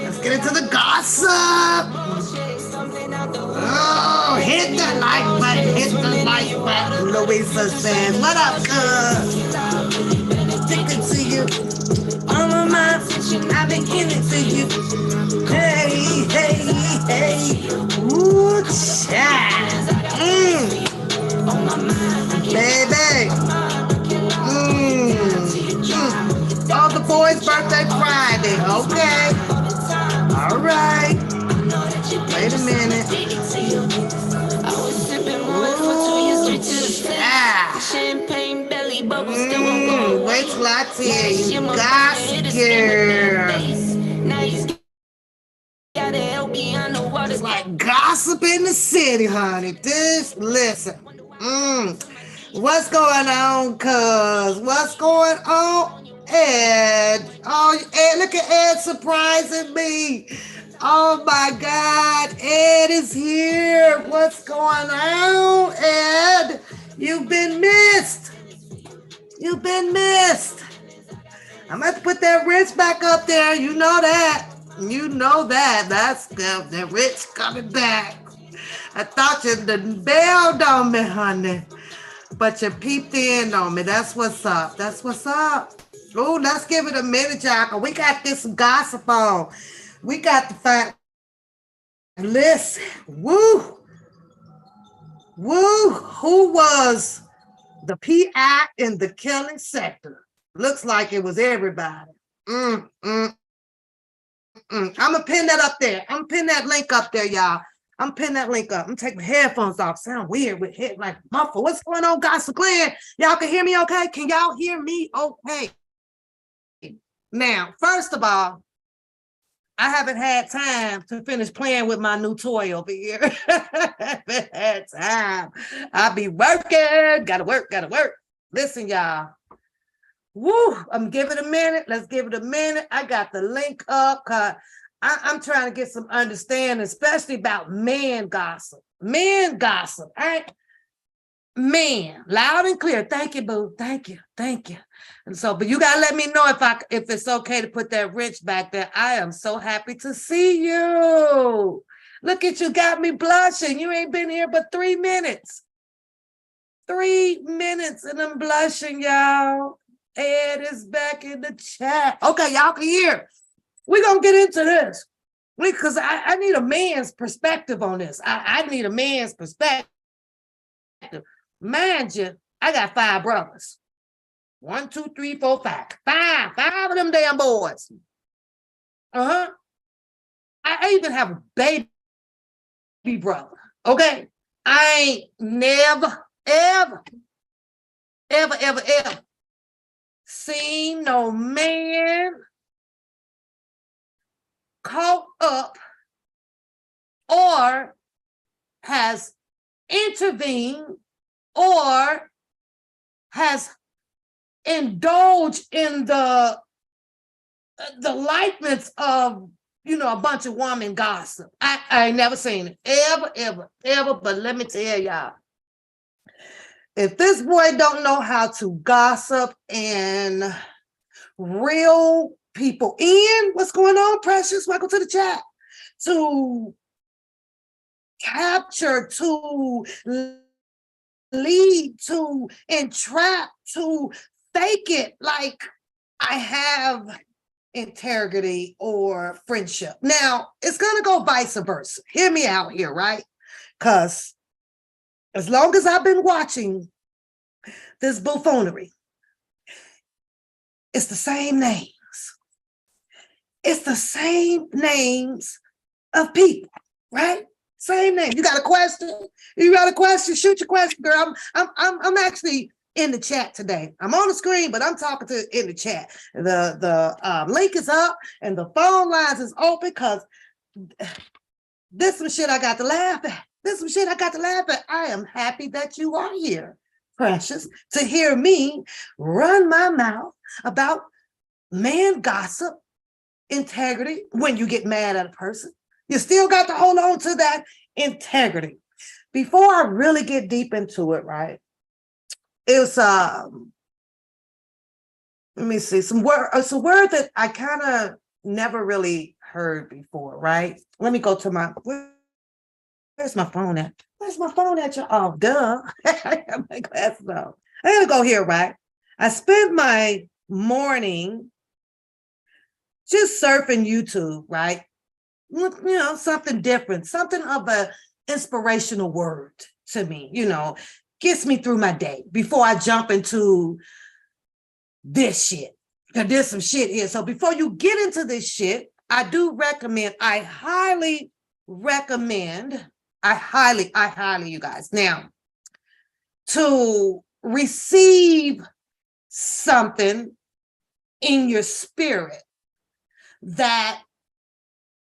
Let's get into the gossip. Oh, hit the like button, hit the like button. Louisa says, what up, cuz? Thinking to you. All of my attention, I've been giving to you. Hey, hey, hey. Ooh, child. Baby. All the boys' birthday Friday. Okay. All right. Wait a minute. Wait till I tell you, gossip girl. It's like gossip in the city, honey. Listen. What's going on, cuz? What's going on, Ed? Oh, Ed, look at Ed surprising me. Oh my God, Ed is here. What's going on, Ed? You've been missed. You've been missed. I'm going to put that wrench back up there. You know that. You know that. That's the wrench coming back. I thought you bailed on me, honey. But you peeped in on me. That's what's up. That's what's up. Oh, let's give it a minute, y'all. We got this gossip on. We got the fact. Listen. Woo. Woo. Who was the PI in the killing sector? Looks like it was everybody. I'm going to pin that up there. I'm going to pin that link up there, y'all. I'm pinning that link up. I'm taking my headphones off. Sound weird with head like muffle. What's going on, Gossip Clan? Y'all can hear me okay? Can y'all hear me okay? Now, first of all, I haven't had time to finish playing with my new toy over here. I haven't had time. I'll be working. Gotta work. Listen, y'all. Woo, I'm giving it a minute. Let's give it a minute. I got the link up because I'm trying to get some understanding, especially about man gossip. Man gossip. Man, loud and clear. Thank you, boo. Thank you. And so, but you gotta let me know if it's okay to put that wrench back there. I am so happy to see you. Look at you, got me blushing. You ain't been here but 3 minutes. 3 minutes and I'm blushing, y'all. Ed is back in the chat. Okay, y'all can hear. We're going to get into this because I need a man's perspective on this. I need a man's perspective. Mind you, I got 5 brothers. 1, 2, 3, 4, 5. 5 of them damn boys. I even have a baby brother. Okay? I ain't never, ever seen no man caught up or has intervened or has indulged in the likeness of, a bunch of woman gossip. I ain't never seen it. Ever. But let me tell y'all, if this boy don't know how to gossip and reel people in, what's going on, Precious? Welcome to the chat. To capture, to lead, to entrap, to fake it like I have integrity or friendship. Now, it's going to go vice versa. Hear me out here, right? Because as long as I've been watching this buffoonery, it's the same names. It's the same names of people, right? Same name. You got a question? You got a question? Shoot your question, girl. I'm actually in the chat today. I'm on the screen, but I'm talking to in the chat. The link is up and the phone lines is open because this some shit I got to laugh at. This some shit I got to laugh at. I am happy that you are here, Precious, to hear me run my mouth about man gossip, integrity. When you get mad at a person, you still got to hold on to that integrity. Before I really get deep into it, right? It's let me see, some word. It's a word that I kind of never really heard before, right? Let me go to my. Where's my phone at? Where's my phone at? Oh, duh. I have my glasses on. I gotta go here, right? I spent my morning just surfing YouTube, right? You know, something different, something of an inspirational word to me, you know, gets me through my day before I jump into this shit. Because there's some shit here. So before you get into this shit, I do recommend, I highly recommend, I highly, you guys, now, to receive something in your spirit that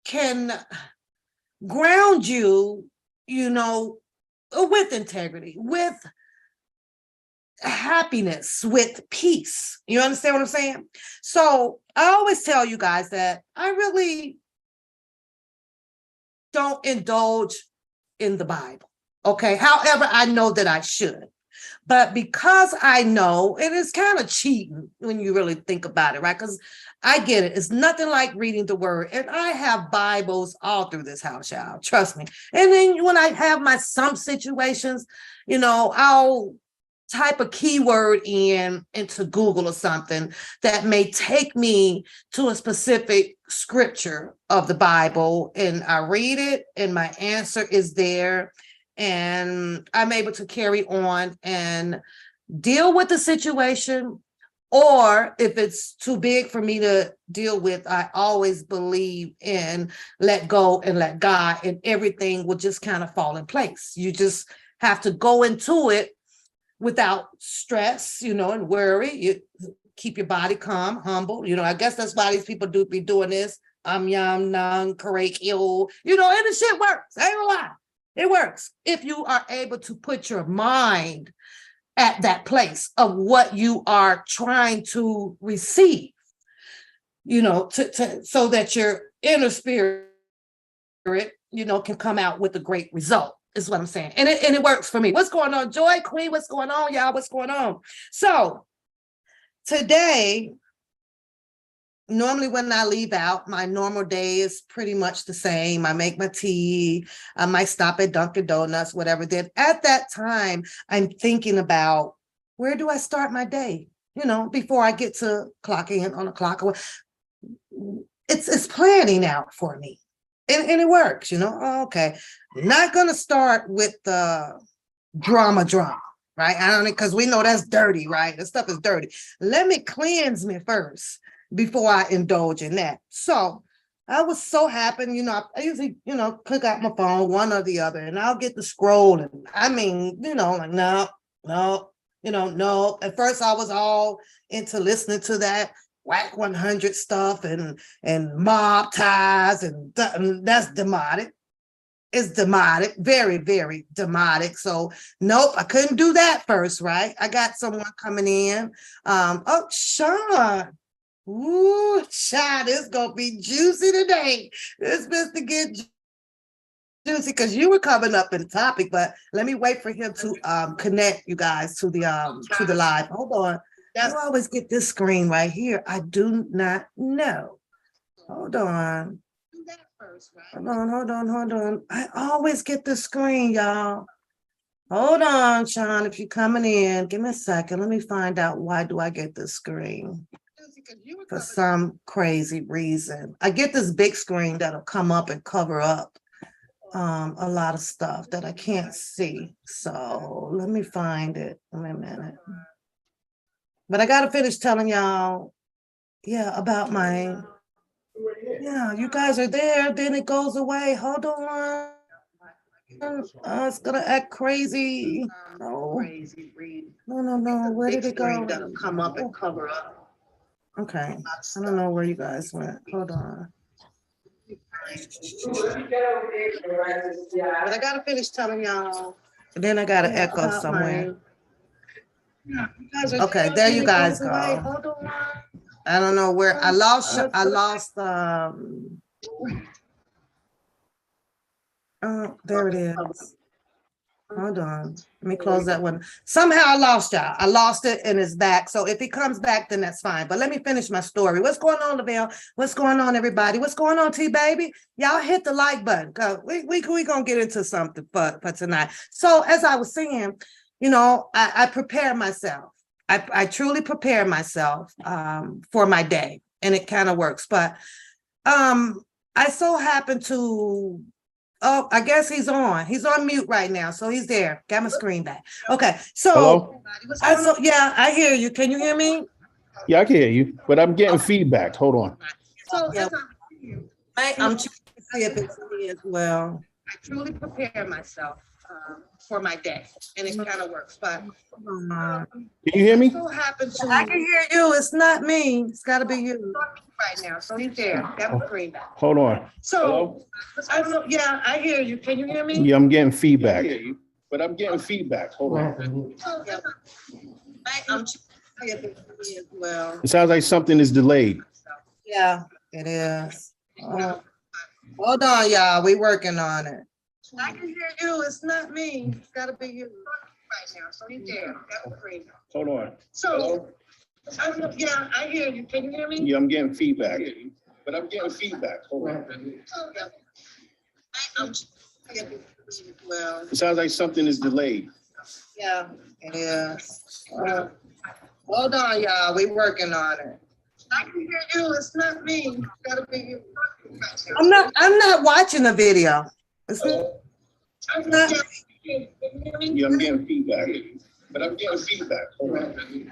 can ground you, you know, with integrity, with happiness, with peace. You understand what I'm saying? So I always tell you guys that I really don't indulge in the Bible. Okay. However, I know that I should. But because I know, and it's kind of cheating when you really think about it, right? Because I get it. It's nothing like reading the word. And I have Bibles all through this house, y'all. Trust me. And then when I have my some situations, you know, I'll type a keyword into Google or something that may take me to a specific scripture of the Bible. And I read it and my answer is there. And I'm able to carry on and deal with the situation. Or if it's too big for me to deal with, I always believe in let go and let God, and everything will just kind of fall in place. You just have to go into it without stress, you know, and worry. You keep your body calm, humble. You know, I guess that's why these people do be doing this. Yam nang correct you know, and the shit works. I ain't gonna lie. It works if you are able to put your mind at that place of what you are trying to receive, you know, so that your inner spirit, you know, can come out with a great result, is what I'm saying. And it works for me. What's going on, Joy Queen? What's going on, y'all? What's going on? So today, normally when I leave out, my normal day is pretty much the same. I make my tea. I might stop at Dunkin' Donuts, whatever. Then at that time, I'm thinking about, where do I start my day? You know, before I get to clocking in on the clock. It's planning out for me. And it works, you know. Oh, okay. Not going to start with the drama, right? I don't, because we know that's dirty, right? That stuff is dirty. Let me cleanse me first before I indulge in that. So I was so happy, you know, I usually, you know, click out my phone, one or the other, and I'll get the scrolling. I mean, you know, like, no, you know, no. At first I was all into listening to that Whack 100 stuff and mob ties, and that's demonic. It's demonic, very, very demonic. So nope, I couldn't do that first, right? I got someone coming in. Oh, Sean. Ooh, child, it's gonna be juicy today. It's supposed to get juicy because you were coming up in the topic, but let me wait for him to connect you guys to the live. Hold on. You always get this screen right here. I do not know. Hold on. Hold on. I always get the screen, y'all. Hold on, Sean. If you're coming in, give me a second. Let me find out why do I get this screen. For some crazy reason. I get this big screen that'll come up and cover up a lot of stuff that I can't see. So let me find it. Wait a minute. But I gotta finish telling y'all, about you guys are there, then it goes away. Hold on. It's gonna act crazy. No, no. Where did it go? Come up and cover up. Okay, I don't know where you guys went. Hold on. But I gotta finish telling y'all. And then I got an echo about somewhere. my- Okay, there you guys go. Hold on. I don't know where I lost. Oh, there it is. Hold on. Let me close that one. Somehow I lost y'all. I lost it and it's back. So if it comes back, then that's fine. But let me finish my story. What's going on, Lavelle? What's going on, everybody? What's going on, T-Baby? Y'all hit the like button. Cause we gonna get into something for tonight. So as I was saying, you know, I prepare myself. I truly prepare myself for my day, and it kind of works. But I so happen to. Oh, I guess he's on. He's on mute right now, so he's there. Got my screen back. Okay, so Hello? yeah, I hear you. Can you hear me? Yeah, I can hear you, but I'm getting feedback. Hold on. So Yeah. I'm trying to see if it's me as well. I truly prepare myself for my day, and it kind of works. But Can you hear me? so happens to I can hear you. It's not me. It's got to be you. right now. So he's there. Got my screen back. Hold on. So I don't know. Yeah, I hear you. Can you hear me? Yeah, I'm getting feedback. But I'm getting feedback. Hold on. I'm trying to see if it's me as well. It sounds like something is delayed. Yeah, it is. Hold on, y'all. We working on it. I can hear you. It's not me. It's got to be you right now. So he's there. Got my screen back. Hold on. So yeah, I hear you. Can you hear me? Yeah, I'm getting feedback. But I'm getting feedback. Hold on. I'm trying to see if it's me as well. It sounds like something is delayed. Yeah, it is. Hold on, y'all. We working on it. I can hear you. It's not me. It's got to be you. I'm not watching the video. It's not. Yeah, I'm getting feedback. But I'm getting feedback. Hold on.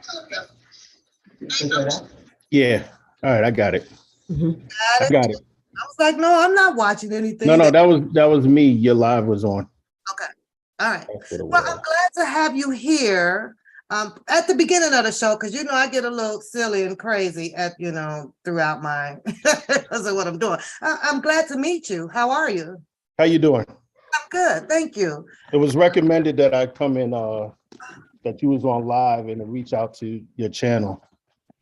Yeah. All right, I got it. I got it. I was like, no, I'm not watching anything. No, that was me. Your live was on. Okay. All right. Well, I'm glad to have you here at the beginning of the show, because you know I get a little silly and crazy at throughout my because of what I'm doing. I'm glad to meet you. How are you? How you doing? I'm good, thank you. It was recommended that I come in, that you was on live and to reach out to your channel.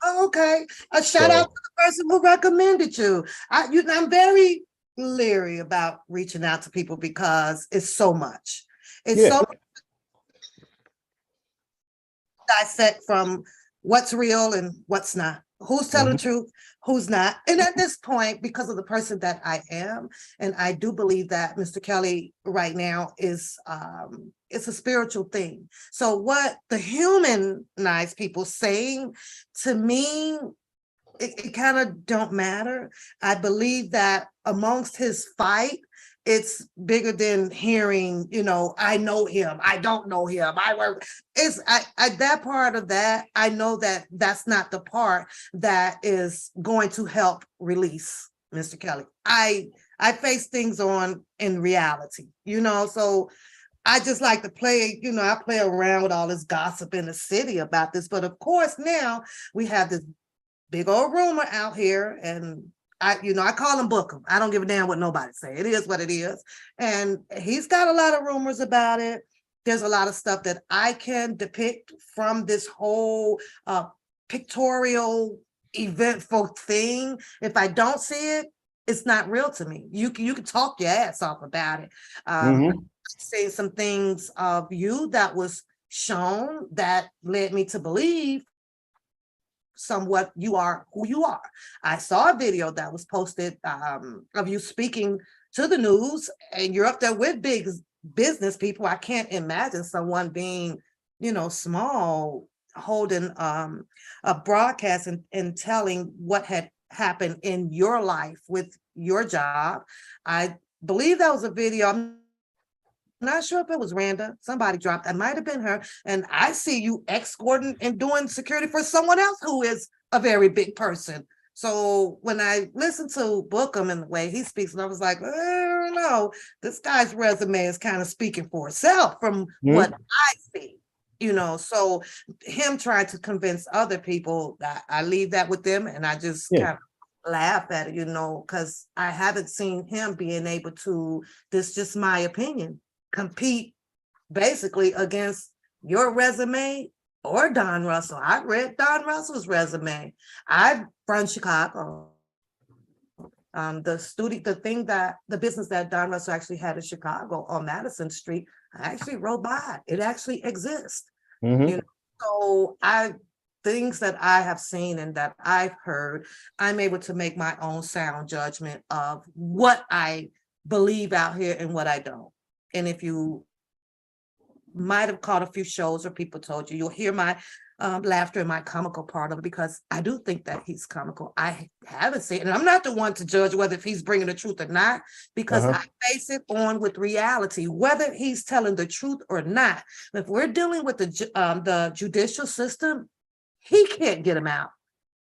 Oh, okay. A shout out to the person who recommended you. I'm very leery about reaching out to people because it's so much. It's so dissect from what's real and what's not. Who's telling the truth, who's not. And at this point, because of the person that I am, and I do believe that Mr. Kelly right now is it's a spiritual thing. So what the humanized people saying to me, it kind of don't matter. I believe that amongst his fight, it's bigger than hearing, I know him, I don't know him, I work. I that part of that, I know that that's not the part that is going to help release Mr. Kelly. I face things in reality, so I just like to play, I play around with all this gossip in the city about this. But of course, now we have this big old rumor out here, and I call him book him. I don't give a damn what nobody say. It is what it is. And he's got a lot of rumors about it. There's a lot of stuff that I can depict from this whole pictorial eventful thing. If I don't see it, it's not real to me. You can talk your ass off about it. Say some things of you that was shown that led me to believe somewhat you are who you are. I saw a video that was posted of you speaking to the news, and you're up there with big business people. I can't imagine someone being, small, holding a broadcast and telling what had happened in your life with your job. I believe that was a video. I'm not sure if it was Randa. Somebody dropped. It might have been her. And I see you escorting and doing security for someone else who is a very big person. So when I listened to Bookham and the way he speaks, and I was like, I don't know, this guy's resume is kind of speaking for itself from what I see, so him trying to convince other people, that I leave that with them, and I just kind of laugh at it, because I haven't seen him being able to, this is just my opinion, compete basically against your resume or Don Russell. I read Don Russell's resume. I'm from Chicago. The business that Don Russell actually had in Chicago on Madison Street, I actually wrote by it. It actually exists. So things that I have seen and that I've heard, I'm able to make my own sound judgment of what I believe out here and what I don't. And if you might have caught a few shows or people told you, you'll hear my laughter and my comical part of it, because I do think that he's comical. I haven't seen it, and I'm not the one to judge whether if he's bringing the truth or not, because I base it on with reality, whether he's telling the truth or not. If we're dealing with the judicial system, he can't get him out.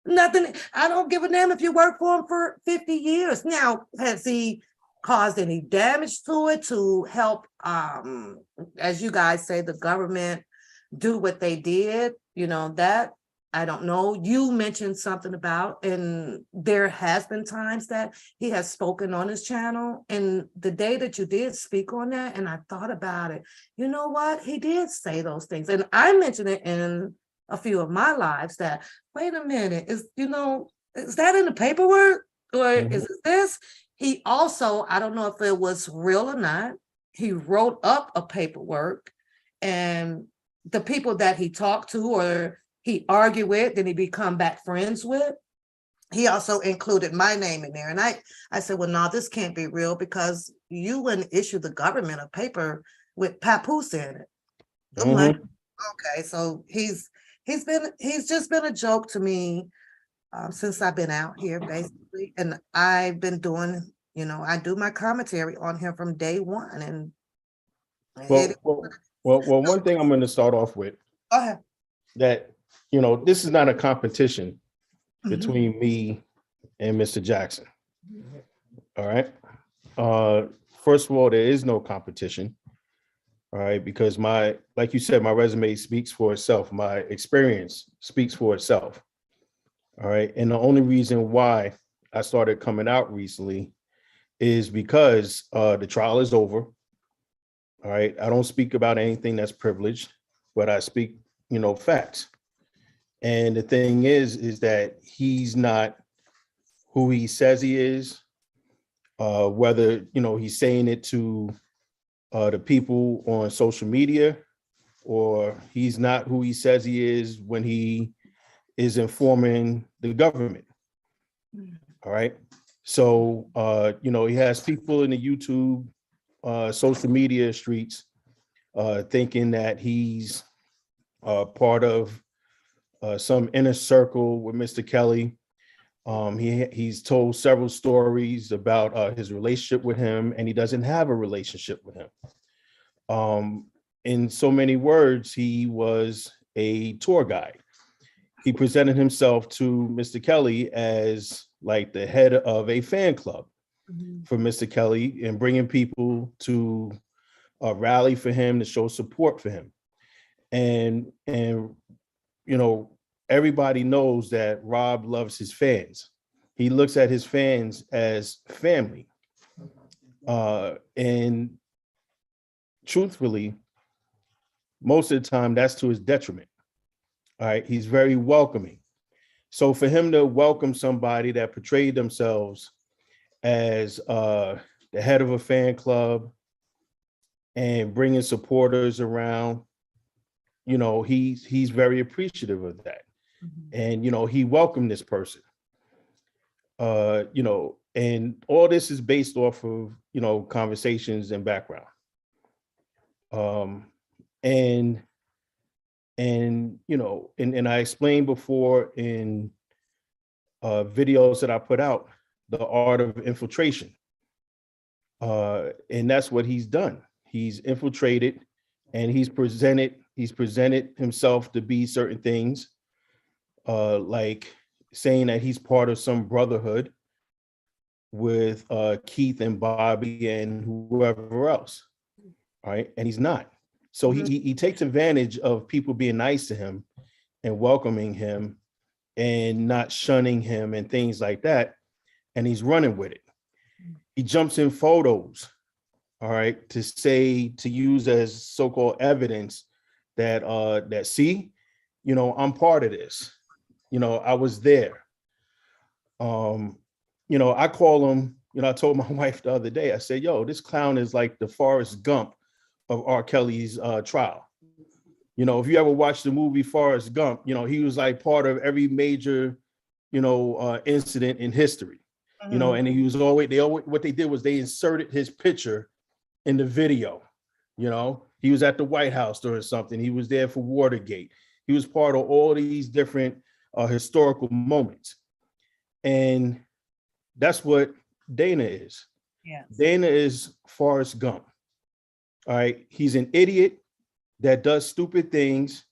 Nothing. I don't give a damn if you work for him for 50 years. Now, has he caused any damage to it to help, as you guys say, the government do what they did? That I don't know. You mentioned something about, and there has been times that he has spoken on his channel, and the day that you did speak on that, and I thought about it, you know what? He did say those things. And I mentioned it in a few of my lives that, wait a minute, is that in the paperwork? Or is it this? He also, I don't know if it was real or not, he wrote up a paperwork, and the people that he talked to or he argued with, then he become back friends with, he also included my name in there. And I said, well, no, this can't be real, because you wouldn't issue the government a paper with papoose in it. I'm like, okay, so he's just been a joke to me since I've been out here, basically. And I've been doing, I do my commentary on him from day one. And well, one thing I'm going to start off with, go ahead, that, this is not a competition between me and Mr. Jackson. All right. First of all, there is no competition. All right, because like you said, my resume speaks for itself. My experience speaks for itself. All right. And the only reason why I started coming out recently is because the trial is over. All right. I don't speak about anything that's privileged, but I speak, facts. And the thing is that he's not who he says he is, whether, he's saying it to the people on social media, or he's not who he says he is when he is informing the government. All right. So, he has people in the YouTube, social media streets, thinking that he's part of some inner circle with Mr. Kelly. He's told several stories about his relationship with him, and he doesn't have a relationship with him. In so many words, he was a tour guide. He presented himself to Mr. Kelly as like the head of a fan club for Mr. Kelly, and bringing people to rally for him, to show support for him. And everybody knows that Rob loves his fans. He looks at his fans as family. And truthfully, most of the time that's to his detriment. All right. He's very welcoming. So for him to welcome somebody that portrayed themselves as the head of a fan club and bringing supporters around, he's very appreciative of that. And, he welcomed this person, and all this is based off of, conversations and background. And I explained before in videos that I put out, the art of infiltration. And that's what he's done. He's infiltrated, and he's presented himself to be certain things, like saying that he's part of some brotherhood with Keith and Bobby and whoever else, right? And he's not. So he takes advantage of people being nice to him and welcoming him and not shunning him and things like that. And he's running with it. He jumps in photos, all right, to use as so-called evidence that see, I'm part of this. I was there. I call him, I told my wife the other day, I said, yo, this clown is like the Forrest Gump of R. Kelly's trial. If you ever watched the movie Forrest Gump, he was like part of every major, incident in history, and he was what they did was they inserted his picture in the video. He was at the White House during something. He was there for Watergate. He was part of all these different historical moments. And that's what Dana is. Yeah. Dana is Forrest Gump. All right. He's an idiot that does stupid things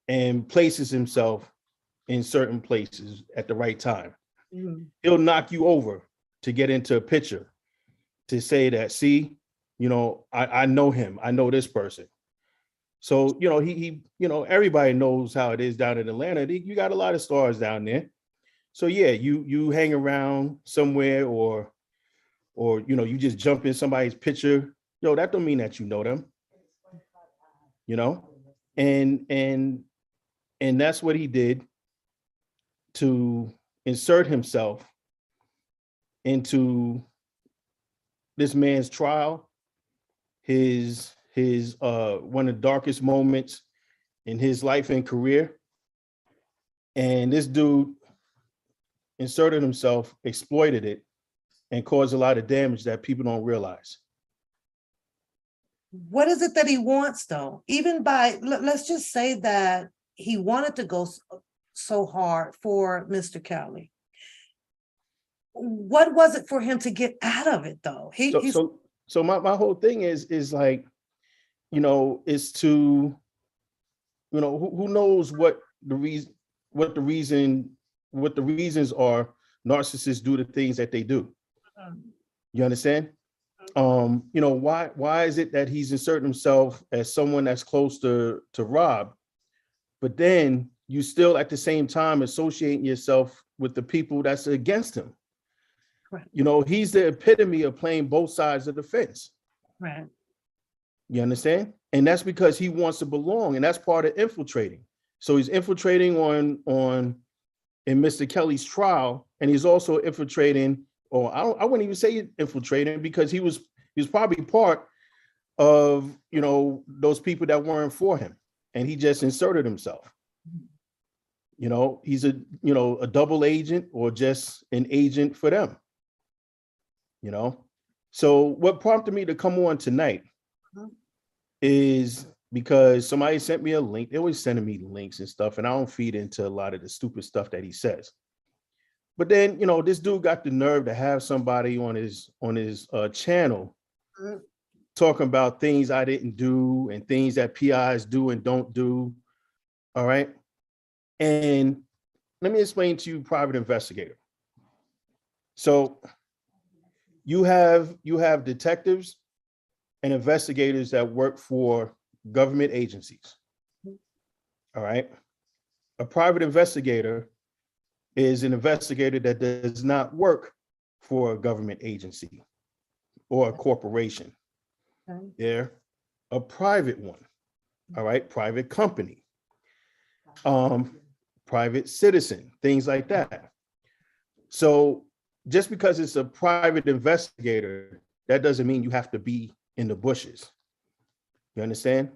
and places himself in certain places at the right time. Mm-hmm. He'll knock you over to get into a picture to say that, see, I know him. I know this person. So, he everybody knows how it is down in Atlanta. You got a lot of stars down there. So yeah, you hang around somewhere or you just jump in somebody's picture. That don't mean that you know them. And that's what he did to insert himself into this man's trial, his one of the darkest moments in his life and career. And this dude inserted himself, exploited it, and caused a lot of damage that people don't realize. What is it that he wants, though? Even let's just say that he wanted to go so hard for Mr. Kelly. What was it for him to get out of it, though? So my whole thing is like, is to, who knows what the reasons are narcissists do the things that they do. You understand? Why is it that he's inserting himself as someone that's close to Rob, but then you still at the same time associating yourself with the people that's against him? Right. He's the epitome of playing both sides of the fence. Right. You understand? And that's because he wants to belong, and that's part of infiltrating. So he's infiltrating in Mr. Kelly's trial, and he's also infiltrating, or I wouldn't even say infiltrating, because he was probably part of those people that weren't for him, and he just inserted himself. He's a double agent or just an agent for them. So what prompted me to come on tonight is because somebody sent me a link. They're always sending me links and stuff, and I don't feed into a lot of the stupid stuff that he says. But then, this dude got the nerve to have somebody on his channel talking about things I didn't do and things that PIs do and don't do. All right. And let me explain to you, private investigator. So you have detectives and investigators that work for government agencies. All right. A private investigator is an investigator that does not work for a government agency or a corporation. Okay. They're a private one. All right. Private company, private citizen, things like that. So just because it's a private investigator, that doesn't mean you have to be in the bushes. You understand?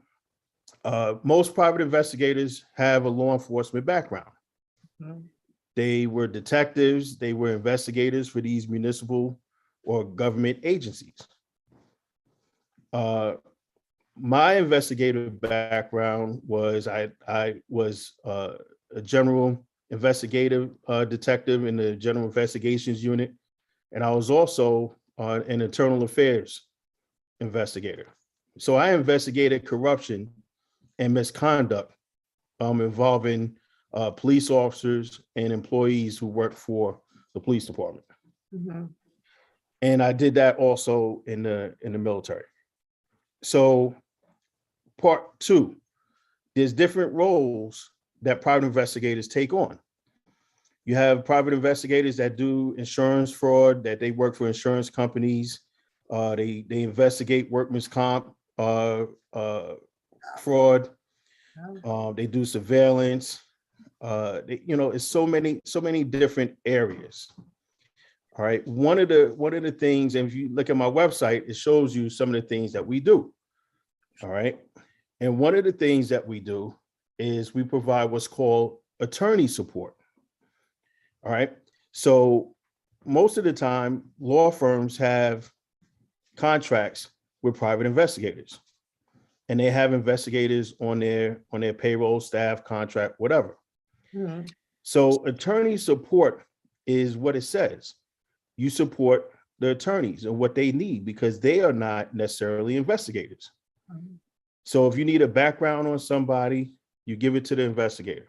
Most private investigators have a law enforcement background. Mm-hmm. They were detectives, they were investigators for these municipal or government agencies. My investigative background was I was a general investigative detective in the General Investigations Unit, and I was also an internal affairs investigator. So I investigated corruption and misconduct involving police officers and employees who work for the police department. Mhm. And I did that also in the military. So part two, there's different roles that private investigators take on. You have private investigators that do insurance fraud, that they work for insurance companies. They investigate workman's comp fraud. They do surveillance. It's so many different areas. All right. One of the things, and if you look at my website, it shows you some of the things that we do. All right. And one of the things that we do is we provide what's called attorney support. All right. So most of the time, law firms have contracts with private investigators, and they have investigators on their payroll, staff, contract, whatever. Mhm. So attorney support is what it says. You support the attorneys and what they need because they are not necessarily investigators. Mhm. So if you need a background on somebody, you give it to the investigator.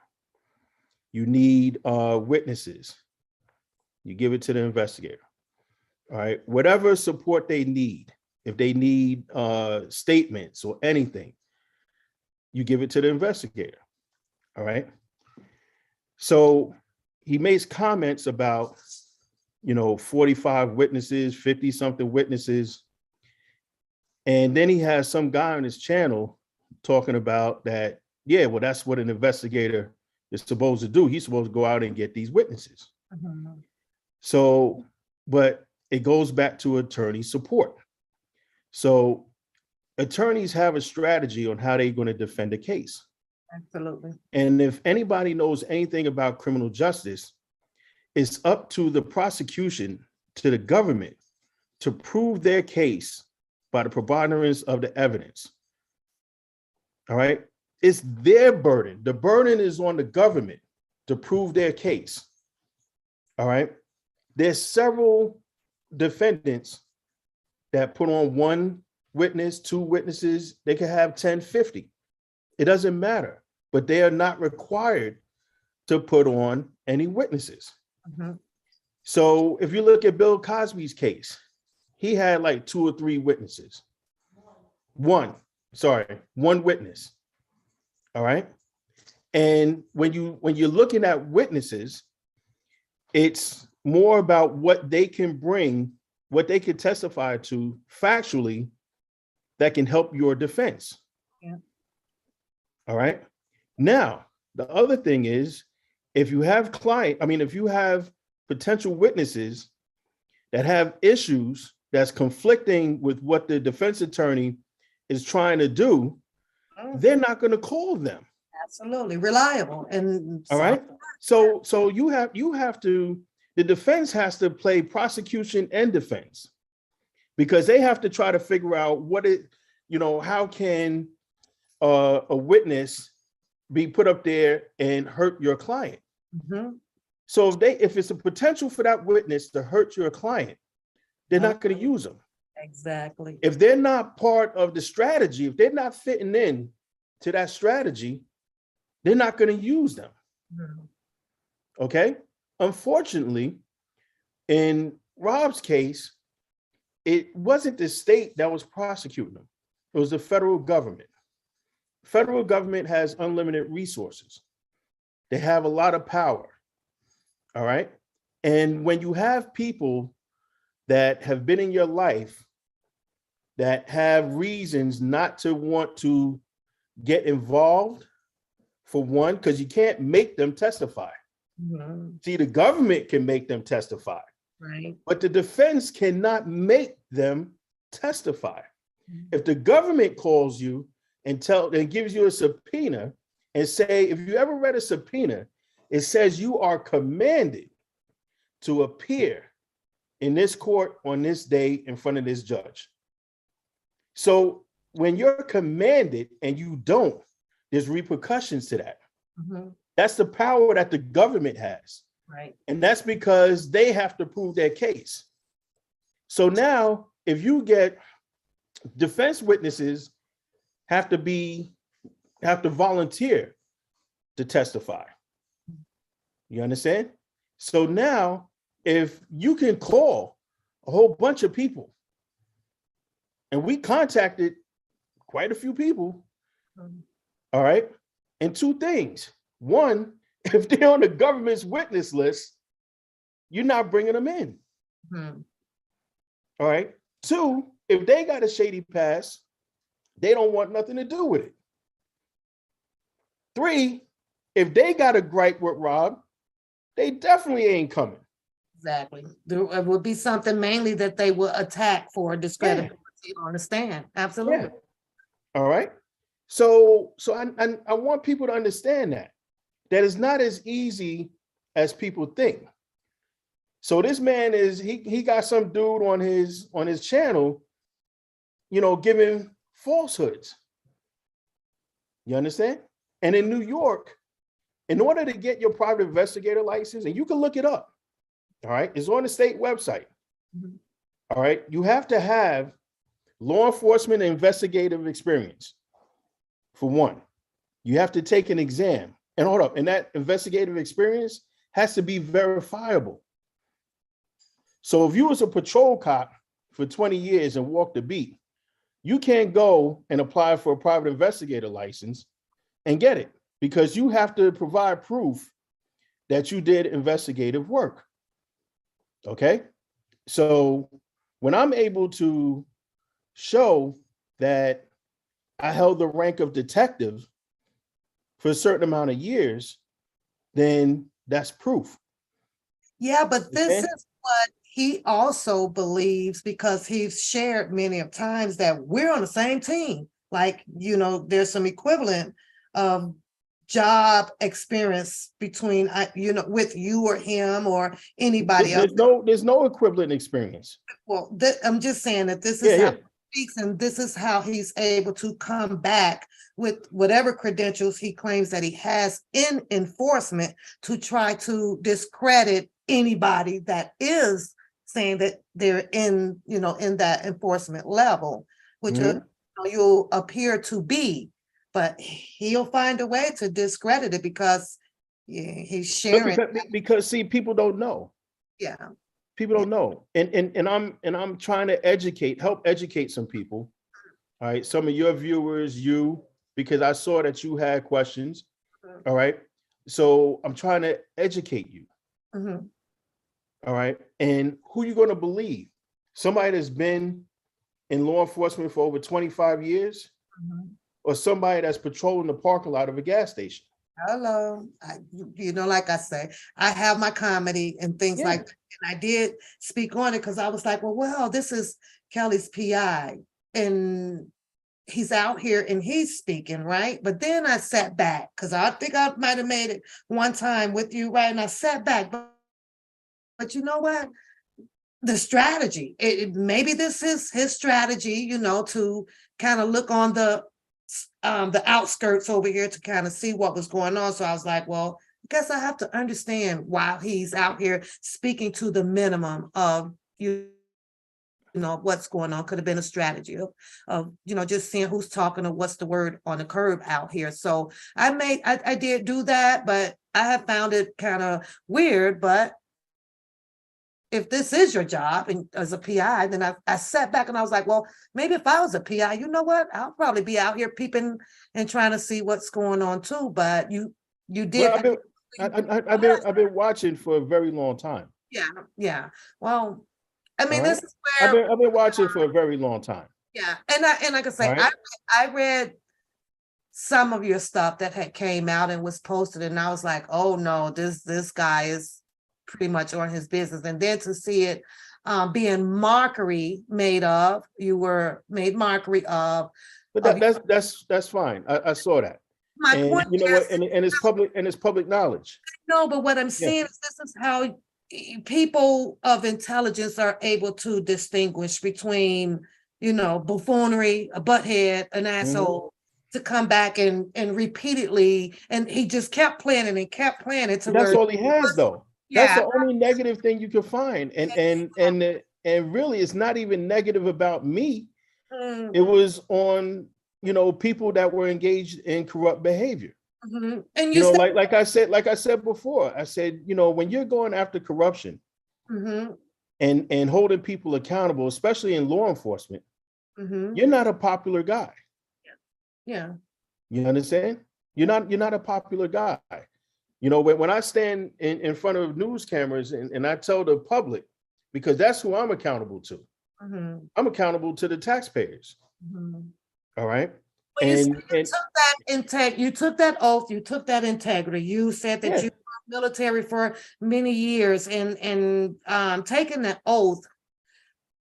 You need witnesses, you give it to the investigator. All right, whatever support they need, if they need statements or anything, you give it to the investigator. All right. So he makes comments about, 45 witnesses, 50 something witnesses. And then he has some guy on his channel talking about that. Yeah, well, that's what an investigator is supposed to do. He's supposed to go out and get these witnesses. Mhm. So, but it goes back to attorney support. So attorneys have a strategy on how they're going to defend a case. Absolutely. And if anybody knows anything about criminal justice, it's up to the prosecution, to the government, to prove their case by the preponderance of the evidence. All right. It's their burden. The burden is on the government to prove their case. All right. There's several defendants that put on one witness, two witnesses. They can have 10, 50. It doesn't matter, but they are not required to put on any witnesses. Mhm. So if you look at Bill Cosby's case, he had like 2 or 3 witnesses. One witness. All right. And when you're looking at witnesses, it's more about what they can bring, what they can testify to factually that can help your defense. Yeah. All right. Now, the other thing is, if you have potential witnesses that have issues that's conflicting with what the defense attorney is trying to do, they're not going to call them. Absolutely reliable. And all right. So you have to, the defense has to play prosecution and defense, because they have to try to figure out how can a witness be put up there and hurt your client. Mhm. So if it's a potential for that witness to hurt your client, they're not going to use them. Exactly. If they're not part of the strategy, if they're not fitting in to that strategy, they're not going to use them. Mhm. Okay. Unfortunately, in Rob's case, it wasn't the state that was prosecuting them. It was the federal government. Federal government has unlimited resources. They have a lot of power. All right. And when you have people that have been in your life that have reasons not to want to get involved, for one, because you can't make them testify. Mhm. See, the government can make them testify, Right. but the defense cannot make them testify. Mhm. If the government calls you and gives you a subpoena and say, if you ever read a subpoena, it says you are commanded to appear in this court on this day in front of this judge. So when you're commanded and you don't, there's repercussions to that. Mhm. That's the power that the government has. Right. And that's because they have to prove their case. So now, if you get defense witnesses have to volunteer to testify. You understand? So now, if you can call a whole bunch of people, and we contacted quite a few people, all right, and two things. One, if they're on the government's witness list, you're not bringing them in. All right. Two, if they got a shady past, they don't want nothing to do with it. Three, if they got a gripe with Rob, they definitely ain't coming. Exactly. There would be something mainly that they will attack for discredibility on the stand. Absolutely. Yeah. All right. So I want people to understand that it's not as easy as people think. So this man is, he got some dude on his channel, giving falsehoods. You understand? And in New York, in order to get your private investigator license, and you can look it up, all right, it's on the state website. All right, you have to have law enforcement investigative experience. For one, you have to take an exam, and hold up, and that investigative experience has to be verifiable. So if you was a patrol cop for 20 years and walked the beat, you can't go and apply for a private investigator license and get it, because you have to provide proof that you did investigative work. Okay. So when I'm able to show that I held the rank of detective for a certain amount of years, then that's proof. Yeah, but this is what he also believes, because he's shared many of times that we're on the same team. Like, there's some equivalent of job experience between, with you or him or anybody else. There's no equivalent experience. Well, I'm just saying that this is how he speaks, and this is how he's able to come back with whatever credentials he claims that he has in enforcement to try to discredit anybody that is saying that they're in that enforcement level, which you'll appear to be, but he'll find a way to discredit it because he's sharing. Because see, people don't know. Yeah. People don't know. And I'm trying to help educate some people. All right. Some of your viewers, because I saw that you had questions. All right. So I'm trying to educate you. All right. And who you going to believe? Somebody that's been in law enforcement for over 25 years, or somebody that's patrolling the parking lot of a gas station? Hello. Like I say, I have my comedy and things like that. And I did speak on it because I was like, well, this is Kelly's PI and he's out here and he's speaking, right? But then I sat back because I think I might have made it one time with you, right? And I sat back, but you know what? The strategy, maybe this is his strategy, to kind of look on the outskirts over here to kind of see what was going on. So I was like, well, I guess I have to understand why he's out here speaking to the minimum of, what's going on. Could have been a strategy of just seeing who's talking or what's the word on the curb out here. So I did do that, but I have found it kind of weird. But if this is your job and as a PI, then I sat back and I was like, well, maybe if I was a PI, you know what? I'll probably be out here peeping and trying to see what's going on too. But you did. Well, I've been watching for a very long time. Yeah. Well, I mean, this is where I've been watching for a very long time. Yeah, and like I say, I read some of your stuff that had came out and was posted, and I was like, oh no, this guy is pretty much on his business. And then to see it being made mockery of. But that's fine. I saw that. My point is, and it's public knowledge. No, but what I'm saying is this is how people of intelligence are able to distinguish between, buffoonery, a butthead, an asshole, to come back and repeatedly, and he just kept playing it and kept playing it. That's all he has, though. That's the only negative thing you can find. And really, it's not even negative about me. It was on, people that were engaged in corrupt behavior. And You know, said, like I said before, I said, you know, when you're going after corruption and holding people accountable, especially in law enforcement, you're not a popular guy. Yeah. You understand? You're not a popular guy. You know, when I stand in front of news cameras and I tell the public, because that's who I'm accountable to. I'm accountable to the taxpayers. All right. Well, you took that oath, you took that integrity. You said that you were military for many years, and taking that oath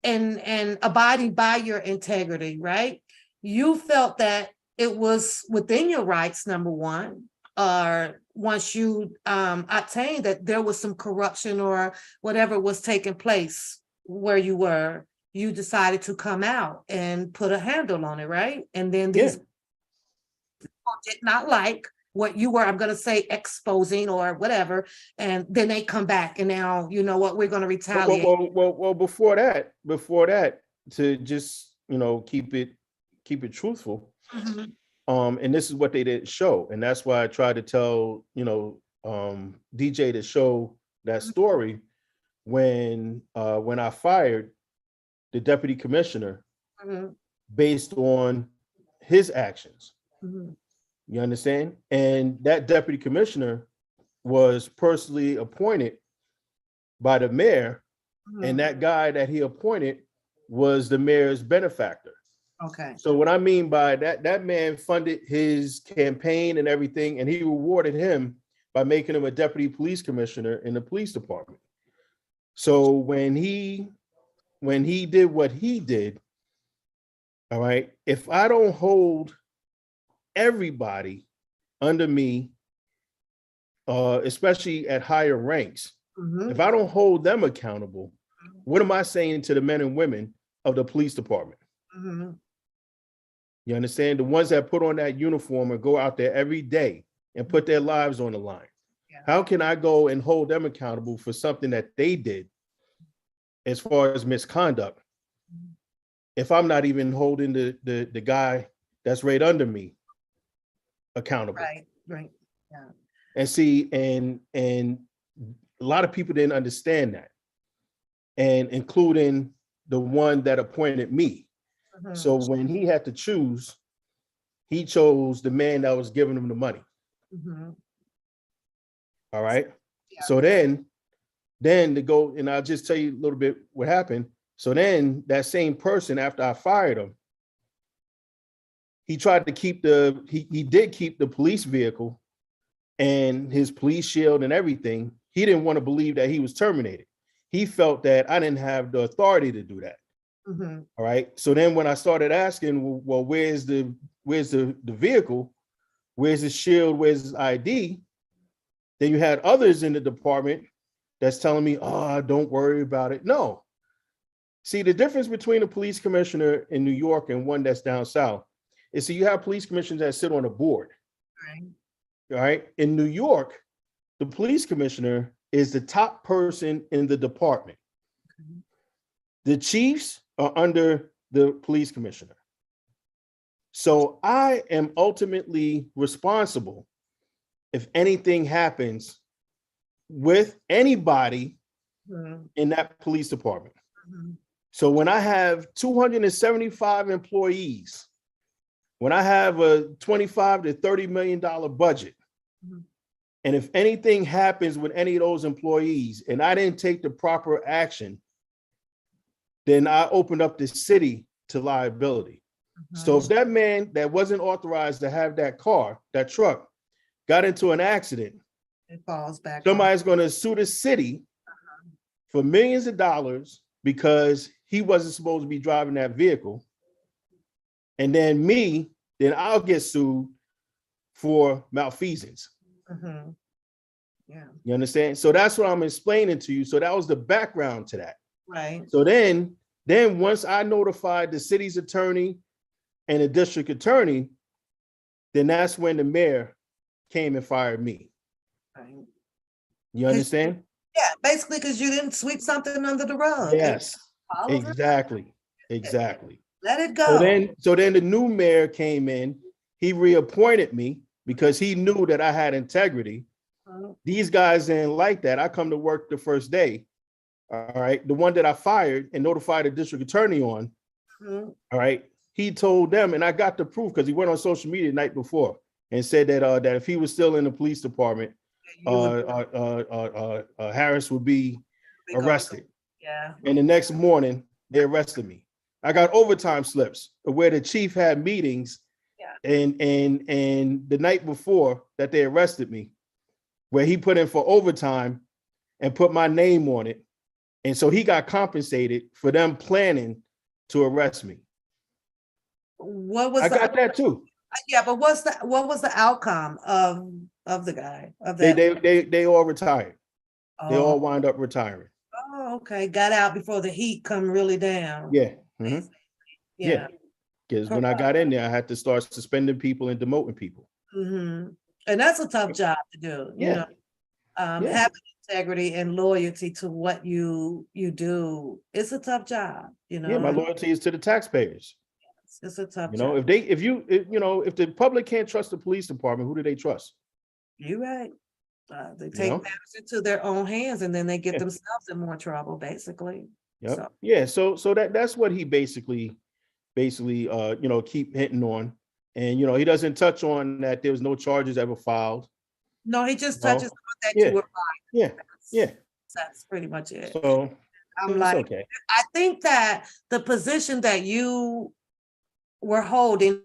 and abiding by your integrity, right? You felt that it was within your rights, number one, or once you obtained that there was some corruption or whatever was taking place where you were, you decided to come out and put a handle on it, right? And then these people did not like what you were, I'm going to say, exposing or whatever, and then they come back and now, you know what, we're going to retaliate. Well, before that, to just, you know, keep it truthful. And this is what they didn't show, and that's why I tried to tell, you know, DJ to show that story when I fired the deputy commissioner based on his actions. You understand? And that deputy commissioner was personally appointed by the mayor, and that guy that he appointed was the mayor's benefactor. Okay. So what I mean by that man funded his campaign and everything, and he rewarded him by making him a deputy police commissioner in the police department. So when he did what he did, all right, if I don't hold everybody under me, especially at higher ranks, if I don't hold them accountable, what am I saying to the men and women of the police department? You understand? The ones that put on that uniform and go out there every day and put their lives on the line. How can I go and hold them accountable for something that they did as far as misconduct if I'm not even holding the guy that's right under me accountable? Right. Yeah. And see, and a lot of people didn't understand that, and including the one that appointed me. So when he had to choose, he chose the man that was giving him the money. All right. Yeah. So then to go, and I'll just tell you a little bit what happened. So then that same person, after I fired him, he tried to keep he did keep the police vehicle and his police shield and everything. He didn't want to believe that he was terminated. He felt that I didn't have the authority to do that. All right. So then when I started asking, well, where's the vehicle? Where's his shield? Where's his ID? Then you had others in the department that's telling me, oh, don't worry about it. No. See, the difference between a police commissioner in New York and one that's down south is, so you have police commissioners that sit on a board. All right. In New York, the police commissioner is the top person in the department. The chiefs are under the police commissioner. So I am ultimately responsible if anything happens with anybody in that police department. So when I have 275 employees, when I have a $25 to $30 million budget, and if anything happens with any of those employees and I didn't take the proper action, then I opened up the city to liability. So if that man that wasn't authorized to have that car, that truck, got into an accident, it falls back. Somebody's going to sue the city for millions of dollars because he wasn't supposed to be driving that vehicle. And then then I'll get sued for malfeasance. Yeah. You understand? So that's what I'm explaining to you. So that was the background to that. Right. So then once I notified the city's attorney and the district attorney, then that's when the mayor came and fired me. Right. You understand? Yeah, basically because you didn't sweep something under the rug. Yes, exactly. Exactly. Let it go. So then the new mayor came in, he reappointed me because he knew that I had integrity. These guys didn't like that. I come to work the first day. All right. The one that I fired and notified the district attorney on. All right. He told them, and I got the proof because he went on social media the night before and said that that if he was still in the police department, Harris would be arrested. Yeah. And the next morning, they arrested me. I got overtime slips where the chief had meetings, and the night before that they arrested me, where he put in for overtime and put my name on it. And so he got compensated for them planning to arrest me. What was I got that too. Yeah, but what was the outcome of the guy of that? They all retired. They Oh. all wind up retiring. Oh, okay. Got out before the heat come really down. Yeah. Yeah. Because when I got in there, I had to start suspending people and demoting people. And that's a tough job to do. You know, having integrity and loyalty to what you do. It's a tough job. You know. Yeah, my loyalty is to the taxpayers. It's a tough You know, job. if the public can't trust the police department, who do they trust? You're right. They take matters into their own hands, and then they get themselves in more trouble, basically. Yep. So. Yeah. So that's what he basically, keep hitting on. And, he doesn't touch on that there was no charges ever filed. No, he just touches on that you were fired. Yeah. That's pretty much it. So I'm like, okay. I think that the position that you were holding,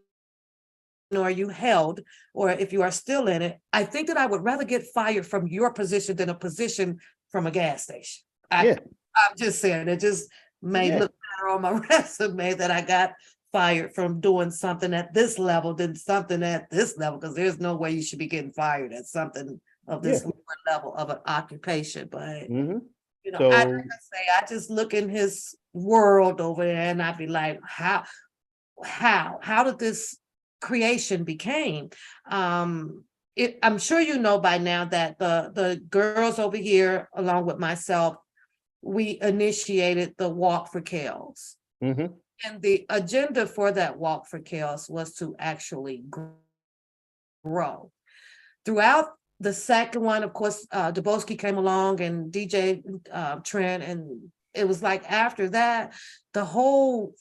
or you held, or if you are still in it, I think that I would rather get fired from your position than a position from a gas station. I'm just saying, it just may look better on my resume that I got fired from doing something at this level than something at this level, because there's no way you should be getting fired at something of this lower level of an occupation. But I just look in his world over there and I'd be like, how did this creation became? I'm sure you know by now that the girls over here, along with myself, we initiated the Walk for Kales. And the agenda for that Walk for Kales was to actually grow. Throughout the second one, of course, Dubowski came along and DJ Trent, and it was like after that, the whole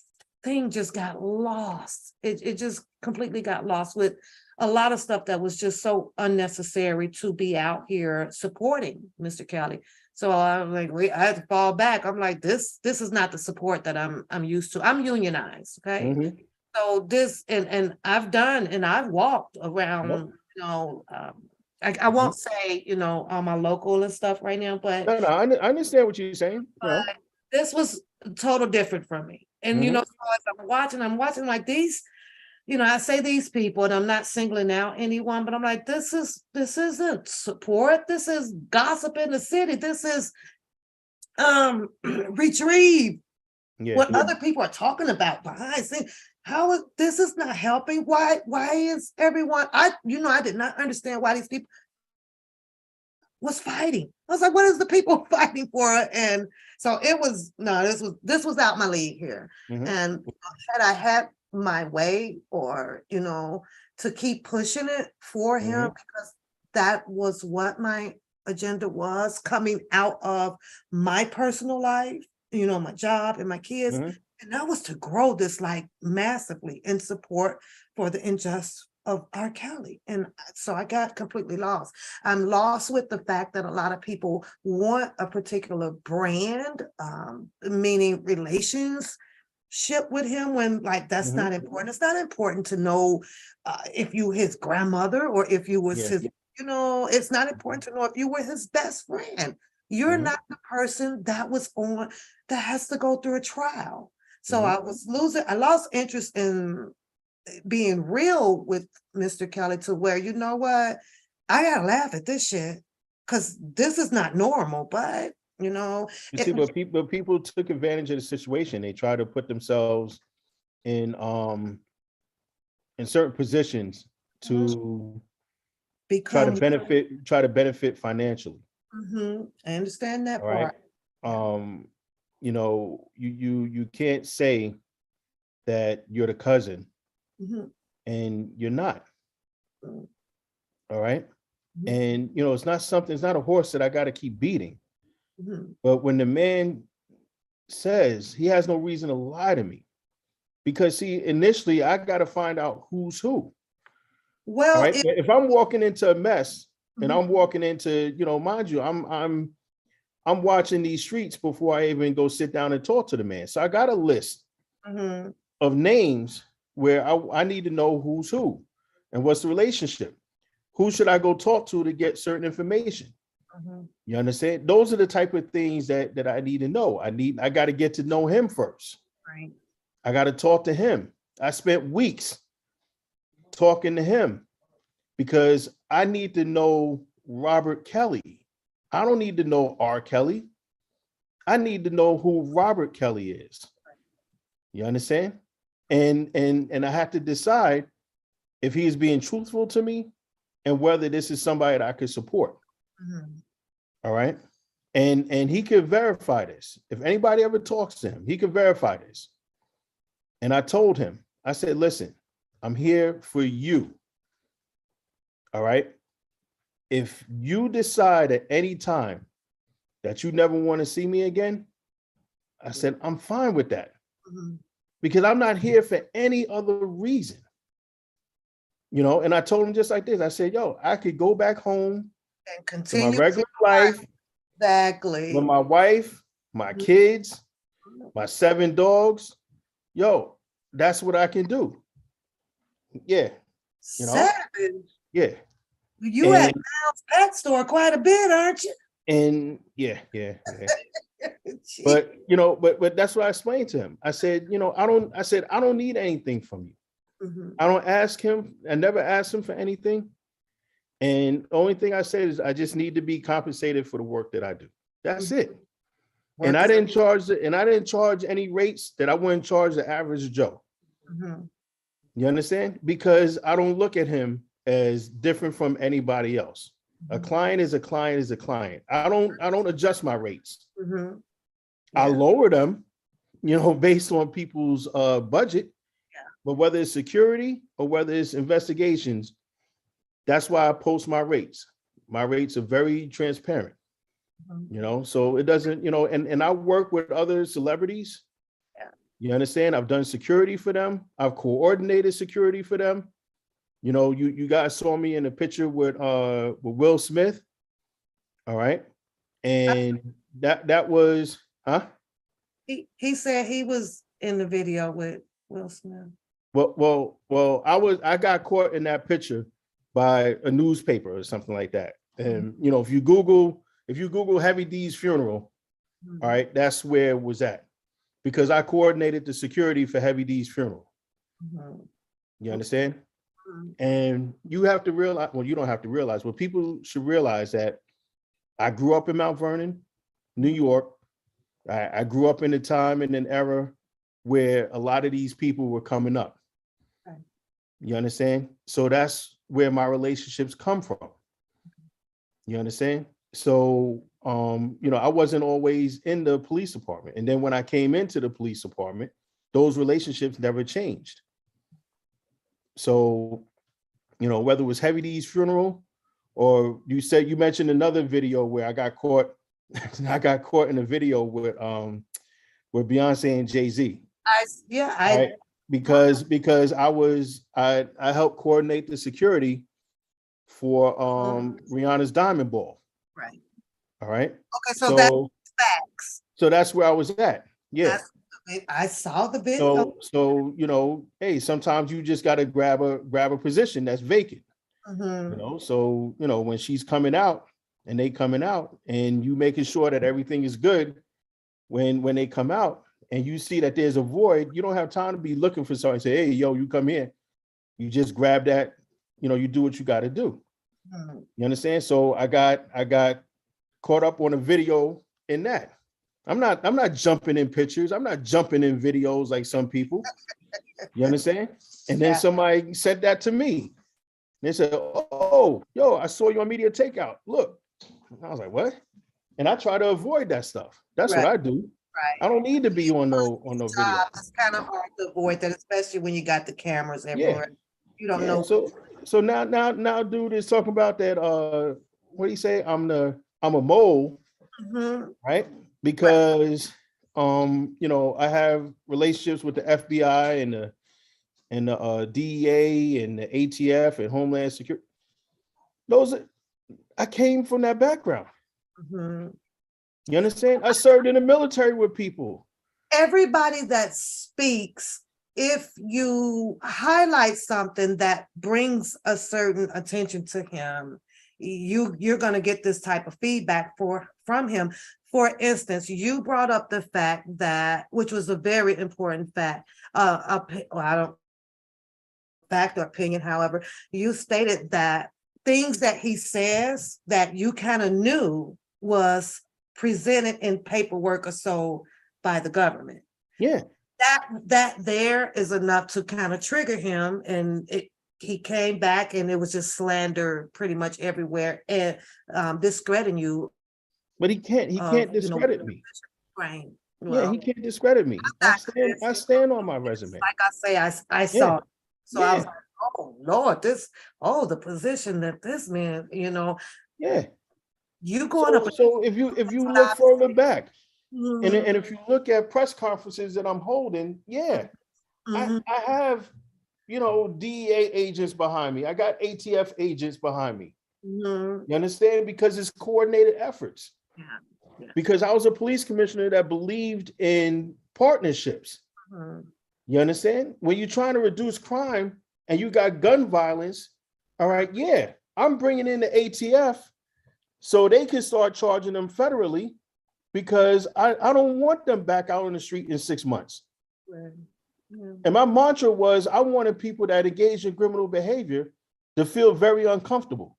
thing just got lost. It just completely got lost with a lot of stuff that was just so unnecessary to be out here supporting Mr. Kelly. So I'm like, I had to fall back. I'm like, this is not the support that I'm used to. I'm unionized, okay? So this, and I've walked around, I won't say, on my local and stuff right now, but no, I understand what you're saying. This was total different from me. And so as I'm watching like these, I say these people, and I'm not singling out anyone, but I'm like, this isn't support. This is gossip in the city. This is retrieve what other people are talking about behind scenes. This is not helping? Why is everyone? I did not understand why these people was fighting. I was like, what is the people fighting for? And so it was this was out my league here. And had I had my way, or to keep pushing it for him, because that was what my agenda was, coming out of my personal life, my job and my kids, and that was to grow this like massively in support for the injustice of R. Kelly. And so I got completely lost. I'm lost with the fact that a lot of people want a particular brand, meaning relationship with him, when like that's not important. It's not important to know if you his grandmother, or if you was his, it's not important to know if you were his best friend. You're not the person that has to go through a trial. So I lost interest in being real with Mr. Kelly, to where, I gotta laugh at this shit, because this is not normal. But but people took advantage of the situation. They try to put themselves in certain positions to try to benefit financially. I understand that part. You can't say that you're the cousin and you're not. All right. And, it's not a horse that I got to keep beating. But when the man says he has no reason to lie to me, because see, initially I got to find out who's who. Well, all right. If I'm walking into a mess and I'm walking into, mind you, I'm watching these streets before I even go sit down and talk to the man. So I got a list of names where I need to know who's who and what's the relationship. Who should I go talk to get certain information? You understand? Those are the type of things that I need to know. I got to get to know him first. Right. I got to talk to him. I spent weeks talking to him because I need to know Robert Kelly. I don't need to know R. Kelly. I need to know who Robert Kelly is. You understand? And I have to decide if he is being truthful to me and whether this is somebody that I could support. All right. And he could verify this. If anybody ever talks to him, he could verify this. And I told him, I said, listen, I'm here for you. All right. If you decide at any time that you never want to see me again, I said, I'm fine with that. Because I'm not here for any other reason. And I told him just like this. I said, yo, I could go back home and continue to my regular life. Exactly. With my wife, my kids, my 7 dogs. Yo, that's what I can do. Yeah. Savage. Yeah. You at Kales pet store quite a bit, aren't you? And yeah. But but that's what I explained to him. I said, I don't need anything from you. I don't ask him. I never asked him for anything. And the only thing I said is I just need to be compensated for the work that I do. That's it. And I didn't charge any rates that I wouldn't charge the average Joe. You understand? Because I don't look at him as different from anybody else. A client is a client is a client. I don't adjust my rates. I lower them, based on people's budget. But whether it's security or whether it's investigations, that's why I post my rates. My rates are very transparent, so it doesn't, and I work with other celebrities. You understand? I've done security for them. I've coordinated security for them. You guys saw me in a picture with Will Smith. All right. And that was, He said he was in the video with Will Smith. Well, I got caught in that picture by a newspaper or something like that. And if you Google Heavy D's funeral, all right, that's where it was at. Because I coordinated the security for Heavy D's funeral. You understand? And you have to realize, well, you don't have to realize, but people should realize that I grew up in Mount Vernon, New York. I grew up in a time and an era where a lot of these people were coming up. You understand? So that's where my relationships come from. You understand? So, I wasn't always in the police department. And then when I came into the police department, those relationships never changed. So, whether it was Heavy D's funeral or you mentioned another video where I got caught in a video with Beyonce and Jay-Z. Because I helped coordinate the security for Rihanna's Diamond Ball. Right. All right. Okay, so that's facts. So that's where I was at. Yeah. I saw the video. So hey, sometimes you just got to grab a position that's vacant. So when she's coming out and they coming out and you making sure that everything is good when they come out and you see that there's a void, you don't have time to be looking for something and say, hey, yo, you come here. You just grab that, you do what you got to do. You understand? So I got caught up on a video in that. I'm not jumping in pictures. I'm not jumping in videos like some people. You understand? And then somebody said that to me. They said, oh, yo, I saw you on Media Takeout. Look. And I was like, what? And I try to avoid that stuff. That's what I do. Right. I don't need to be on no video. It's kind of hard to avoid that, especially when you got the cameras everywhere. You don't Yeah. know. So now dude is talking about that what do you say? I'm a mole, Mhm. right? Because I have relationships with the FBI and the DEA and the ATF and Homeland Security. I came from that background. Mhm. You understand? I served in the military with people. Everybody that speaks, if you highlight something that brings a certain attention to him, you're going to get this type of feedback from him. For instance, you brought up the fact that, which was a very important fact, I don't fact or opinion, however, you stated that things that he says that you kind of knew was presented in paperwork or so by the government. Yeah. That there is enough to kind of trigger him, and he came back and it was just slander pretty much everywhere and discrediting you. But he can't discredit me. Right. Yeah, he can't discredit me. I stand on my resume. Like I say, I saw it. So I was like, oh Lord, the position that this man, Yeah. you going up. So if you look further back, Mhm. and if you look at press conferences that I'm holding, yeah, Mhm. I have, DEA agents behind me. I got ATF agents behind me. Mhm. You understand? Because it's coordinated efforts. Yeah. Because I was a police commissioner that believed in partnerships. Mhm. You understand? When you're trying to reduce crime and you got gun violence, all right, yeah, I'm bringing in the ATF so they can start charging them federally, because I don't want them back out on the street in 6 months. Right. Yeah. And my mantra was, I wanted people that engage in criminal behavior to feel very uncomfortable.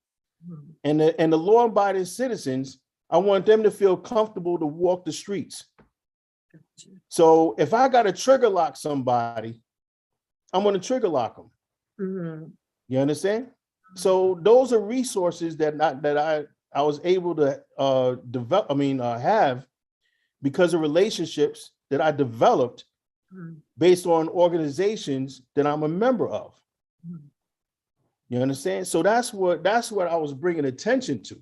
Mhm. And the law-abiding citizens, I want them to feel comfortable to walk the streets. So if I got to trigger lock somebody, I'm going to trigger lock them. Mhm. You understand? So those are resources that I was able to develop. Have because of relationships that I developed Mhm. based on organizations that I'm a member of. Mhm. You understand? So that's what I was bringing attention to.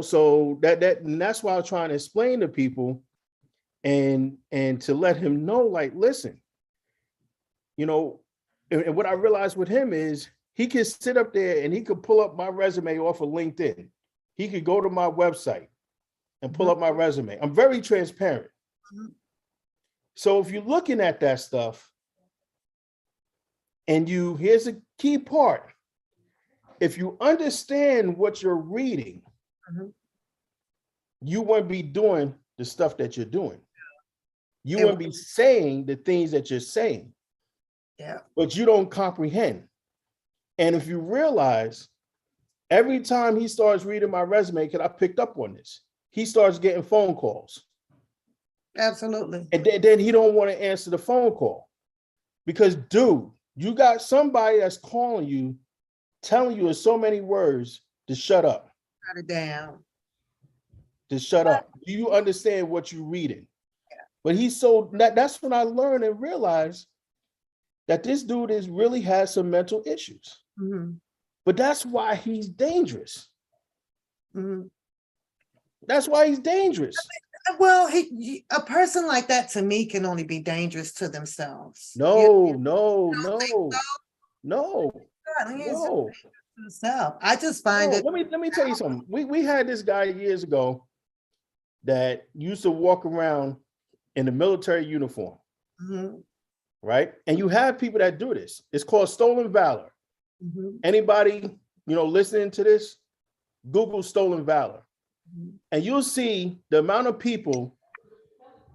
So and that's why I was trying to explain to people and to let him know, like, listen, and what I realized with him is he could sit up there and he could pull up my resume off of LinkedIn. He could go to my website and pull up my resume. I'm very transparent. So if you're looking at that stuff and here's a key part. If you understand what you're reading, you won't be doing the stuff that you're doing. You won't be saying the things that you're saying. Yeah. But you don't comprehend. And if you realize, every time he starts reading my resume, because I picked up on this, he starts getting phone calls. Absolutely. And then he don't want to answer the phone call. Because, dude, you got somebody that's calling you, telling you in so many words to shut up. Shut it down. To shut up. Do you understand what you're reading? Yeah. But that's when I learned and realized that this dude really has some mental issues. Mm-hmm. But that's why he's dangerous. Mm-hmm. That's why he's dangerous. Well, a person like that to me can only be dangerous to themselves. No. I just find it. Let me tell you something. We had this guy years ago that used to walk around in a military uniform. Mm-hmm. Right? And you have people that do this. It's called stolen valor. Mm-hmm. Anybody, listening to this, Google stolen valor. Mm-hmm. And you'll see the amount of people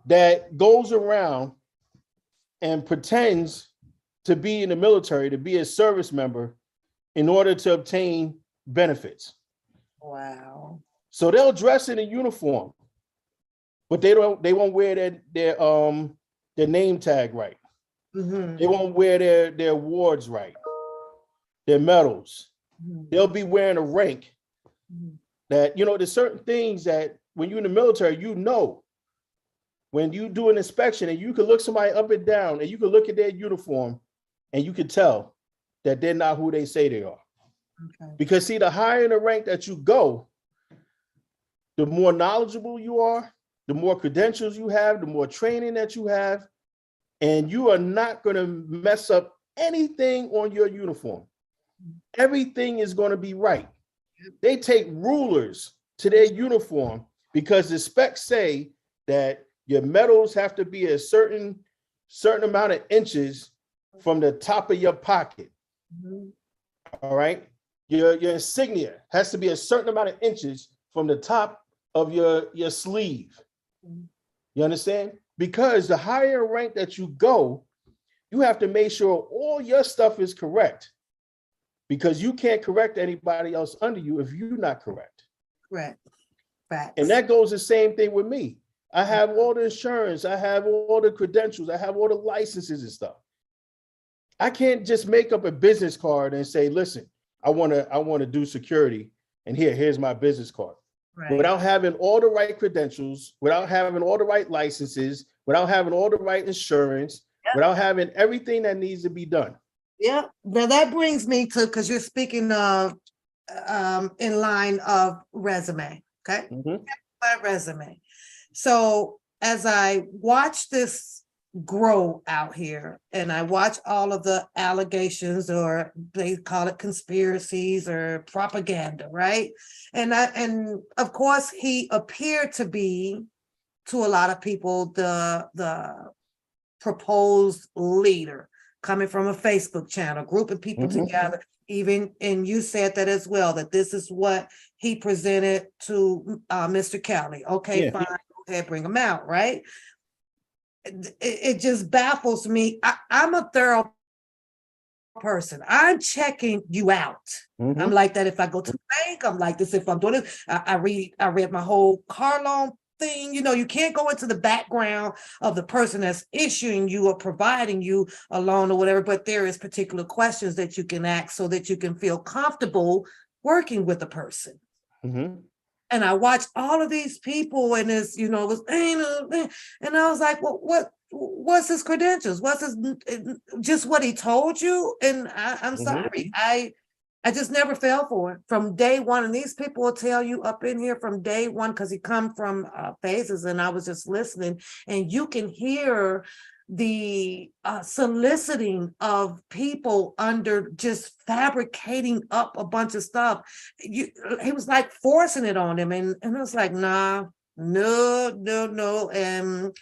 that goes around and pretends to be in the military, to be a service member in order to obtain benefits. Wow. So they'll dress in a uniform, but they won't wear their name tag right. Mm-hmm. They won't wear their awards right, their medals. Mm-hmm. They'll be wearing a rank. Mm-hmm. That, there's certain things that when you're in the military, when you do an inspection and you can look somebody up and down and you can look at their uniform and you can tell that they're not who they say they are. Okay. Because see, the higher in the rank that you go, the more knowledgeable you are, the more credentials you have, the more training that you have, and you are not going to mess up anything on your uniform. Everything is going to be right. They take rulers to their uniform because the specs say that your medals have to be a certain amount of inches from the top of your pocket. All right. Your insignia has to be a certain amount of inches from the top of your sleeve. You understand? Because the higher rank that you go, you have to make sure all your stuff is correct, because you can't correct anybody else under you if you're not correct. Correct. Facts. And that goes the same thing with me. I have all the insurance, I have all the credentials, I have all the licenses and stuff. I can't just make up a business card and say, listen, I want to do security, and here's my business card. Right. Without having all the right credentials, without having all the right licenses, without having all the right insurance, without having everything that needs to be done. Yeah. Now that brings me to, because you're speaking of in line of resume. Okay. My resume. So as I watch this grow out here, and I watch all of the allegations, or they call it conspiracies or propaganda, right? And of course he appeared to be, to a lot of people, the proposed leader, coming from a Facebook channel, grouping people together. Even, and you said that as well, that this is what he presented to Mr. Kelly. Okay, fine, go ahead, bring him out, right? It just baffles me. I'm a thorough person. I'm checking you out. I'm like that if I go to the bank. I'm like this if I'm doing it. I read my whole car loan thing. You know, you can't go into the background of the person that's issuing you or providing you a loan or whatever, but there is particular questions that you can ask so that you can feel comfortable working with the person. And I watched all of these people, and it's, you know, it was, and I was like, well, what's his credentials? What's his, just what he told you? And I'm sorry, I just never fell for it from day one. And these people will tell you up in here from day one, because he come from phases, and I was just listening, and you can hear the soliciting of people under just fabricating up a bunch of stuff. He was like forcing it on them, and it was like, nah, no. And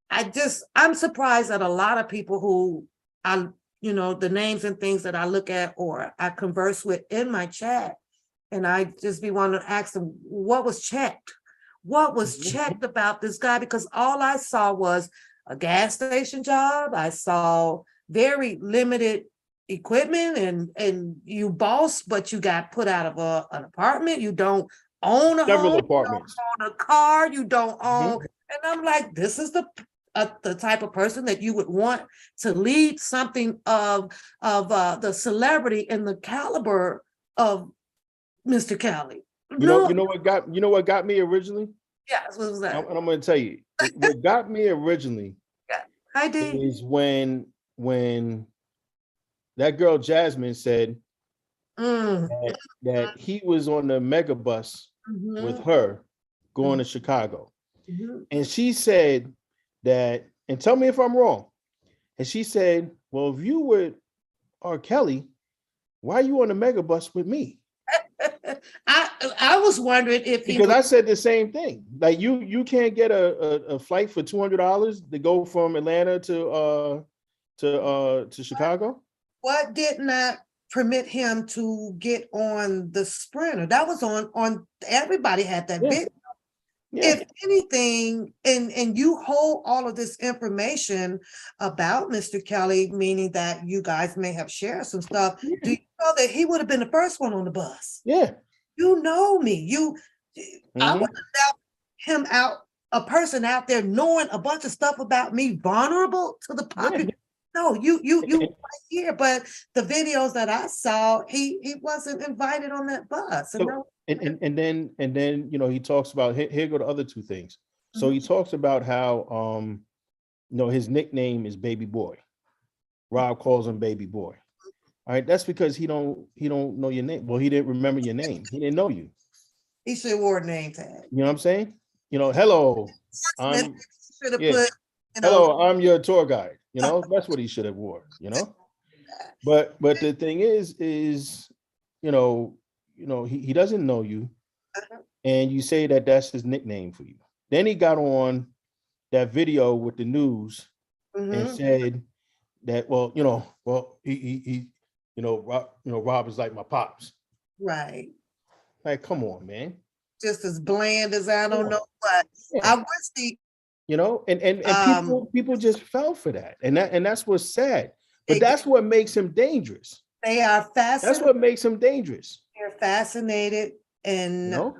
I'm surprised that a lot of people who you know, the names and things that I look at or I converse with in my chat, and I just be wanting to ask them, what was checked? What was checked about this guy? Because all I saw was a gas station job. I saw very limited equipment, and you boss, but you got put out of an apartment. You don't own a several home, apartments. you don't own a car, you don't own. And I'm like, this is the type of person that you would want to lead something of the celebrity and the caliber of Mr. Kelly. You know what got me originally? Yes, what was that? And I'm going to tell you, what got me originally is when that girl Jasmine said that he was on the mega bus with her going to Chicago. And she said that, and tell me if I'm wrong, and she said, well, if you were R. Kelly, why are you on the mega bus with me? I was wondering if because I said the same thing. Like you can't get a flight for $200 to go from Atlanta to Chicago. What did not permit him to get on the Sprinter? That was on everybody had that bit. If anything, and you hold all of this information about Mr. Kelly, meaning that you guys may have shared some stuff. Do you know that he would have been the first one on the bus? You know me. I wouldn't doubt him out, a person out there knowing a bunch of stuff about me, vulnerable to the public. No, you right here. But the videos that I saw, he wasn't invited on that bus. And then you know, he talks about, here go the other two things. So he talks about how you know, his nickname is Baby Boy. Rob calls him Baby Boy. All right, that's because he don't know your name. Well, he didn't remember your name. He didn't know you. He should have wore a name tag. You know what I'm saying? You know, hello, should have yeah. put, you know, Hello, I'm your tour guide. You know, that's what he should have wore. You know, but the thing is, you know, he doesn't know you, and you say that that's his nickname for you. Then he got on that video with the news and said that, well, he Rob is like my pops. right. Like, come on, man. Just as bland as I don't know what. Yeah. I wish he, You know, and people just fell for that, and that's what's sad. But that's what makes him dangerous. They are fascinated. That's what makes him dangerous. They're fascinated, and You know?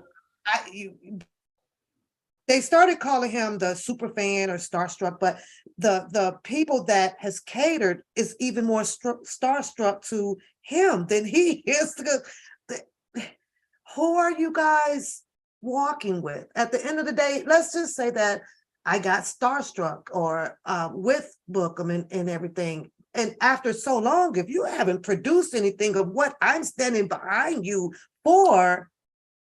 They started calling him the super fan or starstruck, but the people that has catered is even more starstruck to him than he is. Who are you guys walking with? At the end of the day, let's just say that I got starstruck or with Bookham and everything. And after so long, if you haven't produced anything of what I'm standing behind you for,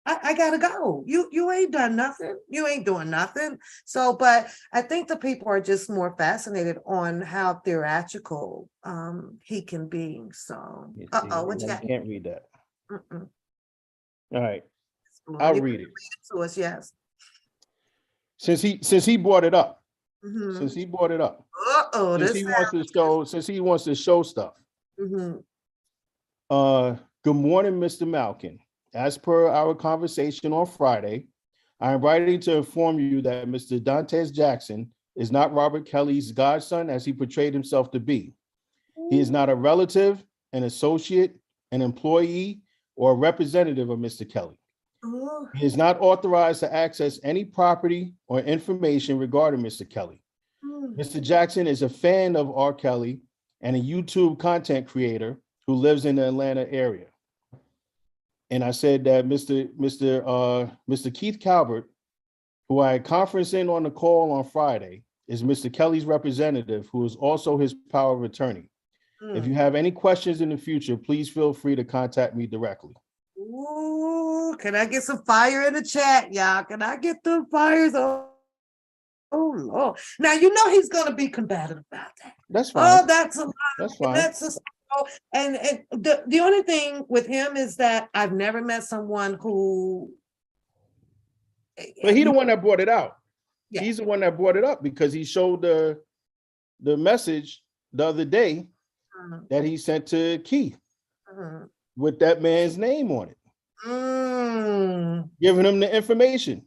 I gotta go. You ain't done nothing. You ain't doing nothing. So, but I think the people are just more fascinated on how theatrical he can be. So, what you got? I can't read that. Mm-mm. All right, I'll read it. To us, yes. Since he brought it up, Since he wants to show stuff. Good morning, Mr. Malkin. As per our conversation on Friday, I am writing to inform you that Mr. Dantes Jackson is not Robert Kelly's godson as he portrayed himself to be. He is not a relative, an associate, an employee, or a representative of Mr. Kelly. He is not authorized to access any property or information regarding Mr. Kelly. Mr. Jackson is a fan of R. Kelly and a YouTube content creator who lives in the Atlanta area. And I said that Mr. Keith Calvert, who I conferenced in on the call on Friday, is Mr. Kelly's representative, who is also his power of attorney. If you have any questions in the future, please feel free to contact me directly. Ooh, can I get some fire in the chat, y'all? Can I get the fires? Oh Lord. Now, you know he's going to be combative about that. That's fine. Oh, that's a lot. That's fine. And the only thing with him is that I've never met someone who. But he's the one that brought it out. Yeah. He's the one that brought it up because he showed the message the other day that he sent to Keith with that man's name on it, giving him the information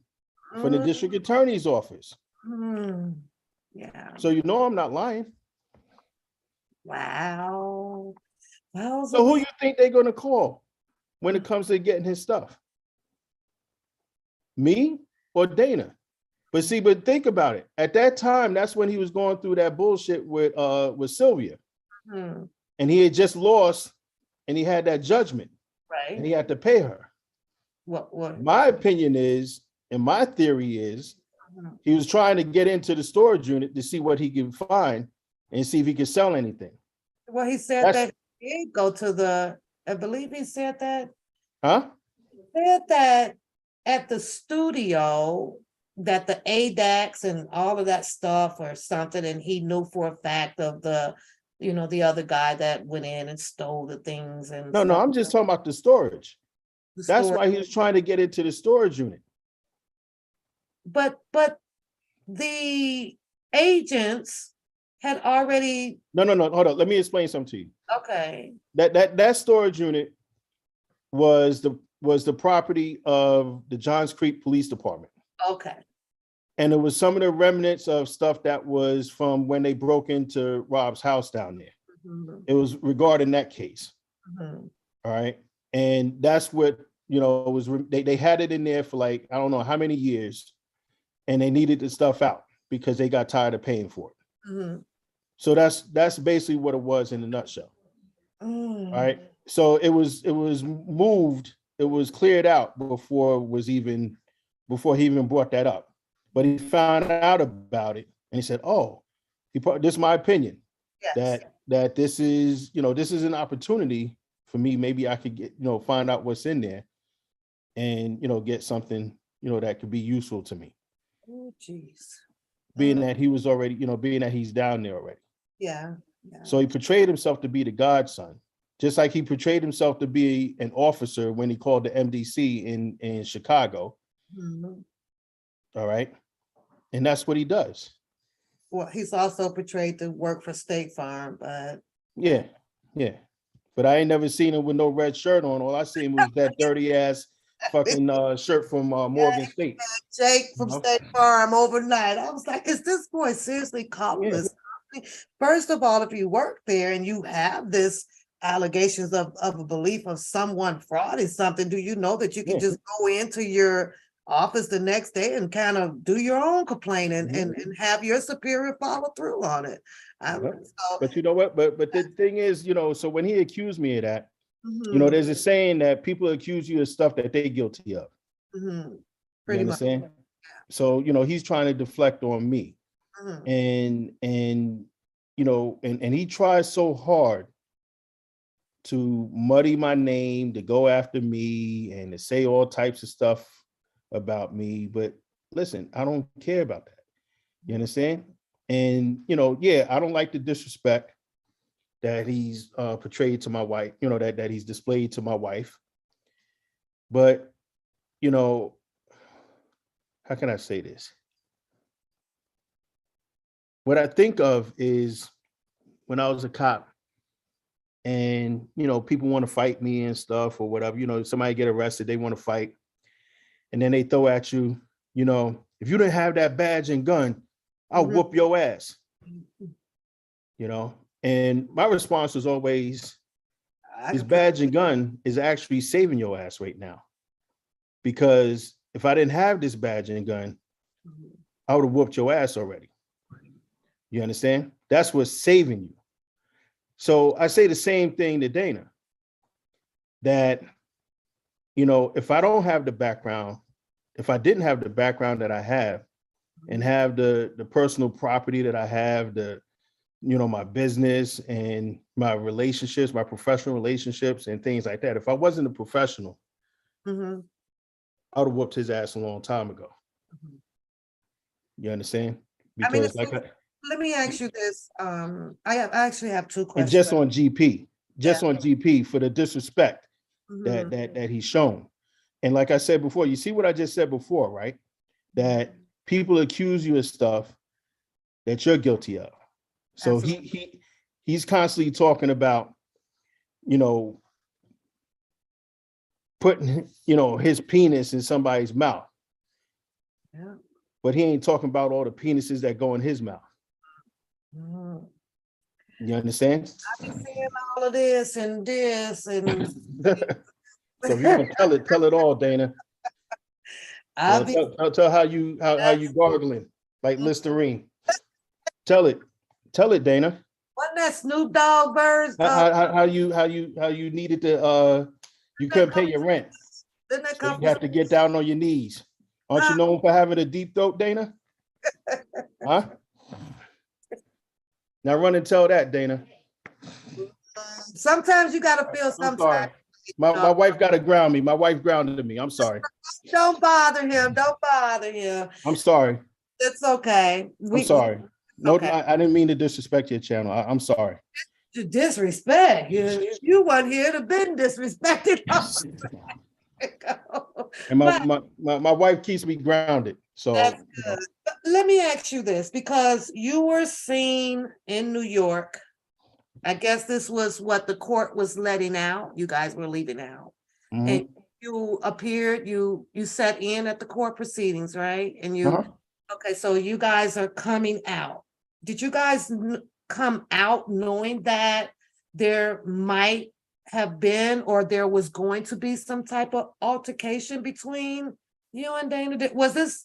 from the district attorney's office. Yeah. So you know I'm not lying. Wow. Well, so who you think they're going to call when it comes to getting his stuff? Me or Dana? But think about it. At that time, that's when he was going through that bullshit with Sylvia. And he had just lost and he had that judgment. Right. And he had to pay her. What? My opinion is, and my theory is, he was trying to get into the storage unit to see what he could find and see if he could sell anything. Well, he said that he did go to I believe he said that. Huh? He said that at the studio that the ADAX and all of that stuff or something, and he knew for a fact of the other guy that went in and stole the things. And no, I'm just talking about the storage. That's why he was trying to get into the storage unit. But the agents had already. No, hold on. Let me explain something to you. Okay. That storage unit was the property of the Johns Creek Police Department. Okay. And it was some of the remnants of stuff that was from when they broke into Rob's house down there. It was regarding that case. All right. And that's what, it was, they had it in there for like, I don't know how many years, and they needed the stuff out because they got tired of paying for it. So that's basically what it was in a nutshell. All right. So it was moved, it was cleared out before he even brought that up. But he found out about it and he said, this is my opinion, that that this is, this is an opportunity for me. Maybe I could get, find out what's in there and, get something, that could be useful to me. Oh, jeez. Being that he was already, being that he's down there already. Yeah. So he portrayed himself to be the godson, just like he portrayed himself to be an officer when he called the MDC in Chicago. All right. And that's what he does. Well, he's also portrayed to work for State Farm, but yeah. But I ain't never seen him with no red shirt on. All I seen was that dirty ass fucking shirt from Morgan State. Jake from State Farm overnight. I was like, is this boy seriously calling this? First of all, if you work there and you have this allegations of a belief of someone frauding something, do you know that you can just go into your office the next day and kind of do your own complaining and have your superior follow through on it? But you know what? But the thing is, so when he accused me of that, there's a saying that people accuse you of stuff that they're guilty of. Pretty much. So, he's trying to deflect on me. And he tries so hard to muddy my name, to go after me and to say all types of stuff about me. But listen, I don't care about that. You understand? And, I don't like the disrespect that he's portrayed to my wife, that he's displayed to my wife. But, how can I say this? What I think of is when I was a cop and, people want to fight me and stuff or whatever, somebody get arrested, they want to fight. And then they throw at you, if you didn't have that badge and gun, I'll whoop your ass. And my response was always, this badge and gun is actually saving your ass right now. Because if I didn't have this badge and gun, I would have whooped your ass already. You understand? That's what's saving you. So I say the same thing to Dana, that, if I don't have the background, if I didn't have the background that I have and have the personal property that I have, my business and my relationships, my professional relationships and things like that. If I wasn't a professional, I would have whooped his ass a long time ago. You understand? Because let me ask you this. I actually have two questions. And just on GP for the disrespect that he's shown. And like I said before, you see what I just said before, right? That people accuse you of stuff that you're guilty of. So he's constantly talking about, putting, his penis in somebody's mouth. Yeah. But he ain't talking about all the penises that go in his mouth. You understand? I've been seeing all of this and this and so if you want to tell it all, Dana. Tell how you gargling like Listerine. Tell it, Dana. Wasn't that Snoop Dogg birds? How you needed to you couldn't pay your rent. Didn't that so you have to get down on your knees. Aren't you known for having a deep throat, Dana? Huh? Now run and tell that, Dana. Sometimes you gotta feel sometimes. My wife got to ground me. My wife grounded me. I'm sorry. Don't bother him. Don't bother him. I'm sorry. It's okay. I'm sorry. No, okay. I didn't mean to disrespect your channel. I'm sorry. To disrespect. You weren't here to been disrespected. And my wife keeps me grounded. So that's good. But let me ask you this, because you were seen in New York. I guess this was what the court was letting out. You guys were leaving out. And you appeared, you sat in at the court proceedings, right? And okay, so you guys are coming out. Did you guys come out knowing that there might have been or there was going to be some type of altercation between you and Dana? Was this?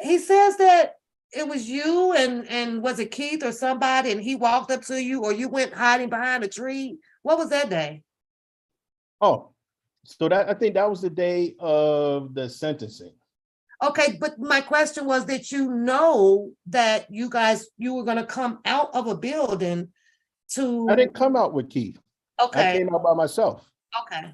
He says that it was you and was it Keith or somebody, and he walked up to you, or you went hiding behind a tree? What was that day? Oh, so I think that was the day of the sentencing. Okay, but my question was that that you were gonna come out of a building to. I didn't come out with Keith. I Okay, came out by myself. okay.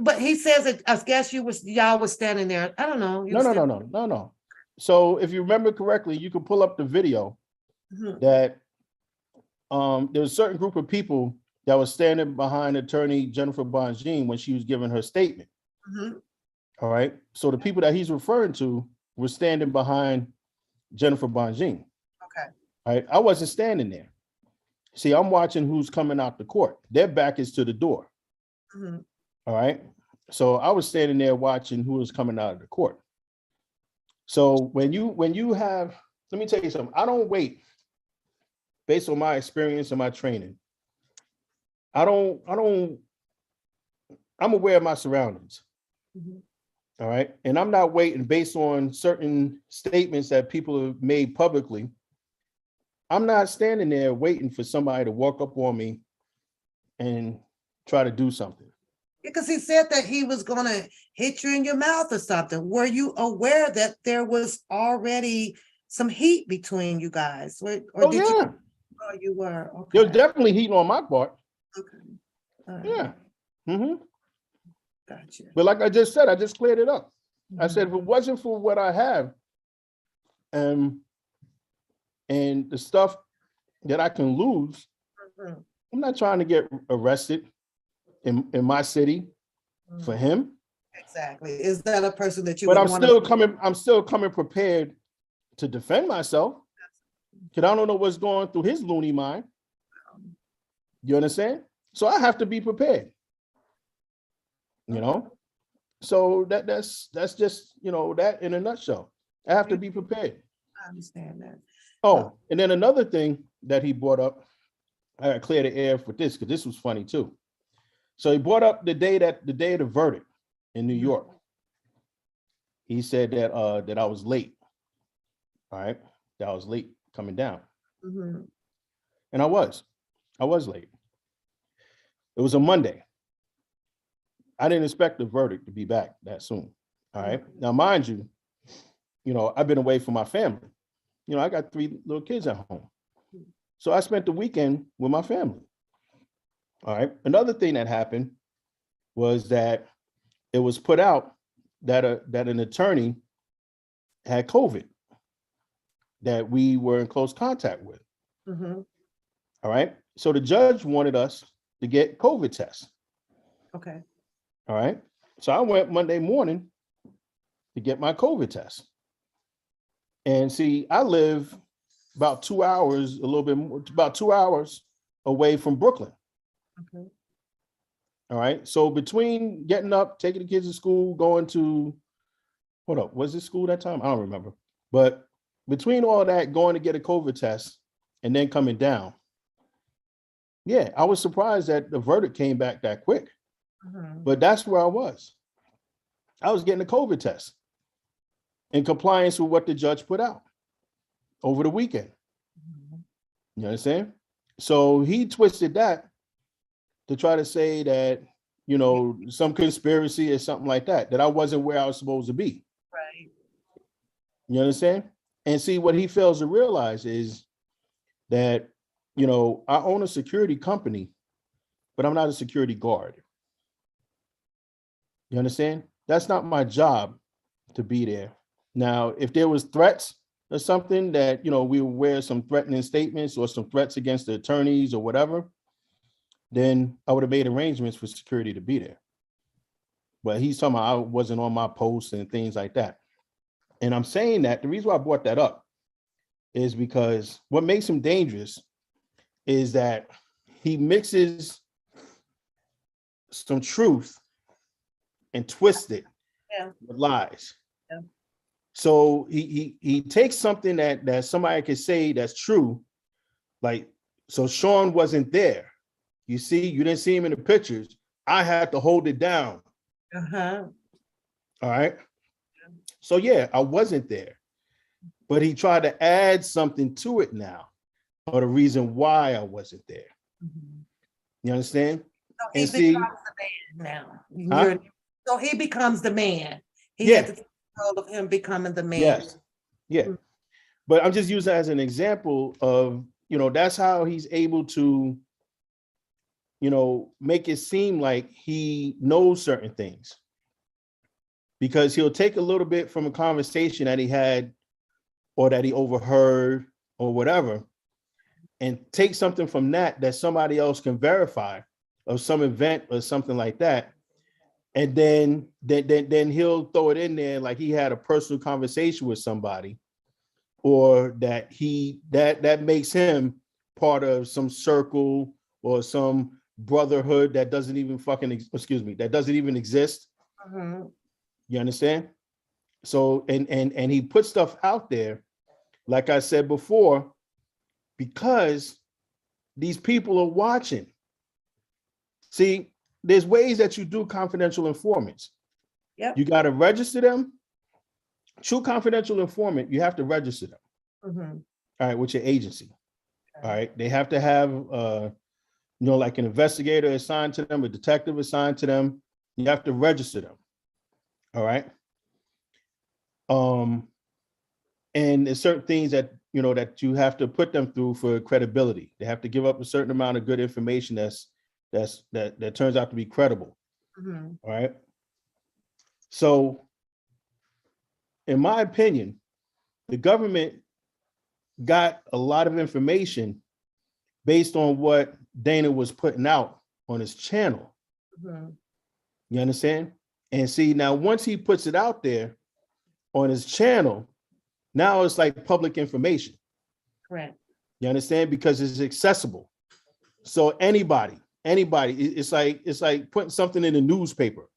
But he says that I guess y'all was standing there. I don't know. No. So if you remember correctly, you can pull up the video Mhm. that there was a certain group of people that was standing behind attorney Jennifer Bonjean when she was giving her statement. Mhm. All right. So the people that he's referring to were standing behind Jennifer Bonjean. Okay. All right. I wasn't standing there. See, I'm watching who's coming out the court. Their back is to the door. Mhm. All right. So I was standing there watching who was coming out of the court. So when you have, let me tell you something. I don't wait based on my experience and my training. I'm aware of my surroundings. Mhm. All right. And I'm not waiting based on certain statements that people have made publicly. I'm not standing there waiting for somebody to walk up on me and try to do something. Because he said that he was gonna hit you in your mouth or something. Were you aware that there was already some heat between you guys? Or did you? Yeah. Oh, you were. There was Okay. definitely heat on my part. Okay. All right. Yeah. Mm-hmm. Gotcha. But like I just said, I just cleared it up. I Mhm. said, if it wasn't for what I have and the stuff that I can lose, Mhm. I'm not trying to get arrested in my city for him. Exactly. Is that a person that you But would I'm want still coming prepared to defend myself because I don't know what's going through his loony mind. You understand? So I have to be prepared. You know? So that's just, that in a nutshell. I have to be prepared. I understand that. Oh, and then another thing that he brought up, I gotta clear the air for this because this was funny too. So he brought up the day of the verdict in New York. He said that I was late. All right, that I was late coming down, Mhm. and I was late. It was a Monday. I didn't expect the verdict to be back that soon. All right, now mind you, I've been away from my family. I got 3 little kids at home, so I spent the weekend with my family. All right. Another thing that happened was that it was put out that an attorney had COVID that we were in close contact with. Mhm. All right. So the judge wanted us to get COVID tests. Okay. All right. So I went Monday morning to get my COVID test. And see, I live about 2 hours, a little bit more, about 2 hours away from Brooklyn. Okay. All right. So between getting up, taking the kids to school, going to, hold up, was it school that time? I don't remember. But between all that, going to get a COVID test and then coming down, yeah, I was surprised that the verdict came back that quick. Mhm. But that's where I was. I was getting a COVID test in compliance with what the judge put out over the weekend. Mhm. You understand? So he twisted that to try to say that, some conspiracy or something like that I wasn't where I was supposed to be. Right. You understand? And see, what he fails to realize is that, I own a security company, but I'm not a security guard. You understand? That's not my job to be there. Now, if there was threats or something that, we were aware of some threatening statements or some threats against the attorneys or whatever, then I would have made arrangements for security to be there. But he's talking about I wasn't on my post and things like that. And I'm saying that the reason why I brought that up is because what makes him dangerous is that he mixes some truth and twists it with lies. Yeah. So he takes something that somebody could say that's true, like, so Sean wasn't there. You see, you didn't see him in the pictures. I had to hold it down. Uh-huh. All right. So yeah, I wasn't there. But he tried to add something to it now, or the reason why I wasn't there. Mhm. You understand? So he And see, becomes the man now. huh? So he becomes the man. He Yeah. had to world of him becoming the man. Yes. Yeah. But I'm just using that as an example of, that's how he's able to, make it seem like he knows certain things. Because he'll take a little bit from a conversation that he had or that he overheard or whatever, and take something from that somebody else can verify, of some event or something like that. And then he'll throw it in there like he had a personal conversation with somebody, or that that makes him part of some circle or some brotherhood that doesn't even that doesn't even exist. Mhm. You understand? So, and he put stuff out there, like I said before, because these people are watching. See, there's ways that you do confidential informants. Yep. You got to register them. True confidential informant, you have to register them. Mhm. All right, with your agency. All right, they have to have, like an investigator assigned to them, a detective assigned to them. You have to register them. All right. And there's certain things that that you have to put them through for credibility. They have to give up a certain amount of good information that turns out to be credible. Mhm. All right. So, in my opinion, the government got a lot of information based on what Dana was putting out on his channel. Mhm. You understand? And see, now once he puts it out there on his channel, now it's like public information. Correct. You understand? Because it's accessible. So anybody, it's like putting something in the newspaper.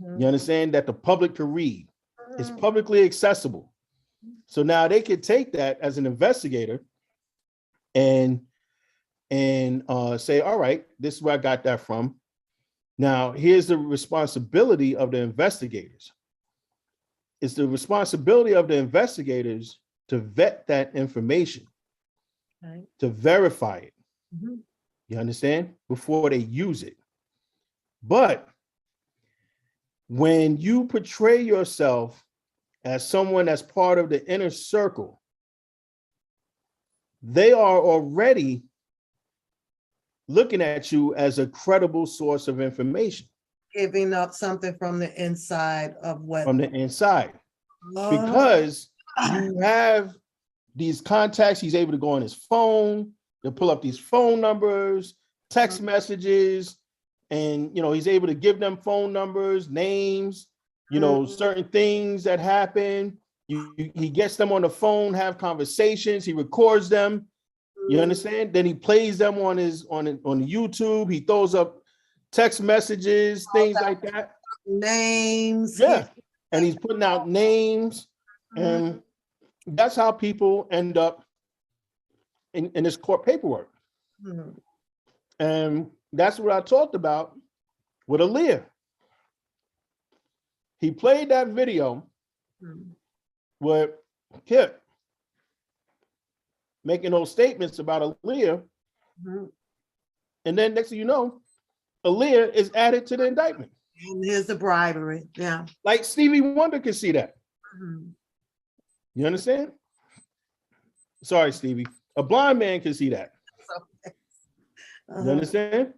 Mhm. You understand? That the public can read. It's publicly accessible. So now they could take that as an investigator and say, all right, this is where I got that from. Now, here's the responsibility of the investigators. It's the responsibility of the investigators to vet that information, Right. to verify it. Mhm. You understand? Before they use it. But when you portray yourself as someone that's part of the inner circle, they are already looking at you as a credible source of information. Giving up something from the inside of what. From the inside. Oh. Because you have these contacts, he's able to go on his phone, to pull up these phone numbers, text messages, and he's able to give them phone numbers, names, certain ththings that happen. He gets them on the phone, have conversations, he records them. You understand? Then he plays them on YouTube. He throws up text messages, things like that. Names. Yeah. And he's putting out names. And that's how people end up in this court paperwork. Mhm. And that's what I talked about with Aaliyah. He played that video with Kip making those statements about Aaliyah. And then next thing you know, Aaliyah is added to the indictment. And here's the bribery. Yeah. Like Stevie Wonder can see that. Mhm. You understand? Sorry, Stevie. A blind man can see that. You understand?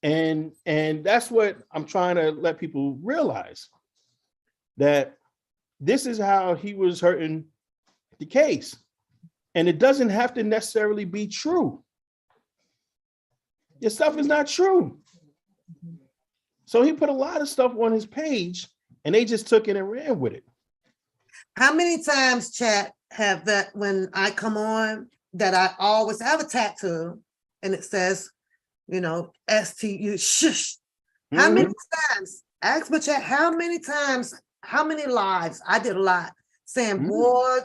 And that's what I'm trying to let people realize, that this is how he was hurting the case. And it doesn't have to necessarily be true. This stuff is not true. So he put a lot of stuff on his page and they just took it and ran with it. How many times, chat, have that when I come on, that I always have a tattoo and it says, STU, shush. How many times? Ask my chat, how many times, how many lives? I did a lot saying, boy,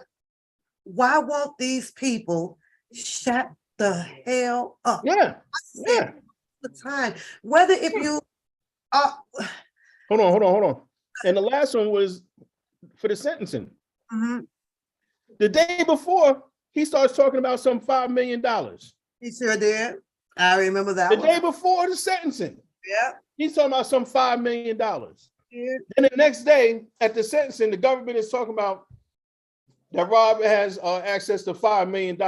why won't these people shut the hell up? Yeah. The time, whether if you Hold on. And the last one was for the sentencing. The day before, he starts talking about some $5 million. He sure did. I remember that. The day before the sentencing. Yeah. He's talking about some $5 million. Then the next day at the sentencing, the government is talking about that Rob has access to $5 million.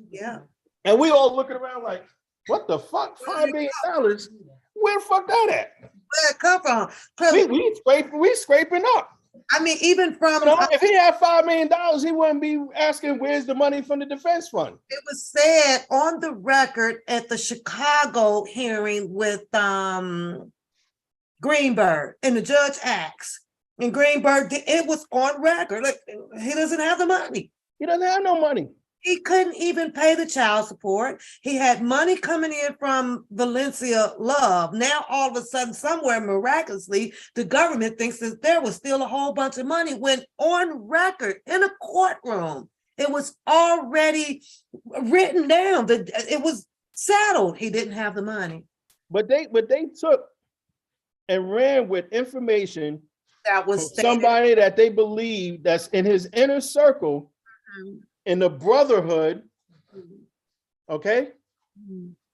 Yeah. And we all looking around like, what the fuck? $5 million? Where the fuck that at? Where it come from? We scraping up. I mean, even from if he had $5 million, he wouldn't be asking where's the money from the defense fund. It was said on the record at the Chicago hearing with Greenberg, and the judge asked, and Greenberg, it was on record. Like, he doesn't have the money. He doesn't have no money. He couldn't even pay the child support. He had money coming in from Valencia Love. Now, all of a sudden, somewhere miraculously, the government thinks that there was still a whole bunch of money when on record in a courtroom, it was already written down that it was settled. He didn't have the money. But they took and ran with information that was somebody that they believe that's in his inner circle, in the brotherhood, okay,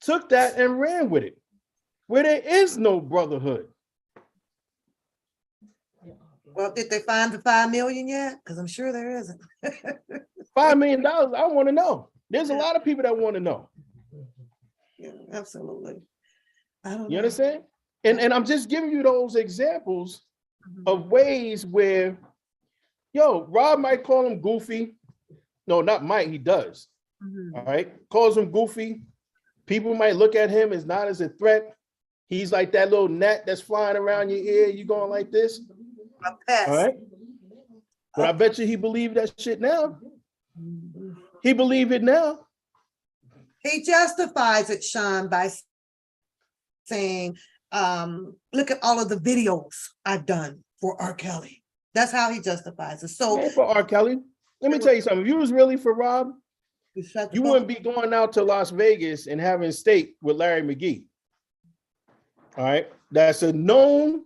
took that and ran with it, where there is no brotherhood. Well, did they find the 5 million yet? Because I'm sure there isn't. $5 million, I want to know. There's a lot of people that want to know. Yeah, absolutely. I don't know. You understand? And I'm just giving you those examples of ways where, Rob might call him goofy. No, not might, he does. All right, calls him goofy. People might look at him as not as a threat. He's like that little gnat that's flying around your ear. You going like this? All right. But I bet you he believed that shit now. He believed it now. He justifies it, Sean, by saying, look at all of the videos I've done for R. Kelly. That's how he justifies it. So for R. Kelly, let me tell you something. If you was really for Rob, you wouldn't be going out to Las Vegas and having steak with Larry McGee. All right. That's a known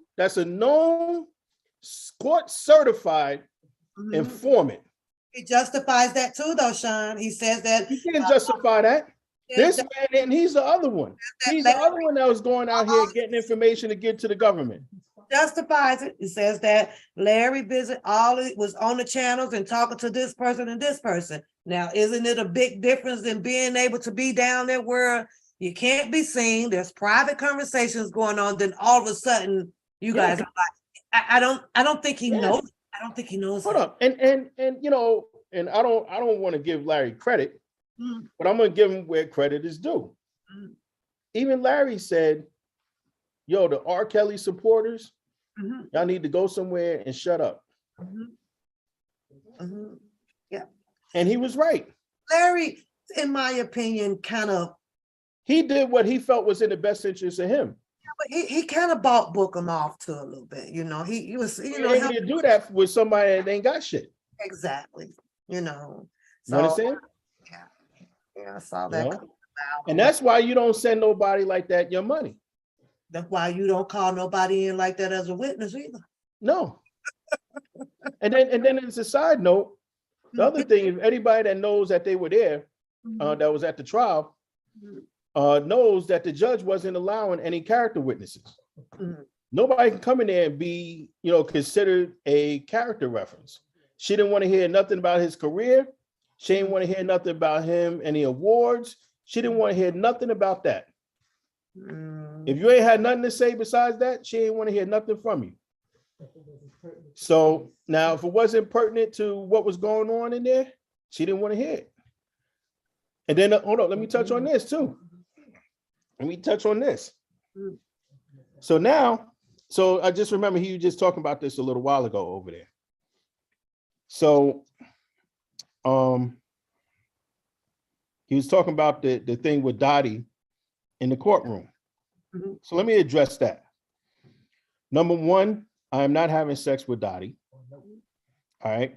court certified informant. He justifies that too, though, Sean. He says that you can't justify that. This man, and he's the other one. He's the other one that was going out here getting information to get to the government. Justifies it. It says that Larry was on the channels and talking to this person and this person. Now, isn't it a big difference in being able to be down there where you can't be seen? There's private conversations going on. Then all of a sudden, you guys are like, I don't think he knows. I don't think he knows. Hold up, and and I don't want to give Larry credit, but I'm gonna give him where credit is due. Even Larry said, the R. Kelly supporters, y'all need to go somewhere and shut up. Yeah. And he was right. Larry, in my opinion, he did what he felt was in the best interest of him. Yeah, but he kind of bought Bookham off too a little bit. He was, able to do that with somebody that ain't got shit. Exactly. So, you understand? Yeah, I saw that. And that's why you don't send nobody like that your money. That's why you don't call nobody in like that as a witness either. No. and then as a side note, the other thing is anybody that knows that they were there, that was at the trial, knows that the judge wasn't allowing any character witnesses. Nobody can come in there and be, considered a character reference. She didn't want to hear nothing about his career. She didn't want to hear nothing about him, any awards. She didn't want to hear nothing about that. If you ain't had nothing to say besides that, she ain't want to hear nothing from you. So now, if it wasn't pertinent to what was going on in there, she didn't want to hear it. And then, hold on, let me touch on this too. Let me touch on this. So now, I just remember he was just talking about this a little while ago over there. So, he was talking about the thing with Dottie in the courtroom. So let me address that. Number one, I am not having sex with Dottie. All right.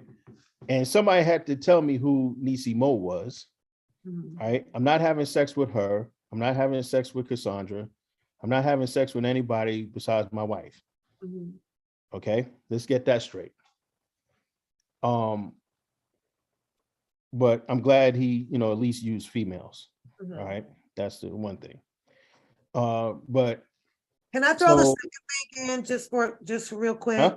And somebody had to tell me who Niecy Mo was. All right. I'm not having sex with her. I'm not having sex with Cassandra. I'm not having sex with anybody besides my wife. Okay. Let's get that straight. But I'm glad he, at least used females. All right. That's the one thing. But Can I throw the So, second thing in just real quick? huh?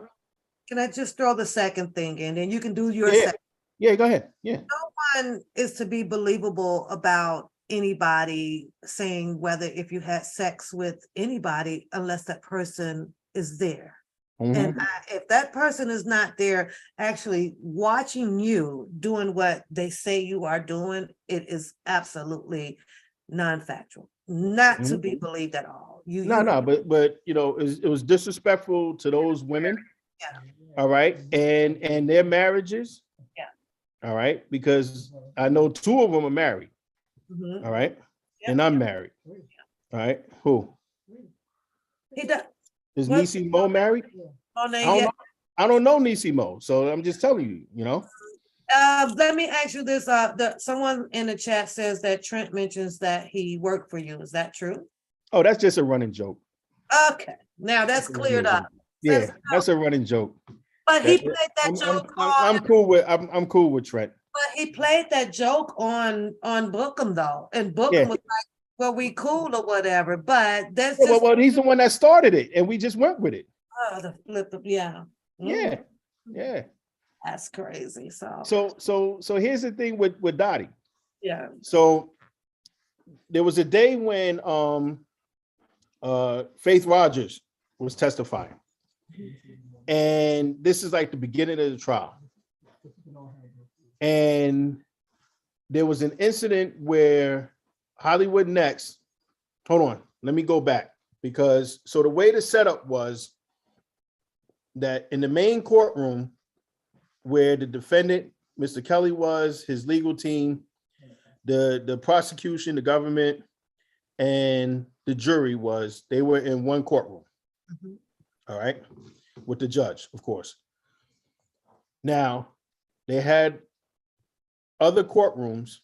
Can I just throw the second thing in, and you can do your Yeah, second? yeah, go ahead. Yeah. No one is to be believable about anybody saying whether if you had sex with anybody unless that person is there. And Mhm. if that person is not there actually watching you doing what they say you are doing, it is absolutely non-factual, not to be believed at all. No, but you know, it was disrespectful to those women. Yeah. All right, and their marriages. Yeah. All right, because I know two of them are married. Mhm. All right, Yeah. and I'm married. All right, who He does. is What? Nisi Mo married? Oh, I no, don't yeah. know. I don't know Nisi Mo, so I'm just telling you. You know. Let me ask you this. Someone in the chat says that Trent mentions that he worked for you. Is that true? Oh, that's just a running joke. Okay, now that's cleared up. Yeah, that's a running joke. But he played that joke I'm cool with I'm cool with Trent. But he played that joke on Bookham though, and Bookham Yeah. was like, "Well, we cool or whatever." But that's Yeah, just well, he's the one that started it, and we just went with it. the flip of yeah. Yeah, Mhm. yeah. That's crazy. So So here's the thing with Dottie. yeah. So there was a day when Faith Rogers was testifying, and this is like the beginning of the trial, and there was an incident where Hollywood Next. Hold on, let me go back, because so the way the setup was that in the main courtroom where the defendant, Mr. Kelly, was, his legal team, the prosecution, the government, and the jury was, they were in one courtroom. Mhm. All right, with the judge, of course. Now, they had other courtrooms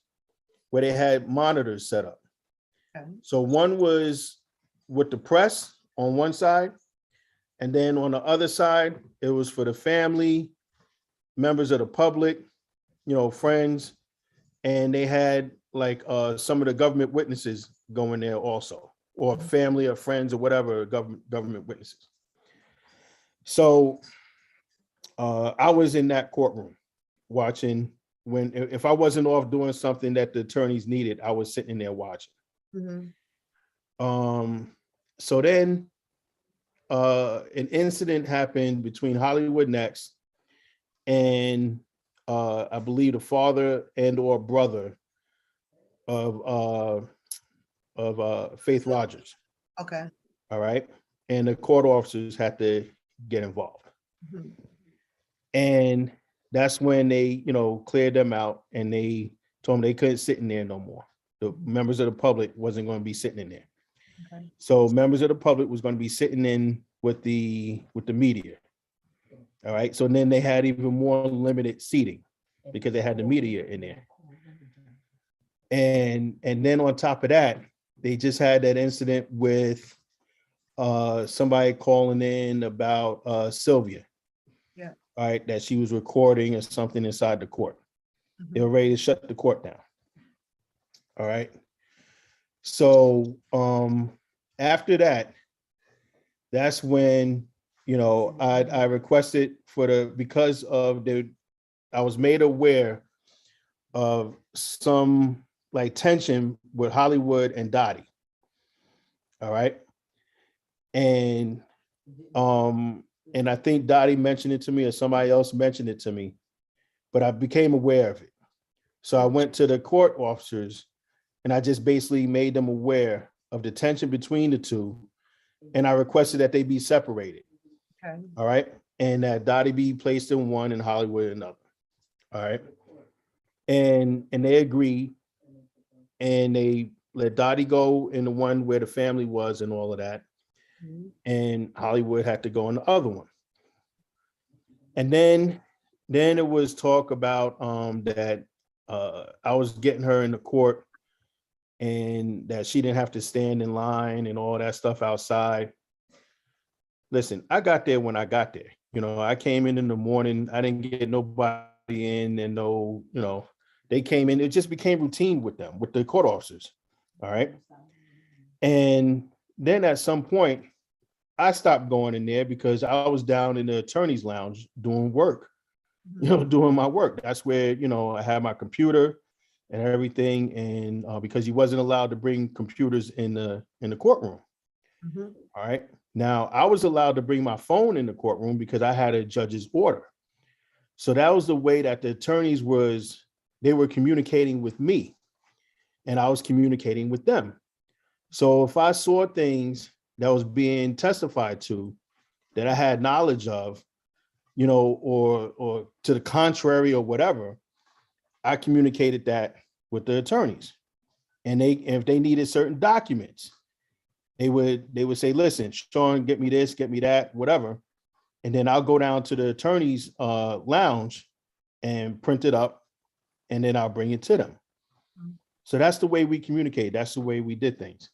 where they had monitors set up. Okay. So one was with the press on one side, and then on the other side, it was for the family, members of the public, you know, friends, and they had like some of the government witnesses going there also, or family or friends or whatever government witnesses. So I was in that courtroom watching. When if I wasn't off doing something that the attorneys needed, I was sitting there watching. Mhm. So then an incident happened between Hollywood Next and I believe the father and or brother of Faith Rogers. Okay. All right. And the court officers had to get involved. Mhm. And that's when they, you know, cleared them out, and they told them they couldn't sit in there no more. The members of the public wasn't going to be sitting in there. Okay. So members of the public was going to be sitting in with the media. All right. So then they had even more limited seating because they had the media in there. And then on top of that, they just had that incident with somebody calling in about Sylvia. Yeah. All right, that she was recording or something inside the court. They were Mhm. ready to shut the court down. All right. So after that, that's when, you know, I requested for because of I was made aware of some like tension with Hollywood and Dottie. All right. And I think Dottie mentioned it to me or somebody else mentioned it to me, but I became aware of it. So I went to the court officers and I just basically made them aware of the tension between the two. And I requested that they be separated. Okay. All right. And that Dottie be placed in one and Hollywood in another. All right. And they agreed, and they let Dottie go in the one where the family was and all of that. Mhm. And Hollywood had to go in the other one. And then it was talk about that I was getting her in the court and that she didn't have to stand in line and all that stuff outside. Listen, I got there when I got there. You know, I came in the morning. I didn't get nobody in, and no, you know, they came in. It just became routine with them, with the court officers. All right. And then at some point, I stopped going in there because I was down in the attorney's lounge doing work, doing my work. That's where, I had my computer and everything. And because he wasn't allowed to bring computers in the courtroom. All right. Now I was allowed to bring my phone in the courtroom because I had a judge's order. So that was the way that the attorneys they were communicating with me and I was communicating with them. So if I saw things that was being testified to that I had knowledge of, or to the contrary or whatever, I communicated that with the attorneys. And if they needed certain documents, they would say, listen, Sean, get me this, get me that, whatever. And then I'll go down to the attorney's lounge and print it up, and then I'll bring it to them. So that's the way we communicate. That's the way we did things.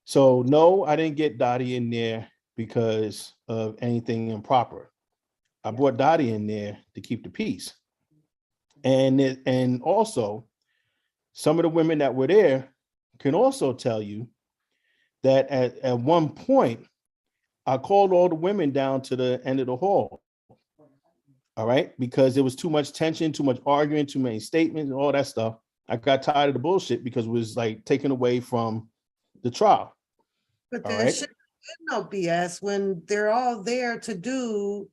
So no, I didn't get Dottie in there because of anything improper. I brought Dottie in there to keep the peace. And also, some of the women that were there can also tell you that at one point, I called all the women down to the end of the hall. All right, because there was too much tension, too much arguing, too many statements, and all that stuff. I got tired of the bullshit because it was like taken away from the trial. But there should be no BS when they're all there to do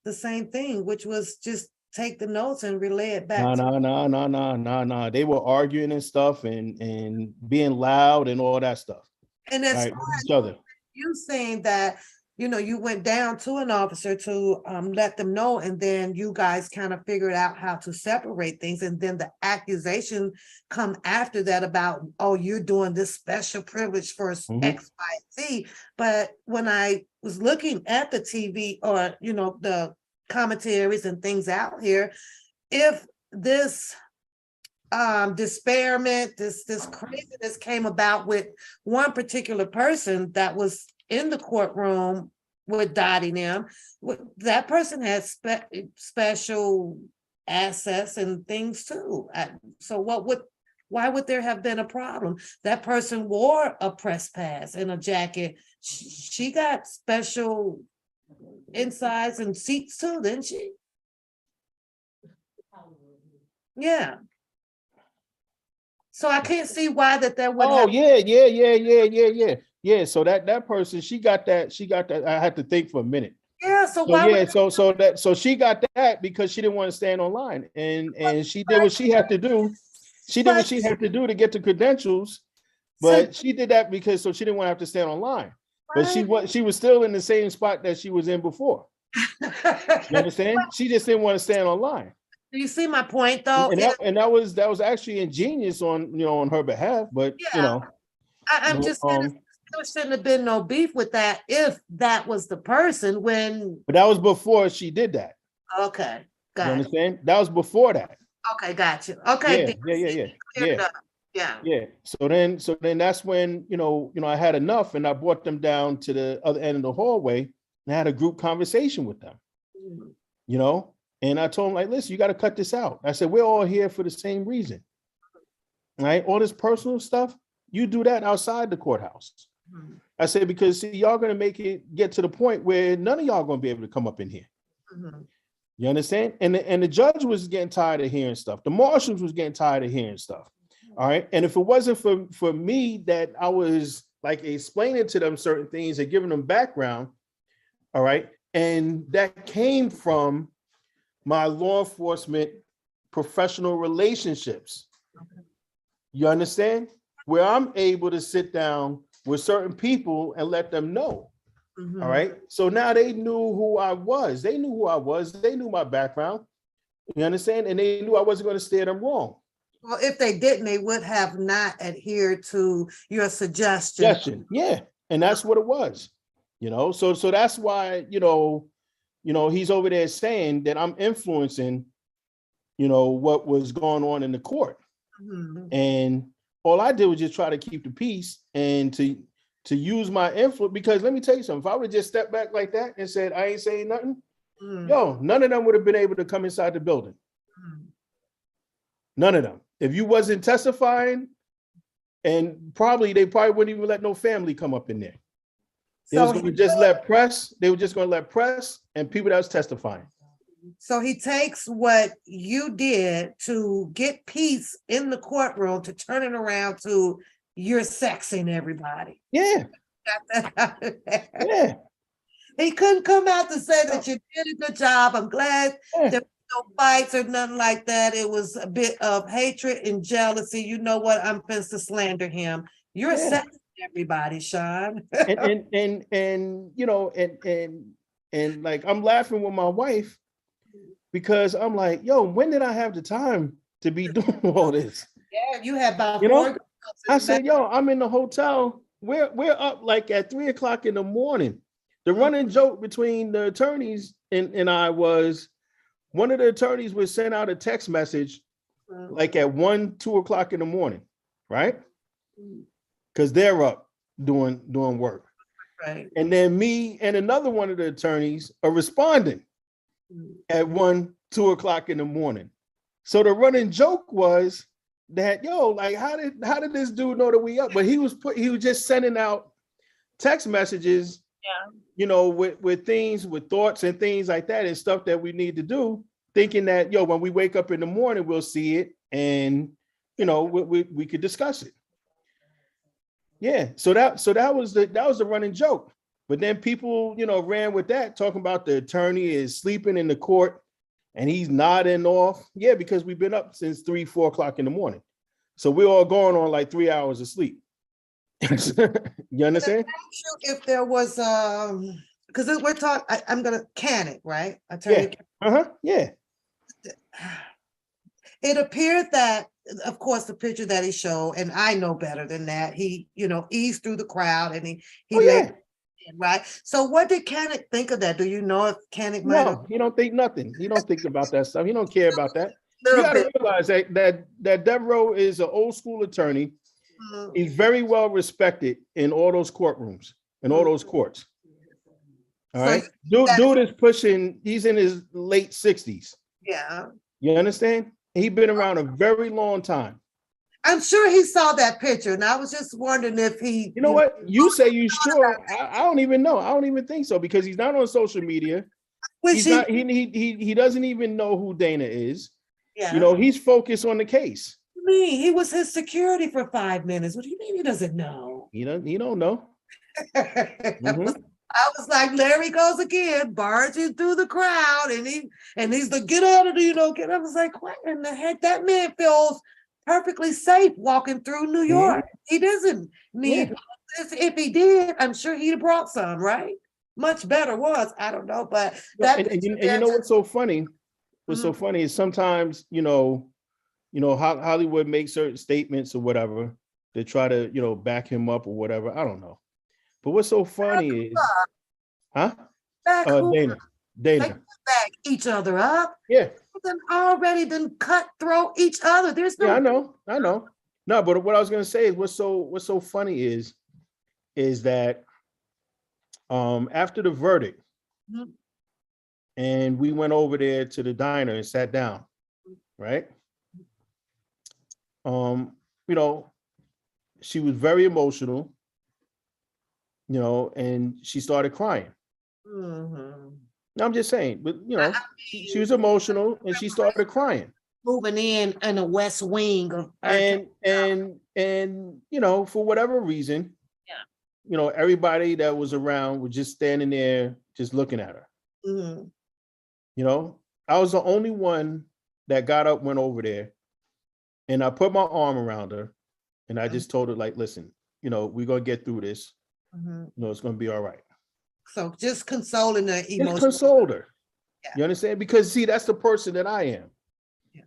the same thing, which was just take the notes and relay it back. No. They were arguing and stuff and being loud and all that stuff. And that's right, with each other. You saying that, you went down to an officer to let them know, and then you guys kind of figured out how to separate things. And then the accusation come after that about, oh, you're doing this special privilege for X, Y, Z. But when I was looking at the TV or, the commentaries and things out here, if this disparagement, this craziness came about with one particular person that was in the courtroom with Dottie them, that person has special assets and things too. So why would there have been a problem? That person wore a press pass and a jacket. She got special insides and seats too, didn't she? Yeah. So I can't see why that would. Oh, yeah. So that person, she got that. I had to think for a minute. Yeah. So she got that because she didn't want to stand online, and she did what she had to do. She did what she had to do to get the credentials, but she did that because she didn't want to have to stand online. But she was still in the same spot that she was in before. You understand? She just didn't want to stand online. Do you see my point though? And that was actually ingenious on her behalf, but I'm just saying there shouldn't have been no beef with that if that was the person when. But that was before she did that. Okay, got you understand? That was before that. Okay, got you. Okay. Yeah. So then that's when I had enough, and I brought them down to the other end of the hallway and I had a group conversation with them. And I told them, like, listen, you got to cut this out. I said, we're all here for the same reason. Right? All this personal stuff, you do that outside the courthouse. I said, because see, y'all going to make it get to the point where none of y'all going to be able to come up in here. You understand? And the judge was getting tired of hearing stuff. The marshals was getting tired of hearing stuff. All right. And if it wasn't for me that I was like explaining to them certain things and giving them background. All right. And that came from my law enforcement professional relationships. You understand? Where I'm able to sit down with certain people and let them know. All right. So now they knew who I was. They knew who I was. They knew my background. You understand? And they knew I wasn't going to steer them wrong. Well, if they didn't, they would have not adhered to your suggestion. Yeah. And that's what it was. So that's why, he's over there saying that I'm influencing, what was going on in the court. And all I did was just try to keep the peace and to use my influence, because let me tell you something, if I would have just stepped back like that and said, I ain't saying nothing, none of them would have been able to come inside the building. None of them. If you wasn't testifying, and they probably wouldn't even let no family come up in there. They was So going to just let press. They were just going to let press and people that was testifying. So he takes what you did to get peace in the courtroom to turn it around to you're sexing everybody. Yeah. Yeah. He couldn't come out to say that you did a good job. I'm glad there were no fights or nothing like that. It was a bit of hatred and jealousy. You know what? I'm supposed to slander him. You're sexing everybody, Sean. and you know, and like I'm laughing with my wife because I'm like, yo, when did I have the time to be doing all this? Yeah, you had about you four. know, I said, yo, I'm in the hotel. We're up like at 3 o'clock in the morning. The running joke between the attorneys and I was one of the attorneys would send out a text message like at 1, 2 o'clock in the morning, right? Because they're up doing work. Right. And then me and another one of the attorneys are responding at 1, 2 o'clock in the morning. So the running joke was that, yo, like how did this dude know that we up? But he was just sending out text messages, you know, with things, with thoughts and things like that and stuff that we need to do, thinking that, yo, when we wake up in the morning, we'll see it and, you know, we could discuss it. Yeah, so that was the running joke. But then people, you know, ran with that, talking about the attorney is sleeping in the court and he's nodding off. Yeah, because we've been up since 3, 4 o'clock in the morning. So we're all going on like 3 hours of sleep. You understand? If there was because we're talking, I'm gonna can it, right? Attorney. Yeah. Yeah. It appeared that, of course, the picture that he showed, and I know better than that. He, you know, eased through the crowd and he laid in, right. So what did Canick think of that? Do you know if Canick might have? No, he don't think nothing. He don't think about that stuff. He don't care about that. You gotta realize that Devereaux is an old school attorney. He's very well respected in all those courtrooms, in all those courts. All right. Dude is pushing, he's in his late 60s. Yeah. You understand? He's been around a very long time. I'm sure he saw that picture, and I was just wondering if he. You know what? You say you sure? I don't even know. I don't even think so because he's not on social media. He's not. He doesn't even know who Dana is. Yeah. You know, he's focused on the case. He was his security for 5 minutes. What do you mean he doesn't know? He don't know. I was like, Larry goes again, barging through the crowd, and he's like, get out of the, get. I was like, what in the heck? That man feels perfectly safe walking through New York. He doesn't need. If he did, I'm sure he'd have brought some, right? Much better was, I don't know, but that. And you know what's so funny? What's so funny is sometimes Hollywood makes certain statements or whatever to try to back him up or whatever. I don't know. But what's so funny is, Dana. They back each other up. Yeah. Then already cutthroat each other. There's no. Yeah, I know. No, but what I was gonna say is what's so funny is that after the verdict, and we went over there to the diner and sat down, right? She was very emotional. And she started crying. I'm just saying, but she was emotional and she started crying. Moving in a West Wing of and for whatever reason, everybody that was around was just standing there, just looking at her. I was the only one that got up, went over there, and I put my arm around her, and I just told her, like, listen, we're gonna get through this. It's going to be all right. So just consoling her emotions. Just console her. Yeah. You understand? Because see, that's the person that I am. Yeah.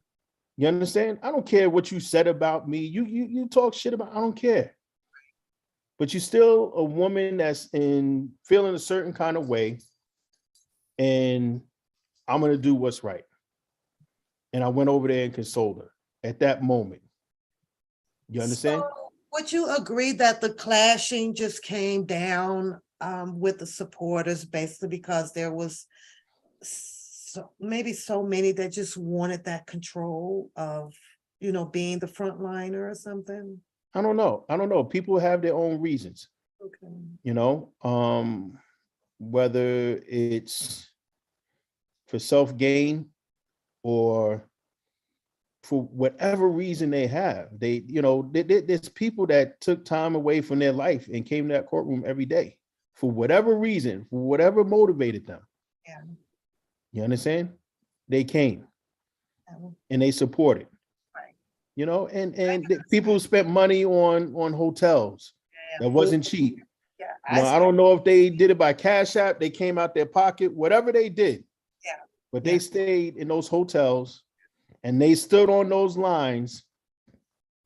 You understand? I don't care what you said about me. You talk shit about, I don't care. But you're still a woman that's feeling a certain kind of way. And I'm going to do what's right. And I went over there and consoled her at that moment. You understand? So, would you agree that the clashing just came down with the supporters, basically because there was maybe so many that just wanted that control of, being the frontliner or something? I don't know. People have their own reasons. Okay. You know, whether it's for self-gain or for whatever reason they have. There's people that took time away from their life and came to that courtroom every day for whatever reason, for whatever motivated them. Yeah. You understand? They came Yeah. and they supported. Right. You know, and people spent money on hotels that wasn't cheap. Yeah. You know, I don't know if they did it by Cash App, they came out their pocket, whatever they did. Yeah. But they stayed in those hotels and they stood on those lines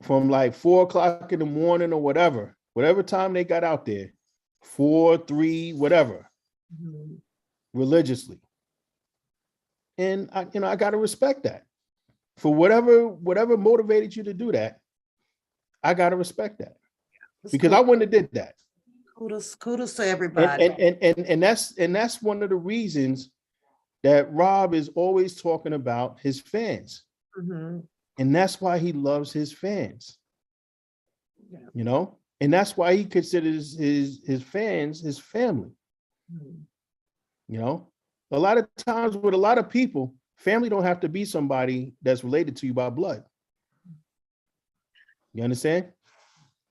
from like 4 o'clock in the morning or whatever time they got out there, 4, 3, whatever, religiously. And I got to respect that. For whatever motivated you to do that, I got to respect that. Because I wouldn't have did that. Kudos to everybody. And that's one of the reasons that Rob is always talking about his fans. And that's why he loves his fans. Yeah. You know, and that's why he considers his fans his family. You know, a lot of times with a lot of people, family don't have to be somebody that's related to you by blood. You understand?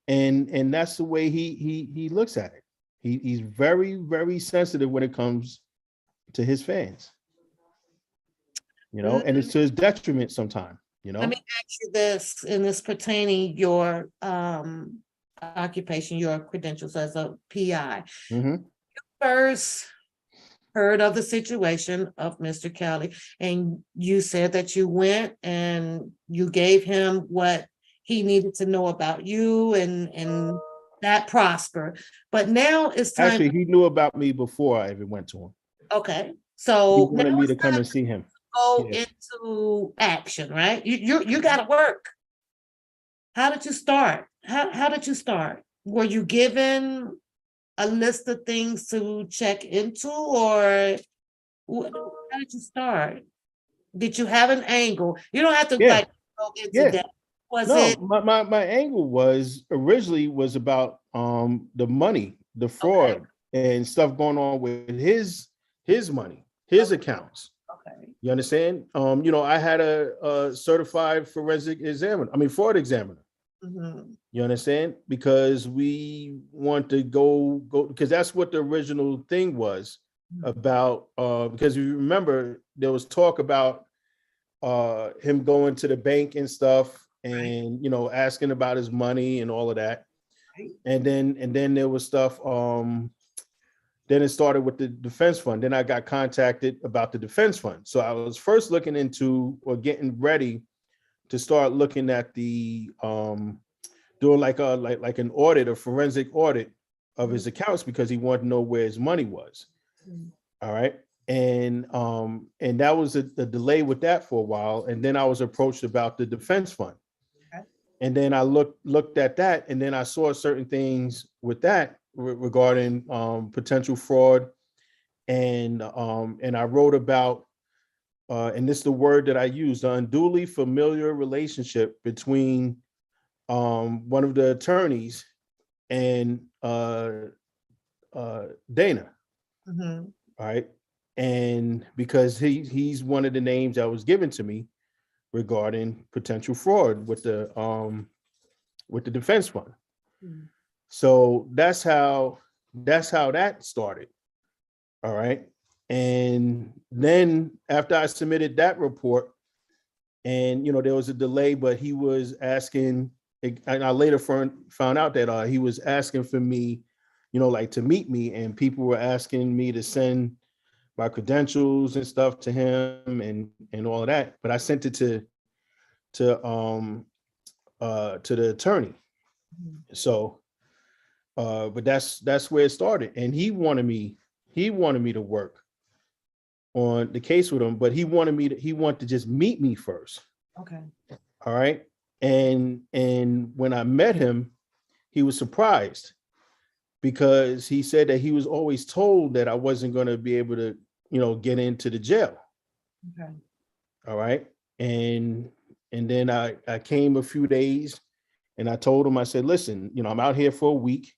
And that's the way he looks at it. He's very, very sensitive when it comes to his fans. You know, and it's to his detriment sometimes. You know, let me ask you this, in this pertaining your occupation, your credentials as a PI. You first heard of the situation of Mr. Kelly, and you said that you went and you gave him what he needed to know about you, and that prospered. But now it's time. Actually, he knew about me before I even went to him. Okay, so he wanted me to come and see him. Go into action, right? You got to work. How did you start? How did you start? Were you given a list of things to check into, or how did you start? Did you have an angle? You don't have to like go into that. Was it? My angle was originally about the money, the fraud, and stuff going on with his money, his accounts. Okay. You understand? You know, I had a certified forensic examiner, fraud examiner. You understand? Because we want to go because that's what the original thing was about. Because you remember there was talk about him going to the bank and stuff, and you know, asking about his money and all of that. And then there was stuff. Then it started with the defense fund. Then I got contacted about the defense fund. So I was first looking into or getting ready to start looking at the doing like an audit, a forensic audit of his accounts, because he wanted to know where his money was. All right. And that was a delay with that for a while. And then I was approached about the defense fund. And then I looked at that, and then I saw certain things with that regarding potential fraud, and I wrote about and this is the word that I used, the unduly familiar relationship between one of the attorneys and Dana. All right, and because he's one of the names that was given to me regarding potential fraud with the defense fund. So that's how that started. All right. And then after I submitted that report, and you know, there was a delay, but he was asking, and I later found out that he was asking for me, you know, like to meet me, and people were asking me to send my credentials and stuff to him and all of that. But I sent it to the attorney. So but that's where it started. And he wanted me to work on the case with him, but he wanted to just meet me first. Okay. All right. And when I met him, he was surprised, because he said that he was always told that I wasn't going to be able to, you know, get into the jail. Okay. All right. And then I came a few days, and I told him, I said, listen, you know, I'm out here for a week.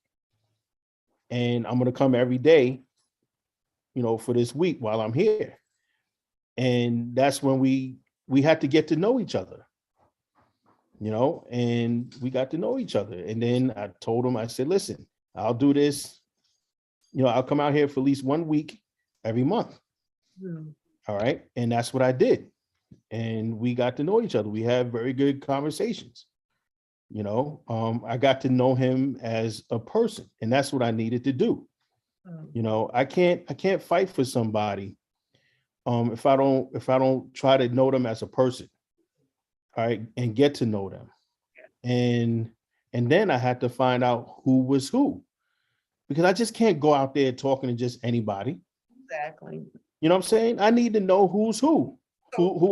and I'm going to come every day, for this week while I'm here. And that's when we had to get to know each other, and we got to know each other. And then I told him, I said, listen, I'll do this. I'll come out here for at least 1 week every month. All right. And that's what I did. And we got to know each other. We had very good conversations. I got to know him as a person, and that's what I needed to do. I can't fight for somebody if I don't try to know them as a person, all right, and get to know them. And then I had to find out who was who, because I just can't go out there talking to just anybody. Exactly. You know what I'm saying? I need to know who's who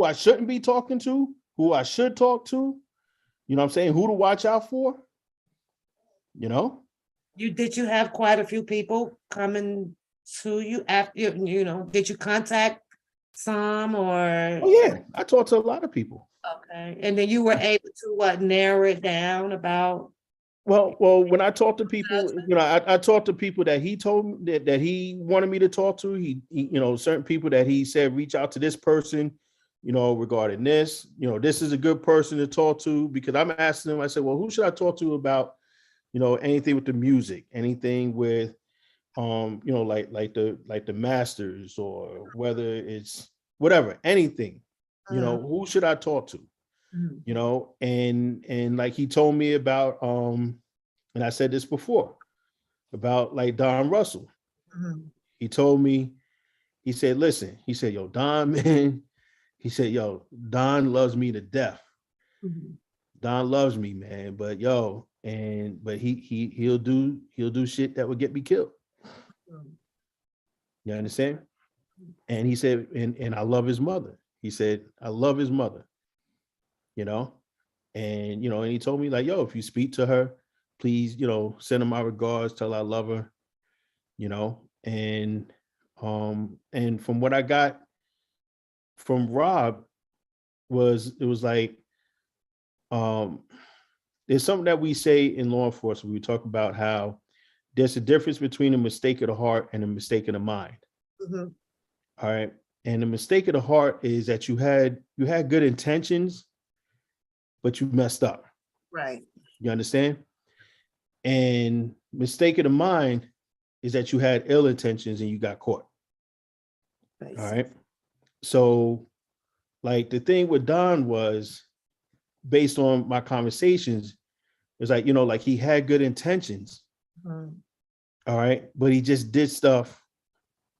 I shouldn't be talking to, who I should talk to. You know what I'm saying? Who to watch out for. Did you have quite a few people coming to you after, did you contact some or? Oh yeah, I talked to a lot of people. Okay. And then you were able to narrow it down about? Well, when I talk to people, I talked to people that he told me that he wanted me to talk to. He certain people that he said, reach out to this person, regarding this, this is a good person to talk to, because I'm asking him, I said, well, who should I talk to about, anything with the music, anything with, like the masters, or whether it's whatever, anything, who should I talk to? And like he told me about, and I said this before, about like Don Russell. He told me, he said, listen, he said, yo, Don, man, he said, yo, Don loves me to death. Don loves me, man, but but he'll do shit that would get me killed. You understand? And he said, and I love his mother. He said, I love his mother. And he told me, like, yo, if you speak to her, please, send her my regards, tell her I love her, and from what I got from Rob it was like, there's something that we say in law enforcement. We talk about how there's a difference between a mistake of the heart and a mistake of the mind. All right. And the mistake of the heart is that you had good intentions, but you messed up. Right. You understand? And mistake of the mind is that you had ill intentions and you got caught. Nice. All right. So like the thing with Don was, based on my conversations, it's like, like he had good intentions. All right. But he just did stuff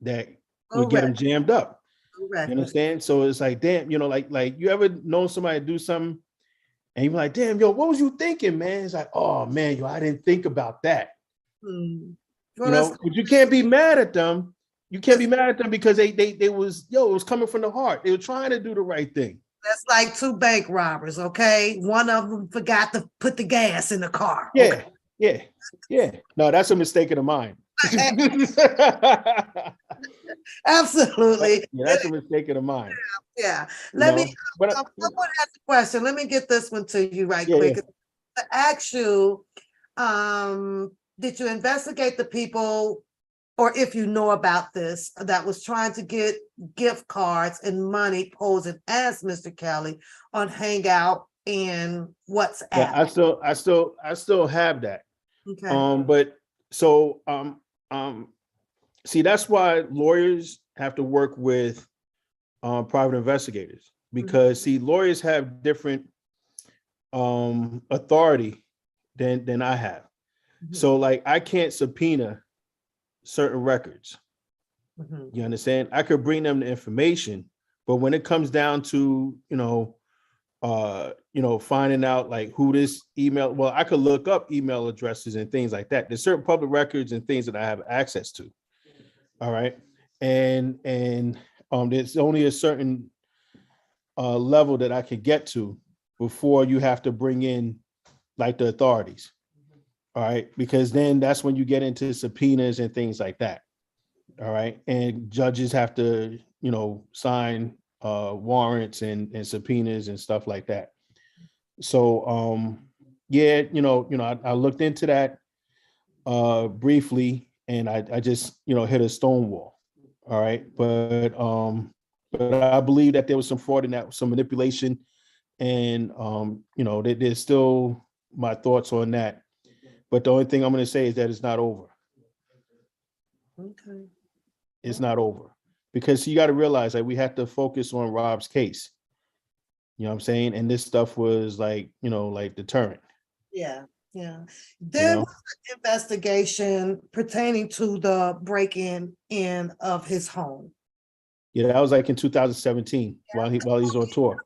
that would get him jammed up. Correct. You understand? So it's like, damn, like you ever known somebody do something and you're like, damn, yo, what was you thinking, man? It's like, oh man, I didn't think about that. Well, but you can't be mad at them. You can't be mad at them because they was, it was coming from the heart. They were trying to do the right thing. That's like two bank robbers, okay? One of them forgot to put the gas in the car. Yeah, okay? Yeah. No, that's a mistake of the mind. Absolutely. Yeah, that's a mistake of the mind. Yeah. Let me ask a question. Let me get this one to you quick. Yeah. To ask you, did you investigate the people, or if you know about this, that was trying to get gift cards and money posing as Mr. Kelly on Hangout and WhatsApp? Yeah, I still have that. Okay. But so see, that's why lawyers have to work with private investigators, because see, lawyers have different authority than I have. So like I can't subpoena certain records. You understand? I could bring them the information, but when it comes down to, finding out like who this email, well, I could look up email addresses and things like that. There's certain public records and things that I have access to. All right. And there's only a certain level that I could get to before you have to bring in like the authorities. All right. Because then that's when you get into subpoenas and things like that. All right. And judges have to, sign warrants and subpoenas and stuff like that. So, yeah, I looked into that briefly, and I just, hit a stone wall. All right. But I believe that there was some fraud in that, some manipulation. And there's still my thoughts on that. But the only thing I'm going to say is that it's not over. Okay. It's not over. Because you got to realize that we have to focus on Rob's case. You know what I'm saying? And this stuff was like, like deterrent. Yeah. There was an investigation pertaining to the break-in of his home. Yeah, that was like in 2017 while he's on tour.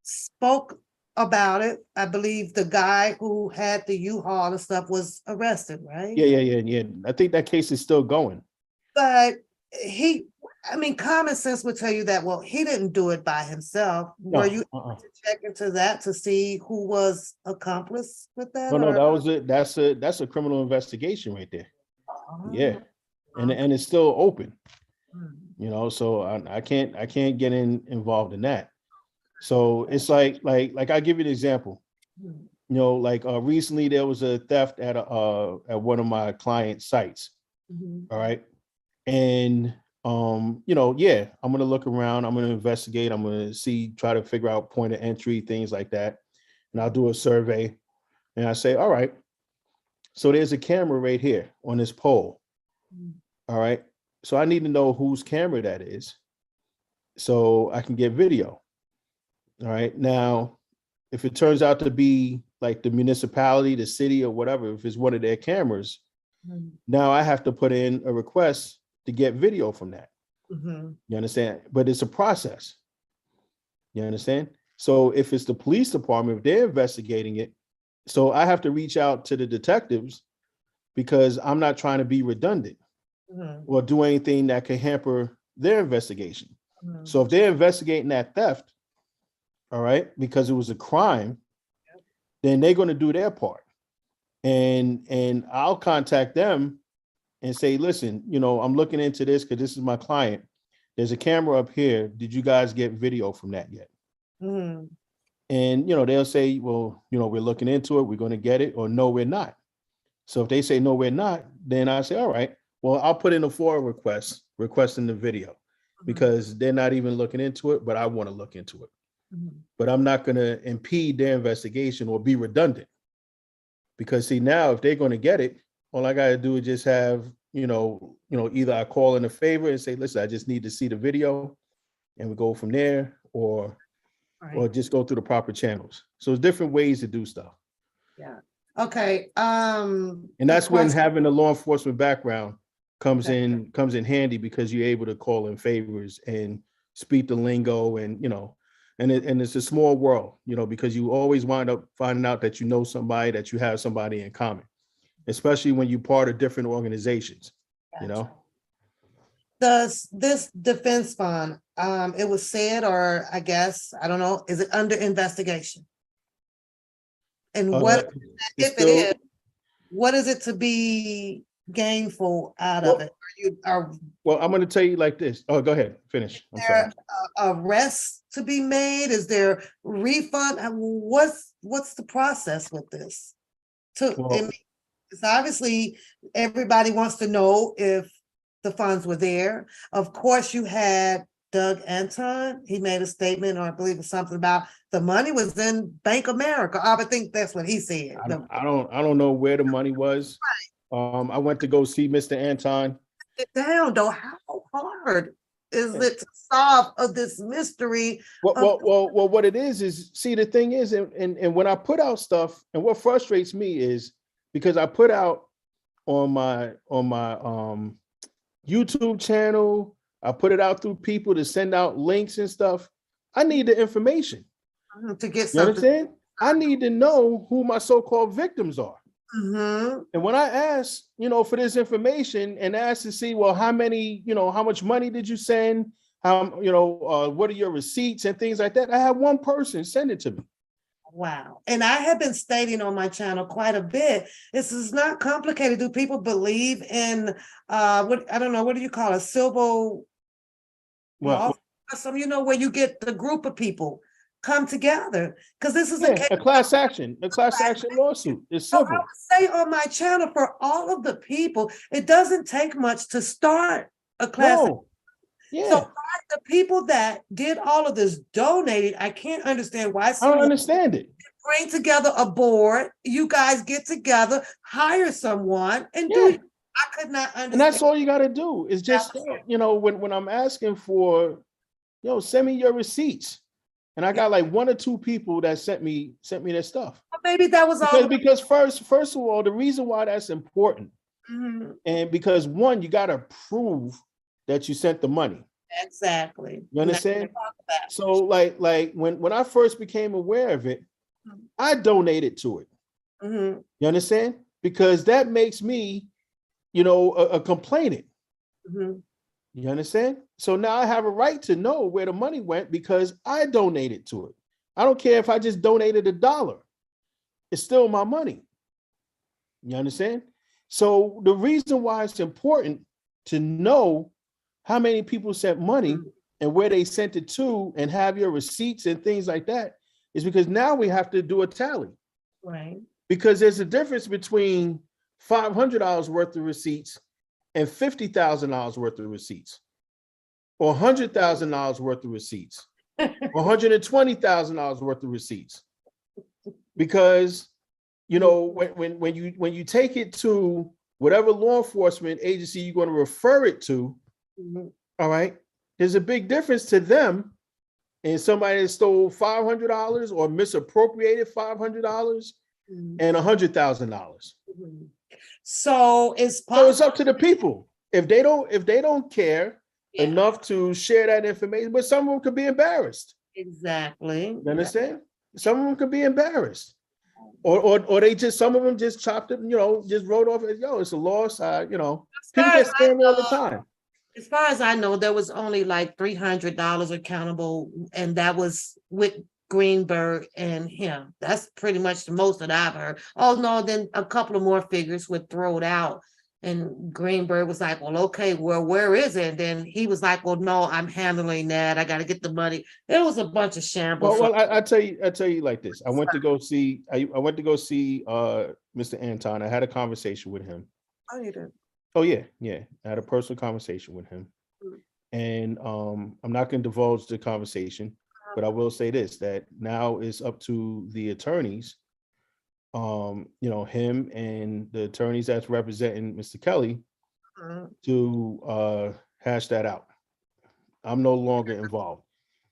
Spoke about it. I believe the guy who had the U-Haul and stuff was arrested, right? Yeah. I think that case is still going. But common sense would tell you that, well, he didn't do it by himself. No, Were you to check into that to see who was accomplice with that? No, that was it. That's a criminal investigation right there. Yeah. And it's still open. So I can't get involved in that. So it's like I'll give you an example. Recently there was a theft at one of my client sites. All right. And I'm gonna look around, I'm gonna investigate, I'm gonna try to figure out point of entry, things like that. And I'll do a survey and I say, all right, so there's a camera right here on this pole. All right. So I need to know whose camera that is so I can get video. All right. Now, if it turns out to be like the municipality, the city or whatever, if it's one of their cameras, now I have to put in a request to get video from that. You understand? But it's a process. You understand? So if it's the police department, if they're investigating it, so I have to reach out to the detectives because I'm not trying to be redundant or do anything that could hamper their investigation. So if they're investigating that theft, all right, because it was a crime, then they're going to do their part. And I'll contact them and say, listen, I'm looking into this because this is my client. There's a camera up here. Did you guys get video from that yet? And, they'll say, well, we're looking into it. We're going to get it, or no, we're not. So if they say, no, we're not, then I say, all right, well, I'll put in a FOIA request requesting the video because they're not even looking into it, but I want to look into it. But I'm not going to impede their investigation or be redundant because see, now if they're going to get it, all I got to do is just have, either I call in a favor and say, listen, I just need to see the video and we go from there or just go through the proper channels. So there's different ways to do stuff. Yeah. Okay. And that's when having a law enforcement background comes in handy because you're able to call in favors and speak the lingo and, and it's a small world, because you always wind up finding out that somebody, that you have somebody in common, especially when you're part of different organizations, Does this defense fund, it was said, or I guess, I don't know, is it under investigation? And what, if it is, what is it to be gainful out of it? Well, I'm going to tell you like this. Oh, go ahead. Finish. I'm sorry. Arrests to be made? Is there refund? What's the process with this? It's obviously everybody wants to know if the funds were there. Of course, you had Doug Anton. He made a statement, or I believe it's something about the money was in Bank America. I would think that's what he said. I don't know where the money was. Right. I went to go see Mr. Anton. Down though, how hard is it to solve this mystery? Well, what it is see, the thing is, and when I put out stuff, and what frustrates me is because I put out on my YouTube channel, I put it out through people to send out links and stuff. I need the information to get something. You understand? I need to know who my so-called victims are. And when I ask, for this information and ask to see, well, how many, how much money did you send? What are your receipts and things like that? I have one person send it to me. Wow. And I have been stating on my channel quite a bit. This is not complicated. Do people believe in what do you call it? Civil law? Where you get the group of people come together, because this is Yeah, a class action lawsuit. It's So I simple. would say on my channel, for all of the people, it doesn't take much to start a class. No. Yeah. So the people that did all of this donated, I can't understand why. I don't understand it. Bring together a board, you guys get together, hire someone and do Yeah. it. I could not understand. And that's all you got to do is just, you know, when I'm asking for, send me your receipts. And I got like 1 or 2 people that sent me their stuff. Maybe that was all. Because first of all, the reason why that's important, and because one, you got to prove that you sent the money. Exactly. You understand? So like when I first became aware of it, I donated to it. You understand? Because that makes me, a complainant. You understand? So now I have a right to know where the money went because I donated to it. I don't care if I just donated $1. It's still my money. You understand? So the reason why it's important to know how many people sent money and where they sent it to and have your receipts and things like that is because now we have to do a tally. Right. Because there's a difference between $500 worth of receipts and $50,000 worth of receipts, or $100,000 worth of receipts, or $120,000 worth of receipts. Because, when you take it to whatever law enforcement agency you're going to refer it to, all right, there's a big difference to them and somebody that stole $500 or misappropriated $500 and $100,000. So it's up to the people. If they don't care enough to share that information, but some of them could be embarrassed. Exactly. You understand? Some of them could be embarrassed. Or they just, some of them just chopped it, just wrote off as, it's a loss. People get scammed all the time. As far as I know, there was only like $300 accountable, and that was with Greenberg and him. That's pretty much the most that I've heard. Oh no, then a couple of more figures were thrown out. And Greenberg was like, well, okay, well, where is it? And then he was like, well, no, I'm handling that. I got to get the money. It was a bunch of shambles. Well, I tell you like this. I went to go see Mr. Anton. I had a conversation with him. Oh, you did? Oh yeah. I had a personal conversation with him. And I'm not going to divulge the conversation, but I will say this, that now it's up to the attorneys, him and the attorneys that's representing Mr. Kelly to hash that out. I'm no longer involved.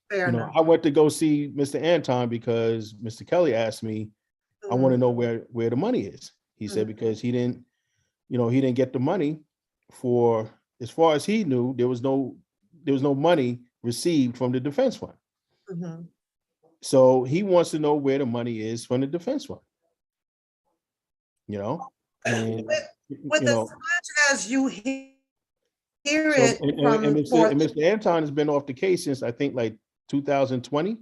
Fair enough. I went to go see Mr. Anton because Mr. Kelly asked me, I want to know where the money is. He said, because he didn't get the money for, as far as he knew, there was no money received from the defense fund. So he wants to know where the money is from the defense fund. And with as much as you hear it from Mr. Anton has been off the case since I think like 2020.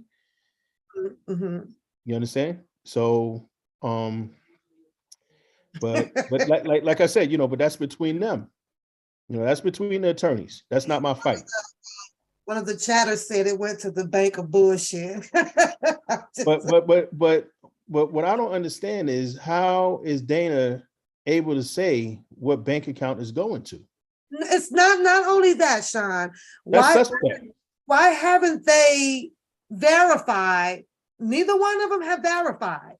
You understand? So but like I said, but that's between them. That's between the attorneys. That's not my fight. One of the chatters said it went to the bank of bullshit. But what I don't understand is, how is Dana able to say what bank account is going to? It's not only that, Sean. Why haven't they verified? Neither one of them have verified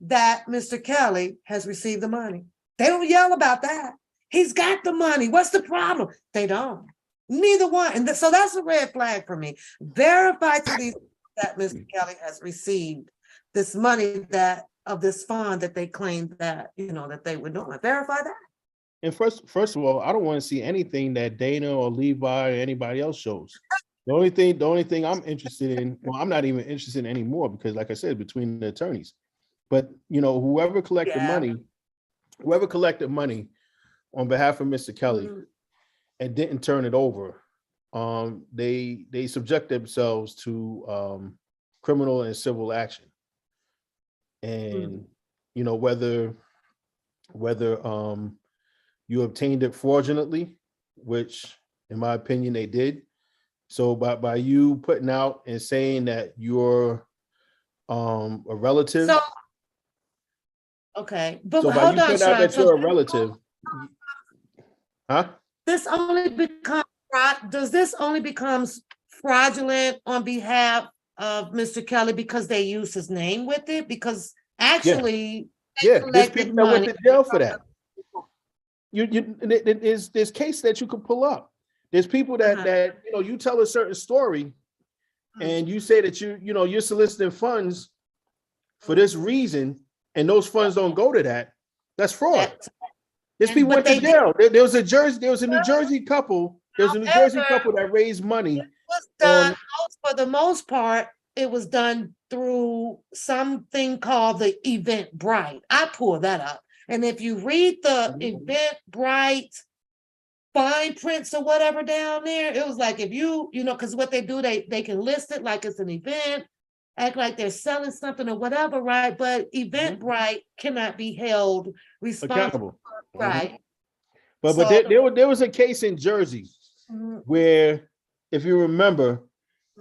that Mr. Kelly has received the money. They don't yell about that. He's got the money. What's the problem? They don't. Neither one. And so that's a red flag for me. Verify to these that Mr. Kelly has received this money of this fund that they claimed that, that they were doing. Verify that. And first of all, I don't want to see anything that Dana or Levi or anybody else shows. The only thing I'm interested in, well, I'm not even interested in anymore, because like I said, between the attorneys. But whoever collected money on behalf of Mr. Kelly and didn't turn it over, they subject themselves to criminal and civil action. And whether you obtained it fraudulently, which in my opinion they did, So by you putting out and saying that you're a relative. So, okay, but So by hold you on, putting out Sean. that So you're a relative, huh? this only becomes does this only becomes fraudulent on behalf of Mr. Kelly because they use his name with it? Because Yeah, actually they yeah. There's collected people that went money. to jail for that. There's cases that you could pull up. There's people that you tell a certain story, and you say that you're soliciting funds for this reason, and those funds don't go to that. That's fraud. There's people went to jail. There was a New Jersey couple. There's a New Jersey couple that raised money. Was done for the most part. It was done through something called the Eventbrite. I pulled that up, and if you read the Eventbrite fine prints or whatever down there, it was like if because what they do, they can list it like it's an event, act like they're selling something or whatever, right? But Eventbrite cannot be held responsible, right? But there was a case in Jersey where, if you remember,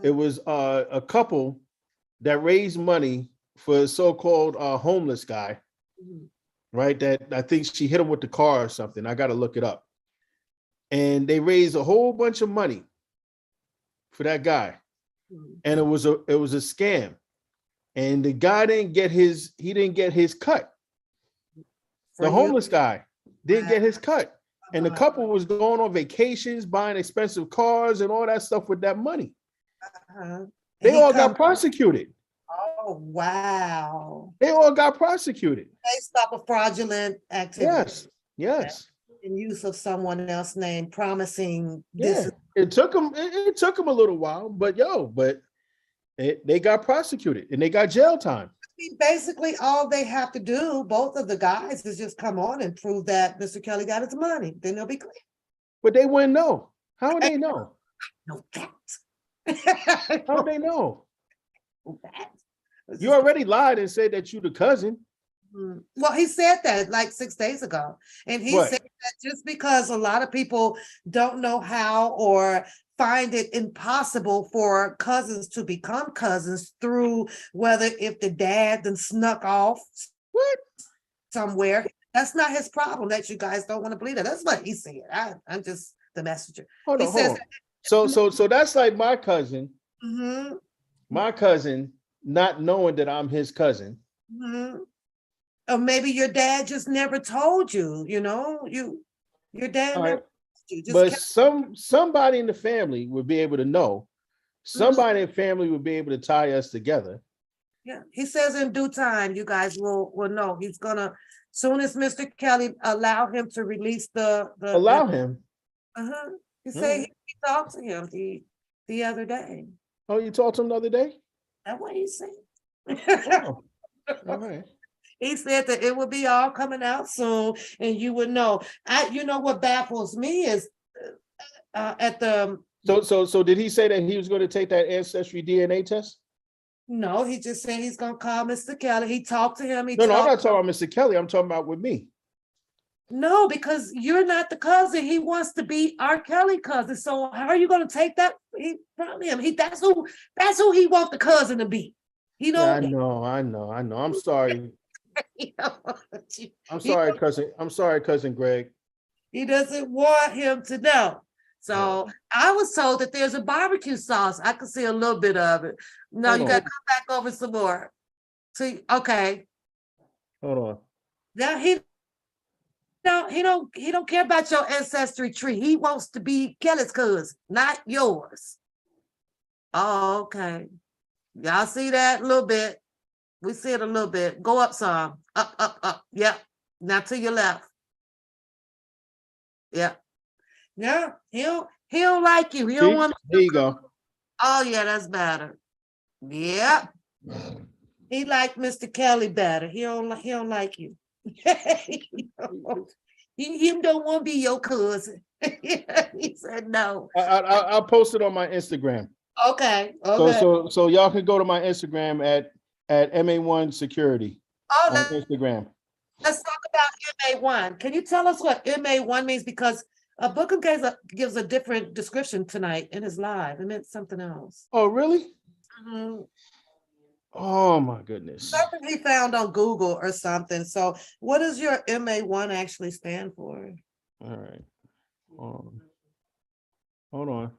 it was a couple that raised money for a so-called homeless guy, right? That I think she hit him with the car or something. I got to look it up. And they raised a whole bunch of money for that guy, and it was a scam. And the guy didn't get his cut. The homeless guy didn't get his cut, and the couple was going on vacations, buying expensive cars, and all that stuff with that money. They all got prosecuted. Oh wow! They all got prosecuted. Based off of fraudulent activity. Yes. In use of someone else's name, promising this. It took them a little while, but they got prosecuted and they got jail time. Basically, all they have to do, both of the guys, is just come on and prove that Mr. Kelly got his money. Then they'll be clear. But they wouldn't know. How would they know? No that. How would they know? You already lied and said that you the cousin. Well, he said that like 6 days ago. And he said that just because a lot of people don't know how or find it impossible for cousins to become cousins through whether if the dad then snuck off somewhere, that's not his problem that you guys don't want to believe that. That's what he said. I'm just the messenger. Hold on. So that's like my cousin. My cousin not knowing that I'm his cousin. Or maybe your dad just never told you, your dad never told you. But somebody in the family would be able to know. Somebody in the family would be able to tie us together. Yeah, he says in due time, you guys will know. He's gonna, soon as Mr. Kelly allow him to release the allow him. He said he talked to him the other day. Oh, you talked to him the other day? That's what he said. All right. He said that it would be all coming out soon, and you would know. What baffles me is at the. So did he say that he was going to take that ancestry DNA test? No, he just said he's going to call Mr. Kelly. He talked to him. No, I'm not talking about Mr. Kelly. I'm talking about with me. No, because you're not the cousin. He wants to be our Kelly cousin. So how are you going to take that from him? That's who he wants the cousin to be. I know. I'm sorry. I'm sorry, cousin Greg. He doesn't want him to know. So I was told that there's a barbecue sauce. I can see a little bit of it. No, you got to come back over some more. See, okay. Hold on. Now he don't care about your ancestry tree. He wants to be Kelly's cousin, not yours. Oh, okay. Y'all see that a little bit? We see it a little bit. Go up some. Up. Yep. Now to your left. Yep. No, he don't like you. He don't want to. There you go. Oh yeah, that's better. Yep. He like Mr. Kelly better. He don't like you. He don't want to be your cousin. He said no. I'll post it on my Instagram. Okay. So y'all can go to my Instagram at MA1 Security on Instagram. Let's talk about MA1. Can you tell us what MA1 means? Because Bookham gives a different description tonight in his live. It meant something else. Oh, really? Mhm. Oh my goodness. Something he found on Google or something. So what does your MA1 actually stand for? All right. Hold on.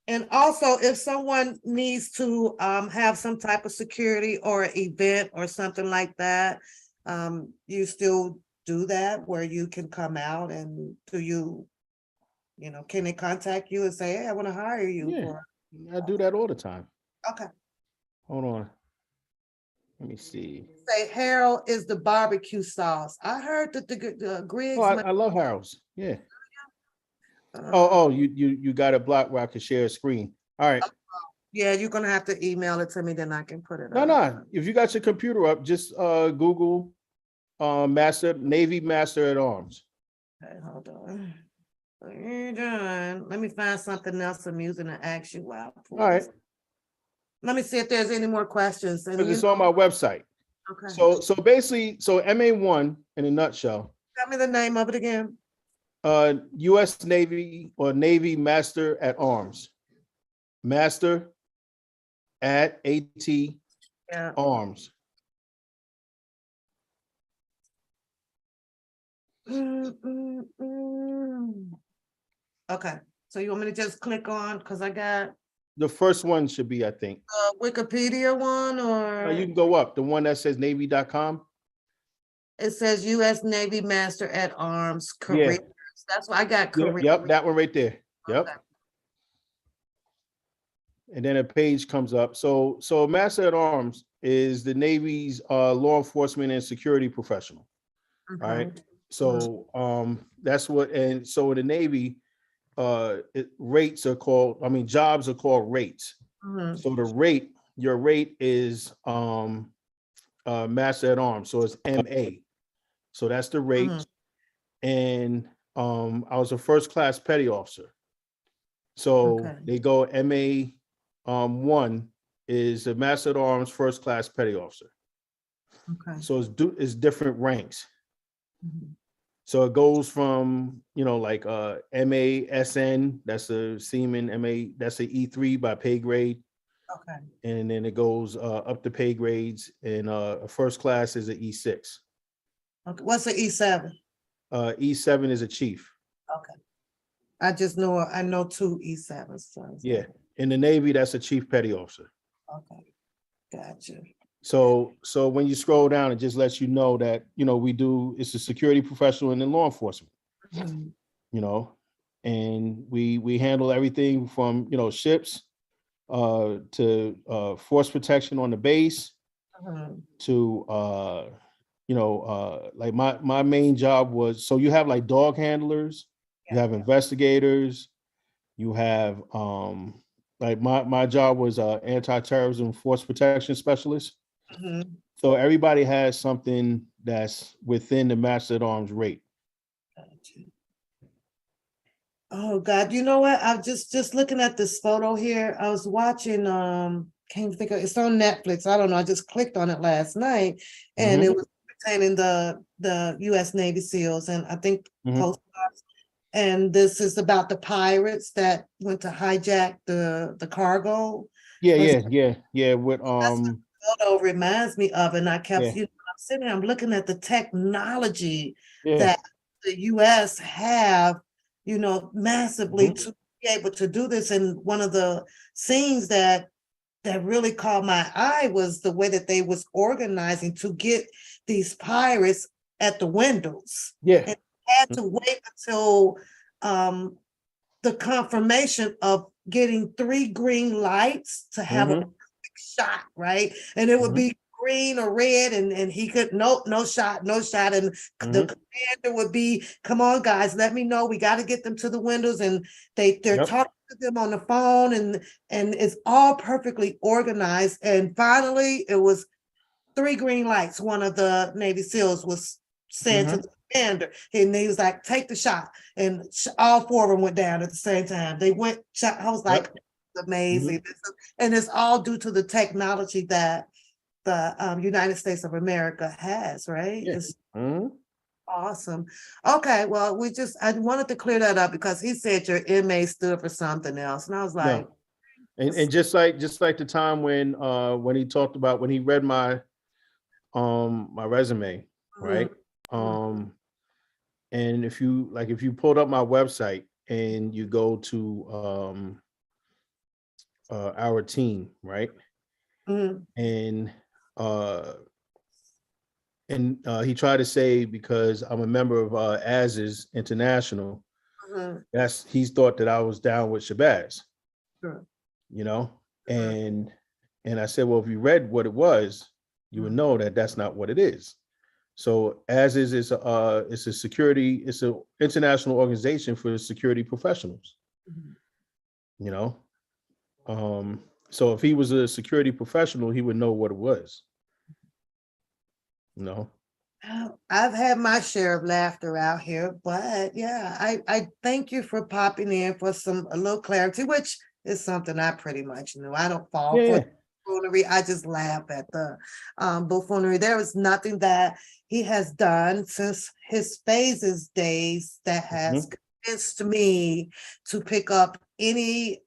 And also, if someone needs to have some type of security or event or something like that, you still do that where you can come out and can they contact you and say, hey, I want to hire you Yeah, for. I do that all the time. Okay. Hold on. Let me see. Say Harold is the barbecue sauce. I heard that the Griggs. Oh, I love Harold's. Yeah. uh, Oh, you got a block where I can share a screen. All right. yeah, you're gonna have to email it to me, then I can put it No, up. no. If you got your computer up, just Google Navy Master at Arms. Okay, hold on. What are you doing? Let me find something else I'm using to ask you while I pull All right. this. Let me see if there's any more questions. And Because it's on my website. okay. So basically, MA1 in a nutshell. Tell me the name of it again. U.S. Navy or Navy Master at Arms. Master at AT Yeah. Arms. Okay, so you want me to just click on, because I got The first one should be, I think. Wikipedia one, or You can go up. The one that says Navy.com. it says U.S. Navy Master at Arms Yeah. careers. That's why I got career. Yep, that one right there. Yep. Okay. And then a page comes up. So Master at Arms is the Navy's law enforcement and security professional. Okay. All right. So that's what, and so in the Navy, rates are called, jobs are called rates. Mhm. So your rate is Master at Arms. So it's MA. So that's the rate. Mhm. And I was a first class petty officer. So Okay. they go MA 1 is a Master at Arms first class petty officer. Okay. So it's different ranks. Mhm. So it goes from, like MASN, that's a seaman, MA, that's a E3 by pay grade. Okay. And then it goes up to pay grades, and a first class is an E6. Okay. What's the E7? E7 is a chief. Okay. I know two E7s. So Yeah. In the Navy, that's a chief petty officer. okay. Gotcha. So when you scroll down, it just lets you know that, it's a security professional in the law enforcement, Mhm. And we handle everything from, ships to force protection on the base Mhm. to, like my main job was, so you have like dog handlers, you have investigators, you have, like my job was anti-terrorism force protection specialist. Mhm. So everybody has something that's within the Master at Arms rate. Gotcha. Oh God, you know what? I'm just looking at this photo here. I was watching, can't think of, it's on Netflix. I don't know. I just clicked on it last night, and it was pertaining the US Navy SEALs, and I think Coast Guard. And this is about the pirates that went to hijack the cargo. Yeah. With Photo reminds me of, and I kept, yeah, I'm sitting here, I'm looking at the technology yeah. that the US have, massively to be able to do this. And one of the scenes that really caught my eye was the way that they was organizing to get these pirates at the windows. Yeah. And had to wait until the confirmation of getting 3 green lights to have a shot, right? And it would be green or red, and he could no shot. And the commander would be, come on, guys, let me know. We got to get them to the windows. And they're talking to them on the phone, and it's all perfectly organized. And finally, it was 3 green lights. One of the Navy SEALs was saying to the commander, and he was like, take the shot. And all 4 of them went down at the same time. They went shot. I was like, amazing. And it's all due to the technology that the United States of America has, right? Yeah. Awesome. Okay, well, I wanted to clear that up because he said your inmate stood for something else. And I was like, No. And just like the time when he talked about when he read my my resume, right? And if you pulled up my website and you go to our team, right? And he tried to say because I'm a member of ASIS International, he's thought that I was down with Shabazz, you know, and I said, well, if you read what it was, you would know that that's not what it is. So ASIS is it's an international organization for security professionals, you know. So if he was a security professional, he would know what it was. No. I've had my share of laughter out here, but yeah, I thank you for popping in for a little clarity, which is something I pretty much knew. I don't fall for buffoonery. I just laugh at the buffoonery. There is nothing that he has done since his phases days that has convinced me to pick up any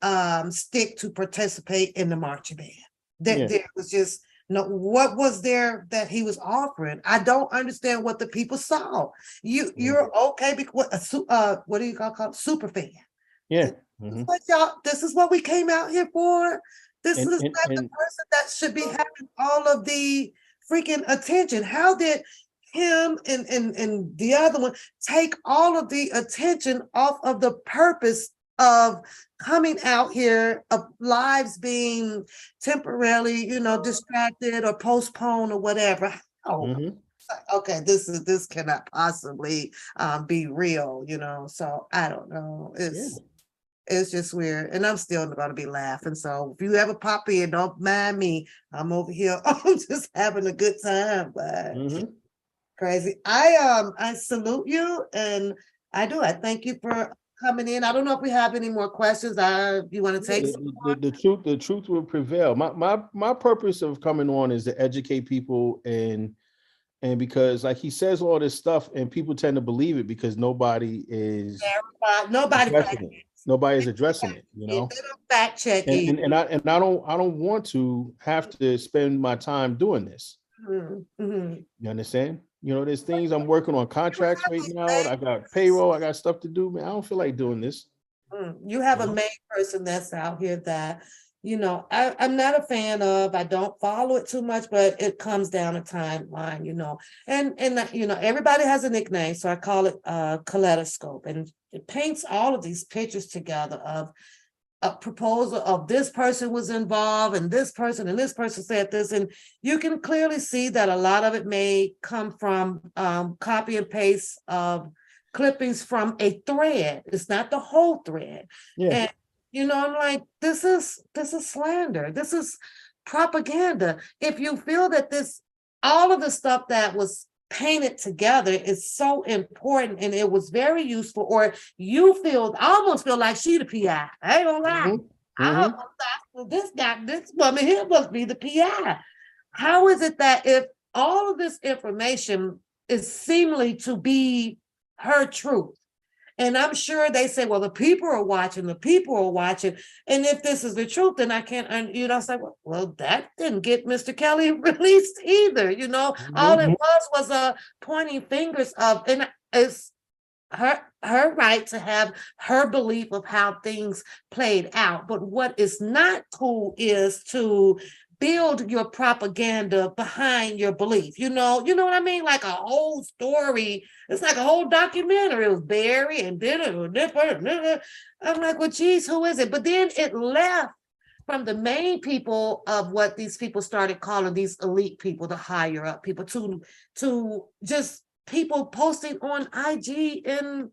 stick to participate in the marching band. There was just no, what was there that he was offering? I don't understand what the people saw. You're okay because what do you call super fan? Yeah. This is what we came out here for. This is not the person that should be having all of the freaking attention. How did him and the other one take all of the attention off of the purpose of coming out here, of lives being temporarily, distracted or postponed or whatever? Okay, this cannot possibly be real, so I don't know. It's just weird, and I'm still going to be laughing. So if you ever pop in, don't mind me. I'm over here. I'm just having a good time, but crazy. I salute you, and I thank you for coming in. I don't know if we have any more questions. You want to take the truth will prevail. My purpose of coming on is to educate people, and because like he says all this stuff and people tend to believe it because nobody is addressing it, They don't fact check it. And I don't want to have to spend my time doing this. You understand? There's things I'm working on, contracts right now. I got payroll, I got stuff to do, man. I don't feel like doing this. You have a main person that's out here that, I'm not a fan of. I don't follow it too much, but it comes down a timeline, and everybody has a nickname. So I call it kaleidoscope, and it paints all of these pictures together of a proposal of this person was involved and this person said this, and you can clearly see that a lot of it may come from copy and paste of clippings from a thread. It's not the whole thread. And I'm like, this is slander. This is propaganda. If you feel that all of the stuff that was painted together is so important and it was very useful, or I almost feel like she the PI. I ain't gonna lie. This woman here must be the PI. How is it that if all of this information is seemingly to be her truth, and I'm sure they say, well, the people are watching, and if this is the truth, then I can't, say, well, that didn't get Mr. Kelly released either, all it was a pointing fingers of, and it's her right to have her belief of how things played out. But what is not cool is to build your propaganda behind your belief. You know what I mean? Like a whole story. It's like a whole documentary. It was Barry and I'm like, well, geez, who is it? But then it left from the main people of what these people started calling these elite people, the higher up people, to just people posting on IG and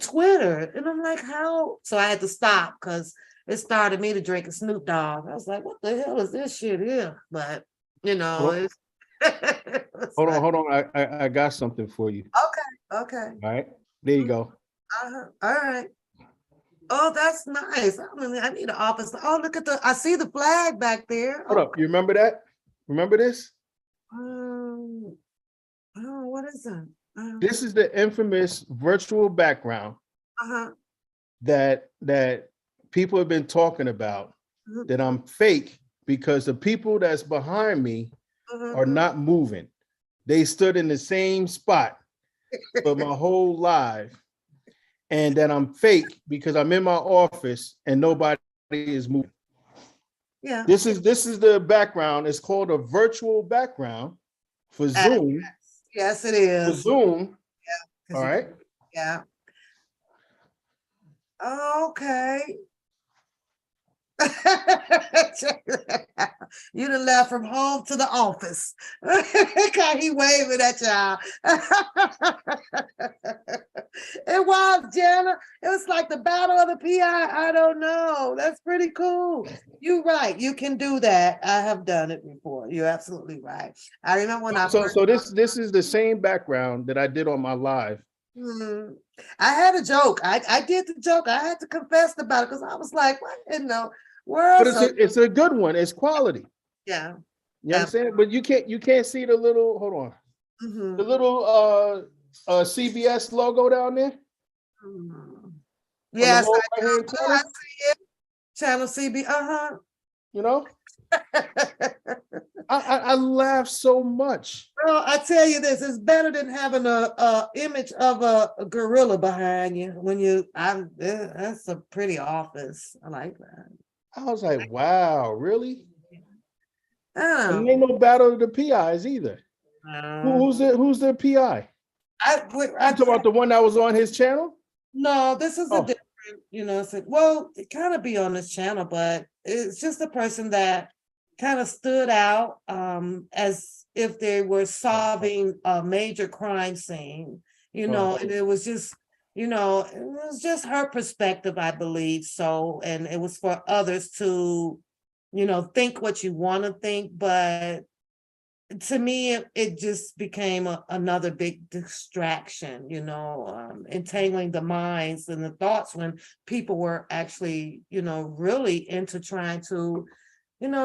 Twitter. And I'm like, how? So I had to stop because it started me to drink a Snoop Dogg. I was like, what the hell is this shit here? But, it's hold on. I got something for you. Okay. All right. There you go. All right. Oh, that's nice. I need an office. Oh, look at I see the flag back there. Hold up. You remember that? Remember this? Oh, what is that? This is the infamous virtual background that people have been talking about, that I'm fake because the people that's behind me are not moving. They stood in the same spot for my whole life, and that I'm fake because I'm in my office and nobody is moving. Yeah. This is the background. It's called a virtual background for Zoom. Yes, it is. For Zoom. Yeah. All right. Yeah. Okay. You done left from home to the office. God, he waving at y'all. It was, Jenna. It was like the battle of the PI. I don't know. That's pretty cool. You're right. You can do that. I have done it before. You're absolutely right. I remember when I first. So this is the same background that I did on my live. I had a joke. I did the joke. I had to confess about it because I was like, what in the world? But it's a good one. It's quality. Yeah. You understand? But you can't see the little, hold on. The little CBS logo down there. Yes, I see it. Channel CB. You know, I laugh so much. Well, I tell you this, it's better than having a image of a gorilla behind you when you. That's a pretty office. I like that. I was like, wow, really? Oh. Ain't no battle of the PIs either. Who's the PI? I talking about the one that was on his channel? No, this is a different, well, it kind of be on this channel, but it's just a person that kind of stood out as if they were solving a major crime scene, and it was just, it was just her perspective, I believe. So, and it was for others to, think what you want to think, but to me, it just became another big distraction, entangling the minds and the thoughts when people were actually, really into trying to,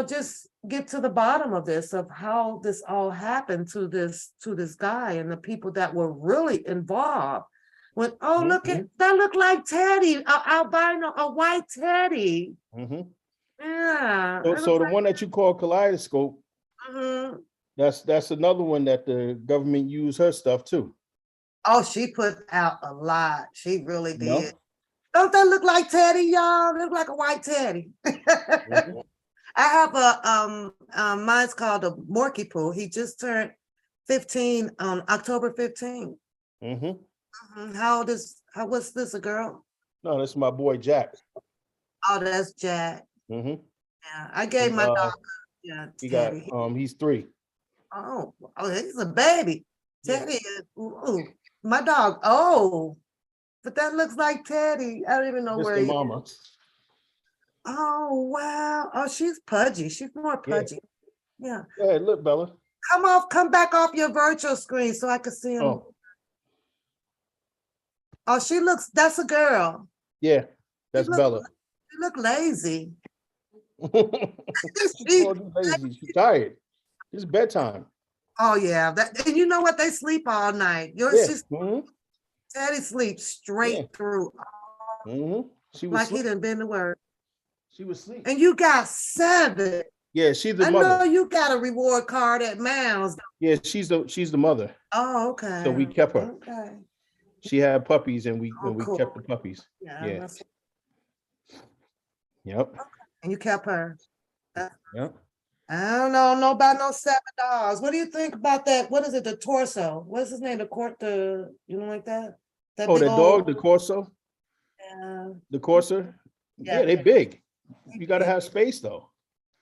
just get to the bottom of this, of how this all happened to this guy and the people that were really involved. When, look at that, look like Teddy, albino, a white Teddy. Yeah. So the one that you call Kaleidoscope. That's another one that the government used her stuff too. Oh, she put out a lot. She really did. Don't that look like Teddy, y'all? Look like a white Teddy. I have mine's called a Morky Poo. He just turned 15 on October 15th. What's this, a girl? No, that's my boy Jack. Oh, that's Jack. Yeah, I gave my dog. Yeah, he Teddy. got he's 3. Oh, he's a baby. Teddy is, my dog. Oh, but that looks like Teddy. I don't even know where he mama. Oh, wow. Oh, she's pudgy. She's more pudgy. Yeah. Hey, look, Bella. Come back off your virtual screen so I can see him. Oh, that's a girl. Yeah, that's Bella. She look lazy. She's tired. It's bedtime. Oh yeah, and you know what? They sleep all night. Teddy sleeps straight through. She was like he done been to work. She was asleep. And you got 7. Yeah, she's the mother. I know you got a reward card at Mounds. Yeah, she's the mother. Oh, okay. So we kept her. Okay. She had puppies, and we cool. kept the puppies. Yeah. Yep. Okay. And you kept her. Yep. I don't know about no 7 dogs. What do you think about that? What is it? The torso? What's his name? Like that? That dog, the Corso? Yeah. The Corso? Yeah, they big. You got to have space, though.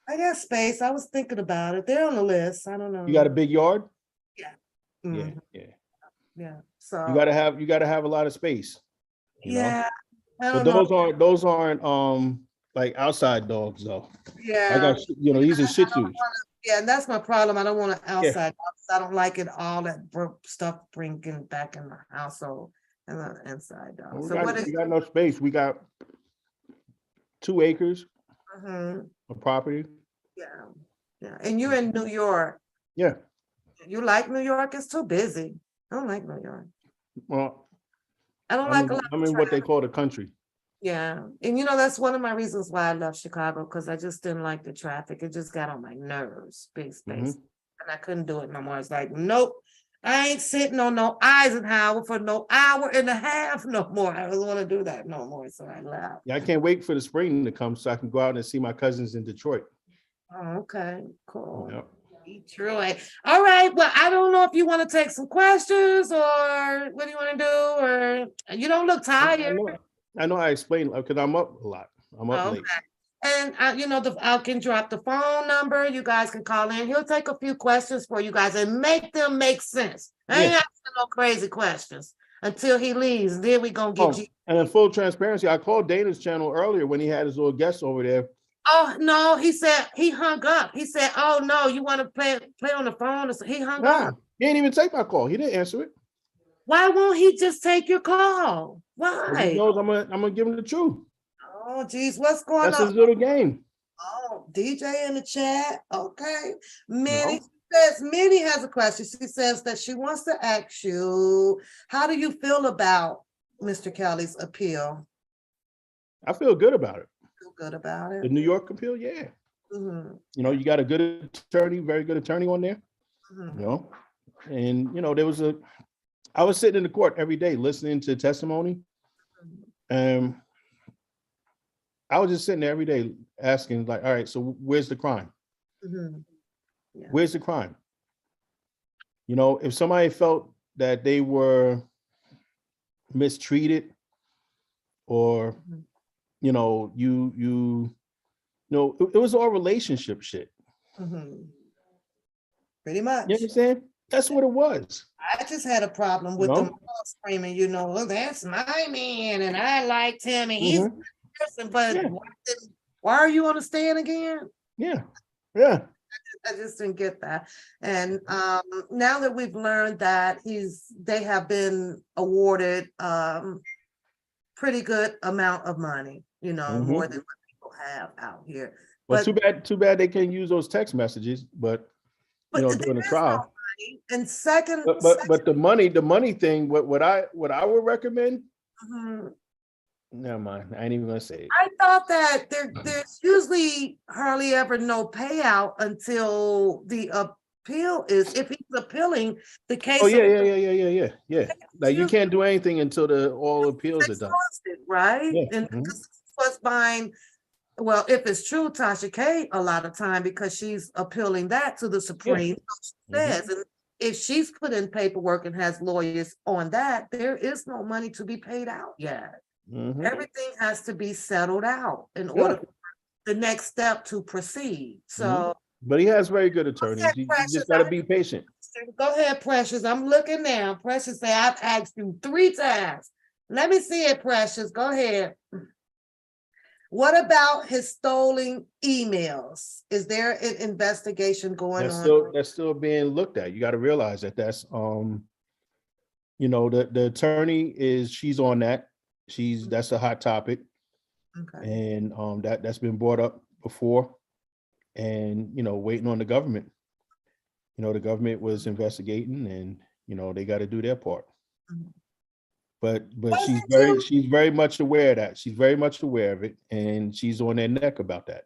I got space. I was thinking about it. They're on the list. I don't know. You got a big yard? Yeah. Yeah. So you gotta have a lot of space. Yeah. But those aren't like outside dogs though. Yeah. I got these are Shih Tzus. Yeah, and that's my problem. I don't want an outside dogs. I don't like it all that stuff bringing back in the household and the inside dogs. We got no space. We got 2 acres of property. Yeah. And you're in New York. Yeah. You like New York? It's too busy. I don't like New York. Well, I don't like a lot I'm of in what they traffic. call the country. Yeah, and that's one of my reasons why I left Chicago, because I just didn't like the traffic. It just got on my nerves, big space, Mhm. and I couldn't do it no more. It's like, nope, I ain't sitting on no Eisenhower for no hour and a half no more. I don't want to do that no more, so I left. Yeah, I can't wait for the spring to come so I can go out and see my cousins in Detroit. Oh, okay, cool. Yeah. Detroit. All right. Well, I don't know if you want to take some questions or what do you want to do, or you don't look tired. I know I explained because I'm up a lot. I'm up late. Okay. And I can drop the phone number. You guys can call in. He'll take a few questions for you guys and make them make sense. I ain't Yeah. asking no crazy questions until he leaves. Then we gonna get you. And in full transparency, I called Dana's channel earlier when he had his little guest over there. Oh no, he said he hung up. He said, "Oh no, you want to play on the phone?" So he hung up. He didn't even take my call. He didn't answer it. Why won't he just take your call? He Why? knows I'm gonna give him the truth. Oh geez, what's going That's on? his little game. Oh, DJ in the chat. Okay. No. Minnie has a question. She says that she wants to ask you, how do you feel about Mr. Kelly's appeal? I feel good about it. Feel good about The it. New York appeal, yeah. Mhm, You got a good attorney, very good attorney on there. mhm. And I was sitting in the court every day listening to testimony. And I was just sitting there every day asking, like, all right, so where's the crime? Mhm. Yeah. Where's the crime? If somebody felt that they were mistreated or, Mhm. it was all relationship shit. Mhm. Pretty much. You understand? That's what it was. I just had a problem with them all screaming, well, that's my man, and I liked him, and he's a good person, but Yeah. why are you on the stand again? Yeah. I just didn't get that. And now that we've learned that they have been awarded pretty good amount of money, more than what people have out here. Well, too bad they can't use those text messages, but during the trial. And second, But the money thing, what I would recommend, never mind. I ain't even gonna say it. I thought that there's usually hardly ever no payout until the appeal is, if he's appealing the case. Oh yeah. Like you can't do anything until all appeals are done. Right? Yeah. And this is what's behind, well, if it's true, Tasha K, a lot of time, because she's appealing that to the Supreme. Says, and if she's put in paperwork and has lawyers on that, there is no money to be paid out yet. Everything has to be settled out in order for the next step to proceed. So, but he has very good attorneys. You just got to be patient. Go ahead, Precious. I'm looking now. Precious say, I've asked you 3 times. Let me see it, Precious. Go ahead. What about his stolen emails? Is there an investigation going on? That's still being looked at. You got to realize that that's the attorney she's on that. That's a hot topic. Okay. And that's been brought up before. And waiting on the government. The government was investigating, and they got to do their part. But she's very much aware of that. She's very much aware of it, and she's on their neck about that.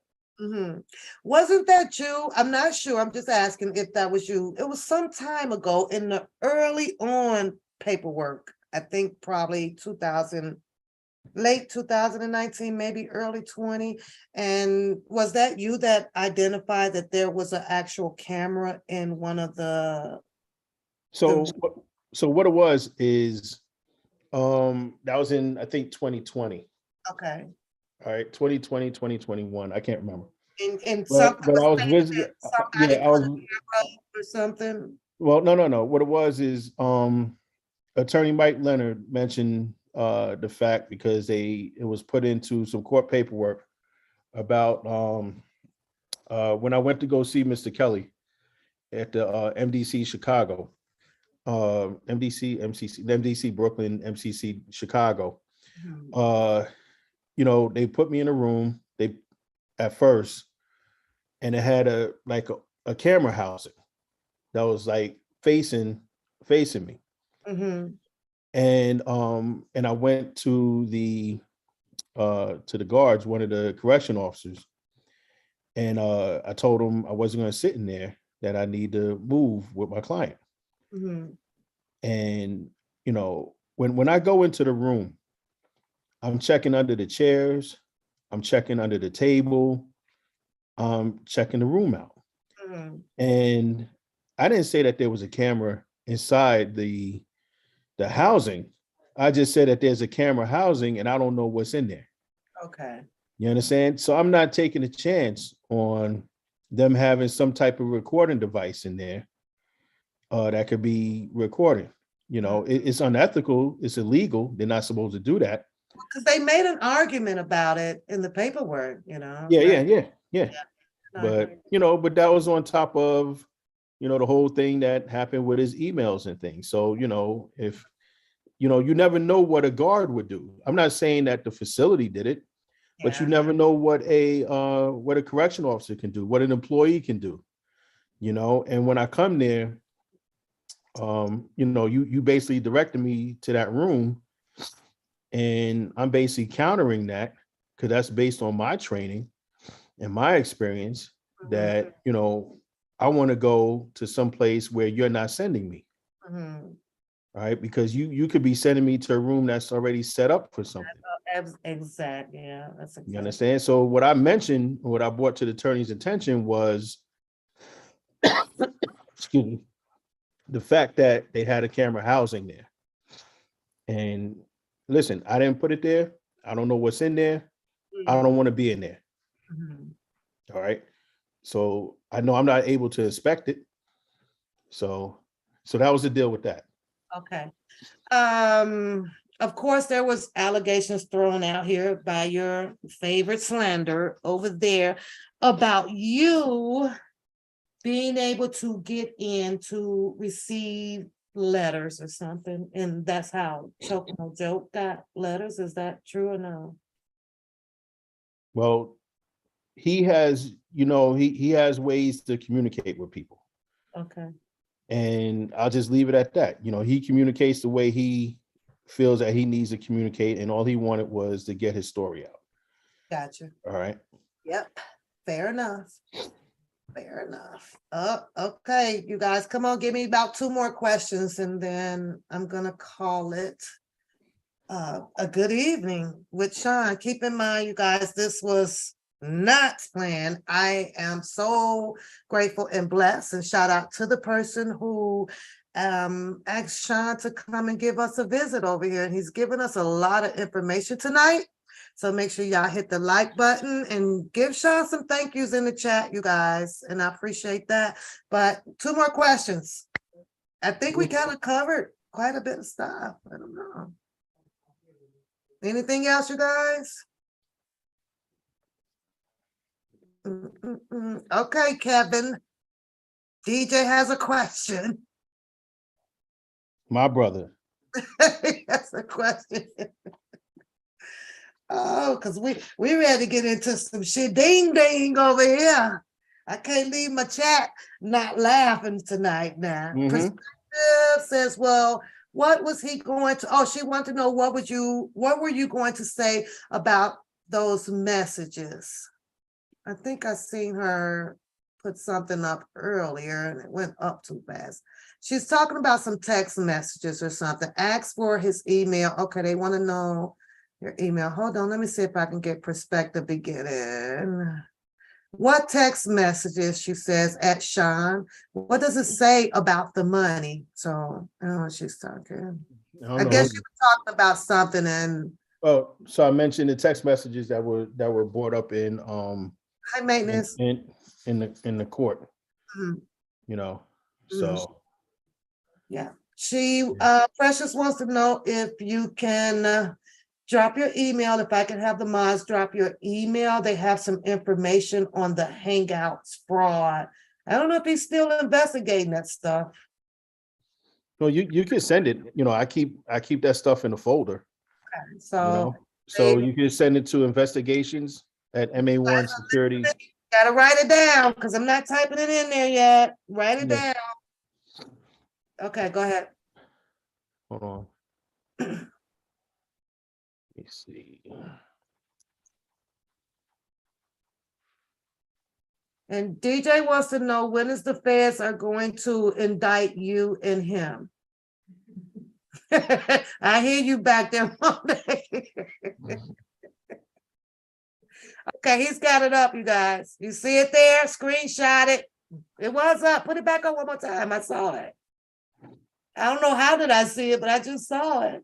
Wasn't that you? I'm not sure. I'm just asking if that was you. It was some time ago in the early on paperwork. I think probably late 2019, maybe early 20. And was that you that identified that there was an actual camera in one of the? So what it was is, that was in, I think, 2020. Okay. All right, 2020, 2021. I can't remember. And but I was visiting. Yeah, I was or something. Well, no. What it was is, Attorney Mike Leonard mentioned the fact because it was put into some court paperwork about when I went to go see Mr. Kelly at the MDC Chicago, MDC Brooklyn, MCC Chicago. They put me in a room. At first, and it had a camera housing that was like facing me. Mm-hmm. And I went to the guards, one of the correction officers, and I told him I wasn't going to sit in there, that I need to move with my client. Mm-hmm. And when I go into the room, I'm checking under the chairs, I'm checking under the table, I'm checking the room out. Mm-hmm. And I didn't say that there was a camera inside the housing. I just said that there's a camera housing and I don't know what's in there. Okay. You understand? So I'm not taking a chance on them having some type of recording device in there that could be recording. It's unethical. It's illegal. They're not supposed to do that. Because they made an argument about it in the paperwork, Yeah. But that was on top of, the whole thing that happened with his emails and things. So, if, you never know what a guard would do. I'm not saying that the facility did it, but you never know what a correction officer can do, what an employee can do, and when I come there, you basically directed me to that room, and I'm basically countering that because that's based on my training and my experience, that, I want to go to some place where you're not sending me. Mm-hmm. Right? Because you could be sending me to a room that's already set up for something. Exactly. Yeah, that's exactly. You understand? So what I mentioned, what I brought to the attorney's attention was, excuse me, the fact that they had a camera housing there. And listen, I didn't put it there. I don't know what's in there. I don't want to be in there. Mm-hmm. All right. So I know I'm not able to inspect it. So that was the deal with that. Okay. Of course, there was allegations thrown out here by your favorite slander over there about you being able to get in to receive letters or something, and that's how Choke No Joke got letters. Is that true or no? Well, he has, he has ways to communicate with people. Okay. And I'll just leave it at that. He communicates the way he feels that he needs to communicate, and all he wanted was to get his story out. Gotcha. All right. Yep. Fair enough. Fair enough. Oh, okay. You guys, come on, give me about 2 more questions, and then I'm gonna call it a good evening with Sean. Keep in mind, you guys, this was not planned. I am so grateful and blessed, and shout out to the person who asked Sean to come and give us a visit over here, and he's given us a lot of information tonight. So make sure y'all hit the like button and give Sean some thank yous in the chat, you guys, and I appreciate that. But 2 more questions. I think we kind of covered quite a bit of stuff. I don't know. Anything else, you guys? Okay, Kevin. DJ has a question. My brother. He has a question. Oh, because we ready to get into some shit. Ding ding over here. I can't leave my chat not laughing tonight now. Mhm. Perspective says, well, what was he going to? Oh, she wanted to know what were you going to say about those messages? I think I seen her put something up earlier and it went up too fast. She's talking about some text messages or something. Ask for his email. Okay, they want to know your email. Hold on, let me see if I can get perspective beginning. What text messages, she says, at Sean? What does it say about the money? So I don't know what she's talking. I guess she was talking about something. And oh, so I mentioned the text messages that were brought up in high maintenance in the court. Mm-hmm. So yeah. She Precious wants to know if you can drop your email, if I can have the mods drop your email. They have some information on the Hangouts fraud. I don't know if he's still investigating that stuff. No, you can send it. I keep that stuff in a folder. Okay, so so you can send it to investigations at MA1 Security. Gotta write it down because I'm not typing it in there yet. Write it down. Okay, go ahead. Hold on. Let me see. And DJ wants to know, when is the feds are going to indict you and him? I hear you back there. Okay, he's got it up, you guys. You see it there? Screenshot it. It was up. Put it back on one more time. I saw it. I don't know how did I see it, but I just saw it.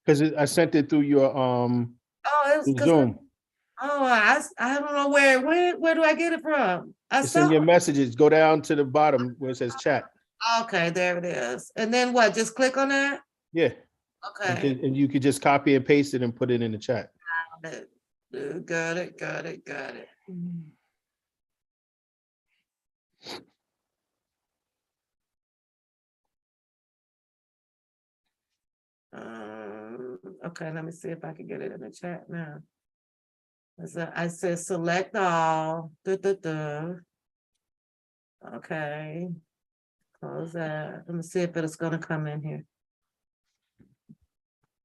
Because I sent it through your Oh, it was Zoom. I don't know where do I get it from? It's in your messages. Go down to the bottom where it says chat. Okay, there it is. And then what? Just click on that? Yeah. Okay. And you could just copy and paste it and put it in the chat. Got it. Okay, let me see if I can get it in the chat now. I said select all. Okay. Close that. Let me see if it's gonna come in here.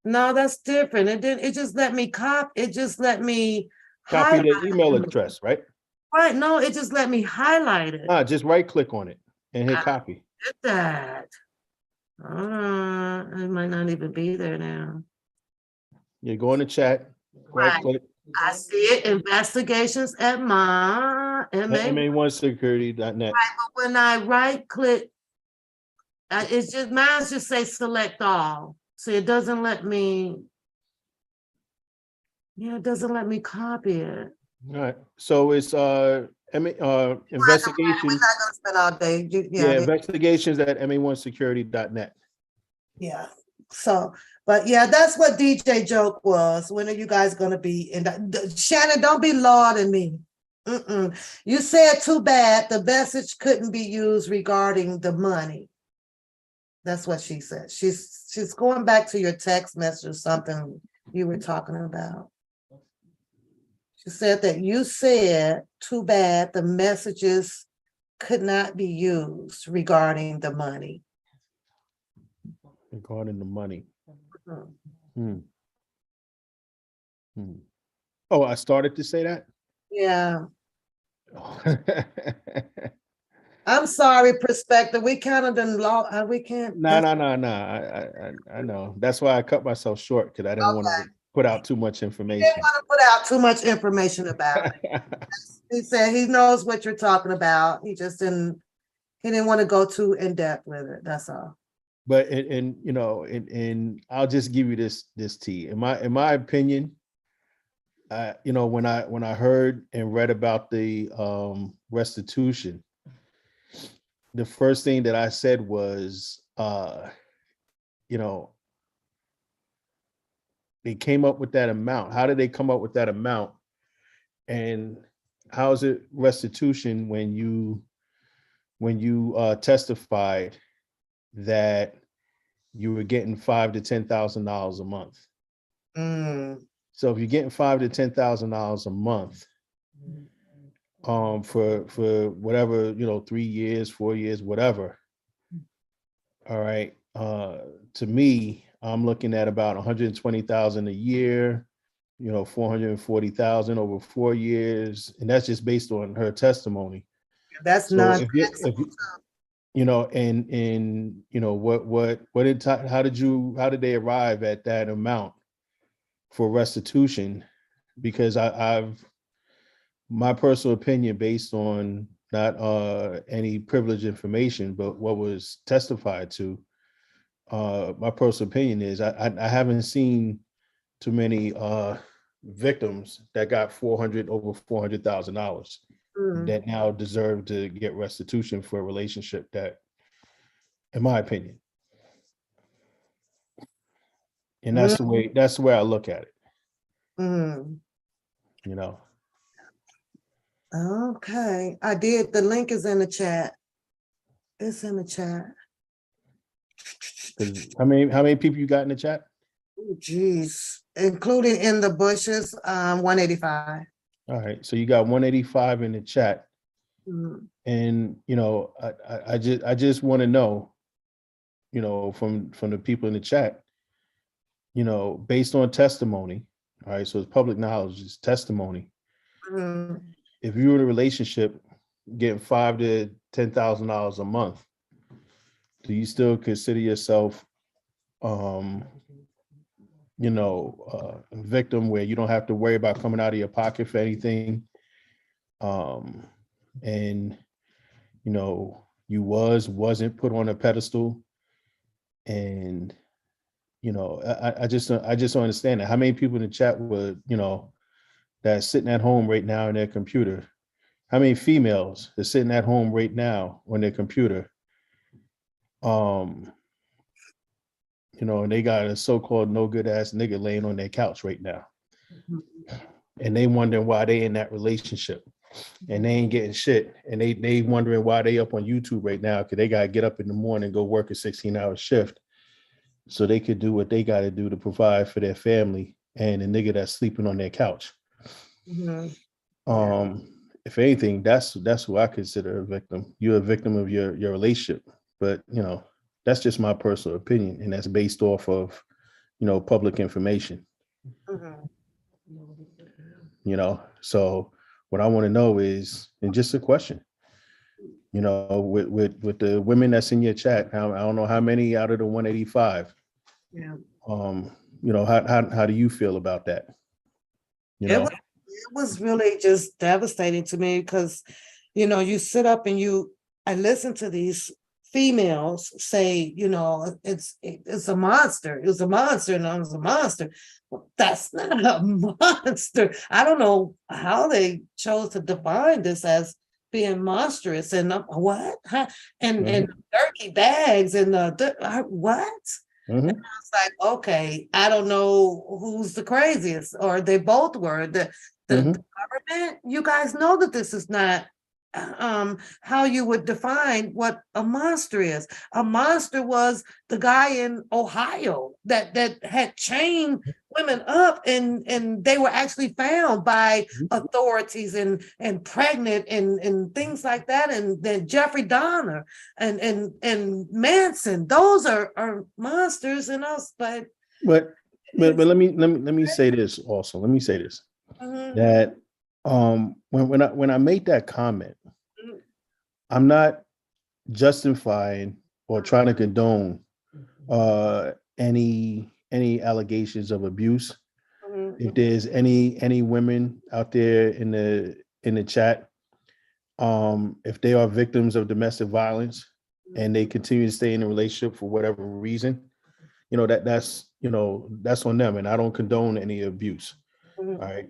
No, that's different. It just let me copy. It just let me copy the email address, right? Right. No, it just let me highlight it. Just right click on it and hit copy. Did that. It might not even be there now. You go in the chat, right click. I see it. Investigations at MA1security.net. Right, but when I right click, it's just mine just say select all. So it doesn't let me. Yeah, it doesn't let me copy it. All right. So it's investigations. We're not gonna spend all day. Investigations at MA1security.net. Yeah. So, but yeah, that's what DJ joke was. When are you guys gonna be in that? Shannon, don't be lauding me. You said too bad the message couldn't be used regarding the money. That's what she said. She's going back to your text message or something you were talking about. She said that you said too bad the messages could not be used regarding the money. Regarding the money. Oh, I started to say that? Yeah. I'm sorry, perspective. We kind of done law. We can't. No. I know. That's why I cut myself short, because I didn't want to put out too much information. Didn't want to put out too much information about it. He said he knows what you're talking about. He just didn't. He didn't want to go too in depth with it. That's all. But I'll just give you this tea. In my opinion, when I heard and read about the restitution, the first thing that I said was, they came up with that amount. How did they come up with that amount? And how is it restitution when you testified that you were getting $5,000 to $10,000 a month? So if you're getting $5,000 to $10,000 a month, for whatever, 3 years, 4 years, whatever. All right. To me, I'm looking at about 120,000 a year, 440,000 over 4 years. And that's just based on her testimony. That's not, how did they arrive at that amount for restitution? Because my personal opinion, based on not any privileged information, but what was testified to, my personal opinion is I haven't seen too many victims that got over $400,000 that now deserve to get restitution for a relationship that, in my opinion, and that's the way I look at it. Okay, I did. The link is in the chat. It's in the chat. How many people you got in the chat? Oh, geez, including in the bushes, 185. All right, so you got 185 in the chat, and I just want to know, from the people in the chat, based on testimony. All right, so it's public knowledge, it's testimony. Mhm. If you're in a relationship getting $5,000 to $10,000 a month, do you still consider yourself a victim where you don't have to worry about coming out of your pocket for anything? And you wasn't put on a pedestal. And I just don't understand that. How many people in the chat would, that's sitting at home right now on their computer? How many females are sitting at home right now on their computer? And they got a so-called no good ass nigga laying on their couch right now. And they wondering why they in that relationship and they ain't getting shit. And they wondering why they up on YouTube right now, because they got to get up in the morning and go work a 16-hour shift so they could do what they got to do to provide for their family and the nigga that's sleeping on their couch. Mhm. If anything, that's who I consider a victim. You're a victim of your relationship. But that's just my personal opinion, and that's based off of public information. Mhm. So what I want to know is, and just a question, with the women that's in your chat, I don't know how many out of the 185. Yeah. How do you feel about that? It was really just devastating to me because, you sit up and I listen to these females say, it's a monster. It was a monster and I was a monster. Well, that's not a monster. I don't know how they chose to define this as being monstrous and what? Huh? And turkey bags and what? Mm-hmm. And I was like, okay, I don't know who's the craziest, or they both were. The government, you guys know that this is not how you would define what a monster is. A monster was the guy in Ohio that had chained women up and they were actually found by authorities and pregnant and things like that. And then Jeffrey Dahmer and Manson, those are monsters. And I was like, but let me say this also. Let me say this. That when I made that comment, I'm not justifying or trying to condone any allegations of abuse. If there's any women out there in the chat, if they are victims of domestic violence and they continue to stay in a relationship for whatever reason, that's on them, and I don't condone any abuse. All right,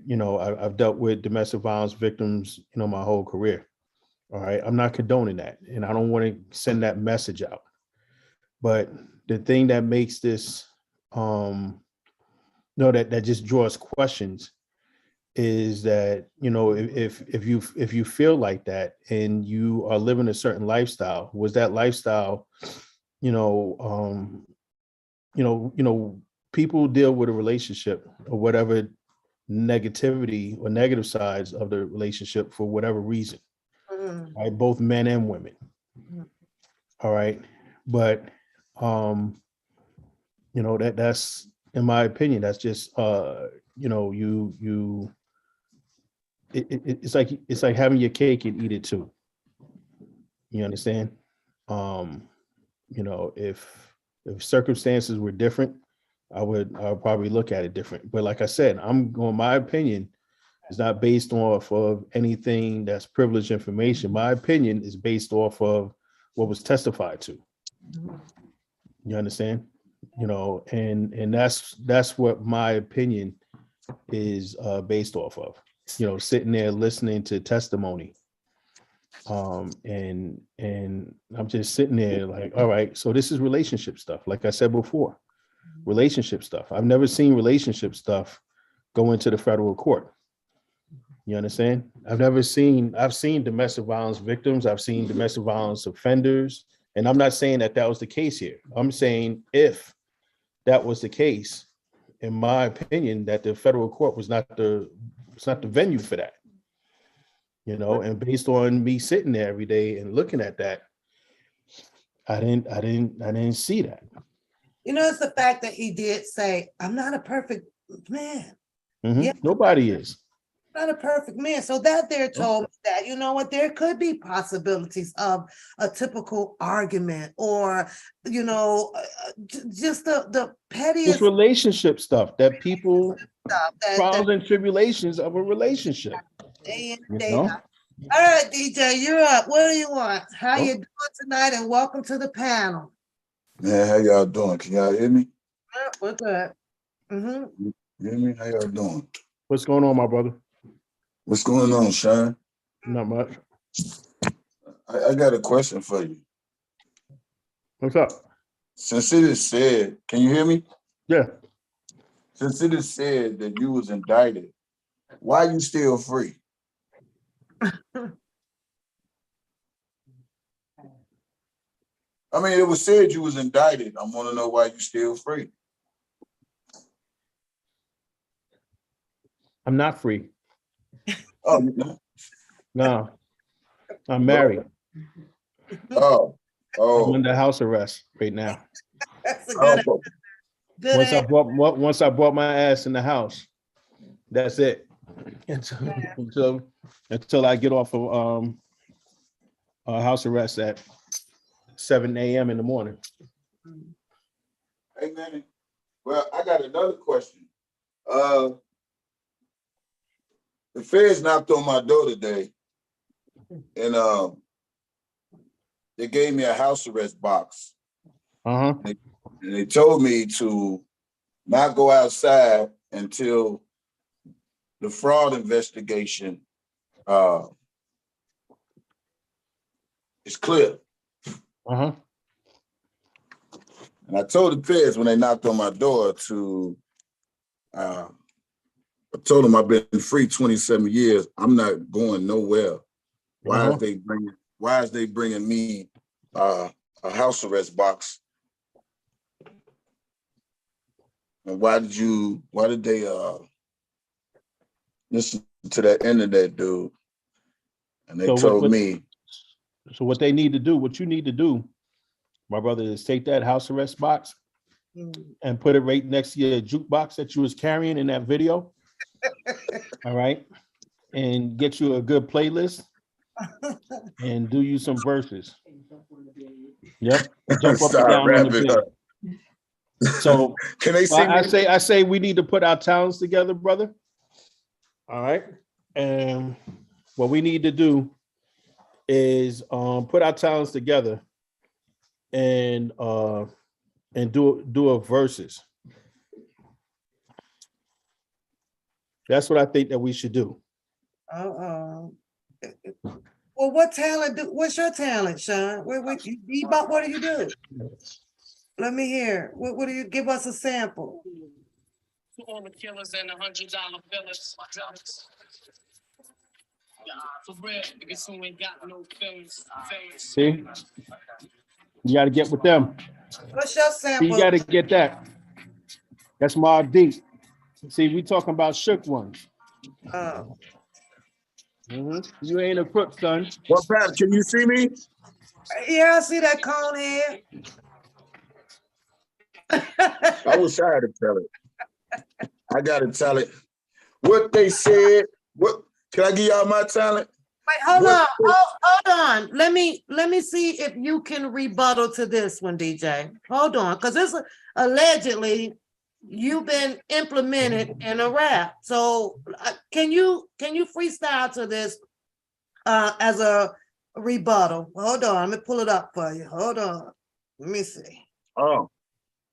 I've dealt with domestic violence victims, my whole career. All right, I'm not condoning that, and I don't want to send that message out. But the thing that makes this, that just draws questions is that if you feel like that and you are living a certain lifestyle, was that lifestyle, people deal with a relationship or whatever negativity or negative sides of the relationship for whatever reason. Right, both men and women. All right, but that's, in my opinion, that's just it's like having your cake and eat it too. You understand? If circumstances were different, I would probably look at it different. But like I said, my opinion is not based off of anything that's privileged information. My opinion is based off of what was testified to. You understand? And that's what my opinion is based off of. Sitting there listening to testimony. And I'm just sitting there like, all right, so this is relationship stuff. Like I said before, relationship stuff. I've never seen relationship stuff go into the federal court. You understand? I've seen domestic violence victims. I've seen domestic violence offenders. And I'm not saying that was the case here. I'm saying if that was the case, in my opinion, that the federal court was not the venue for that. And based on me sitting there every day and looking at that, I didn't see that. You know, it's the fact that he did say, I'm not a perfect man. Mhm. Yeah. Nobody is. Not a perfect man. So that there told me that, you know what, there could be possibilities of a typical argument or, you know, just the pettiest It's relationship stuff that people, stuff that trials and tribulations of a relationship. day in, You day know? out. All right, DJ, you're up. What do you want? How Oh. you doing tonight? And welcome to the panel. Man, how y'all doing? Can y'all hear me? Yeah, we're good. Mm-hmm. You hear me? How y'all doing? What's going on, my brother? What's going on, Sean? Not much. I got a question for you. What's up? Since it is said, can you hear me? Yeah. Since it is said that you was indicted, why you still free? I mean, it was said you was indicted. I want to know why you still free. I'm not free. Oh, you know? No. I'm married. Oh, I'm under house arrest right now. That's a good, oh. good answer. Once I brought my ass in the house, that's it. Until I get off of house arrest at 7 a.m. in the morning. Hey, man. Well, I got another question. The feds knocked on my door today, and they gave me a house arrest box. Uh-huh. And they told me to not go outside until the fraud investigation is clear. Uh-huh. And I told the feds when they knocked on my door to, I told them I've been free 27 years. I'm not going nowhere. Why is they bringing me a house arrest box? And why did they listen to that internet dude? And they told me. So what they need to do, what you need to do, my brother, is take that house arrest box and put it right next to your jukebox that you was carrying in that video. All right. And get you a good playlist and do you some verses. Yep. Jump up and down on the bed. So can they see me? I say we need to put our talents together, brother. All right. And what we need to do is put our talents together and do a verses. That's what I think that we should do. Well, what talent what's your talent, Sean? What you bebop, what do you do? Let me hear. What do you give us a sample? To all the killers and $100 billers. For real, niggas who ain't got no feelings. See? You got to get with them. What's your sample? You got to get that. That's my deep. See, we talking about shook ones. You ain't a crook, son. What, Pat? Can you see me? Yeah, I see that cone head. I was trying to tell it. I gotta tell it. What they said. What can I give y'all my talent? Wait, hold on. Let me see if you can rebuttal to this one, DJ. Hold on, because this allegedly you've been implemented in a rap. So can you freestyle to this as a rebuttal? Hold on, let me pull it up for you. Hold on. Let me see. Oh,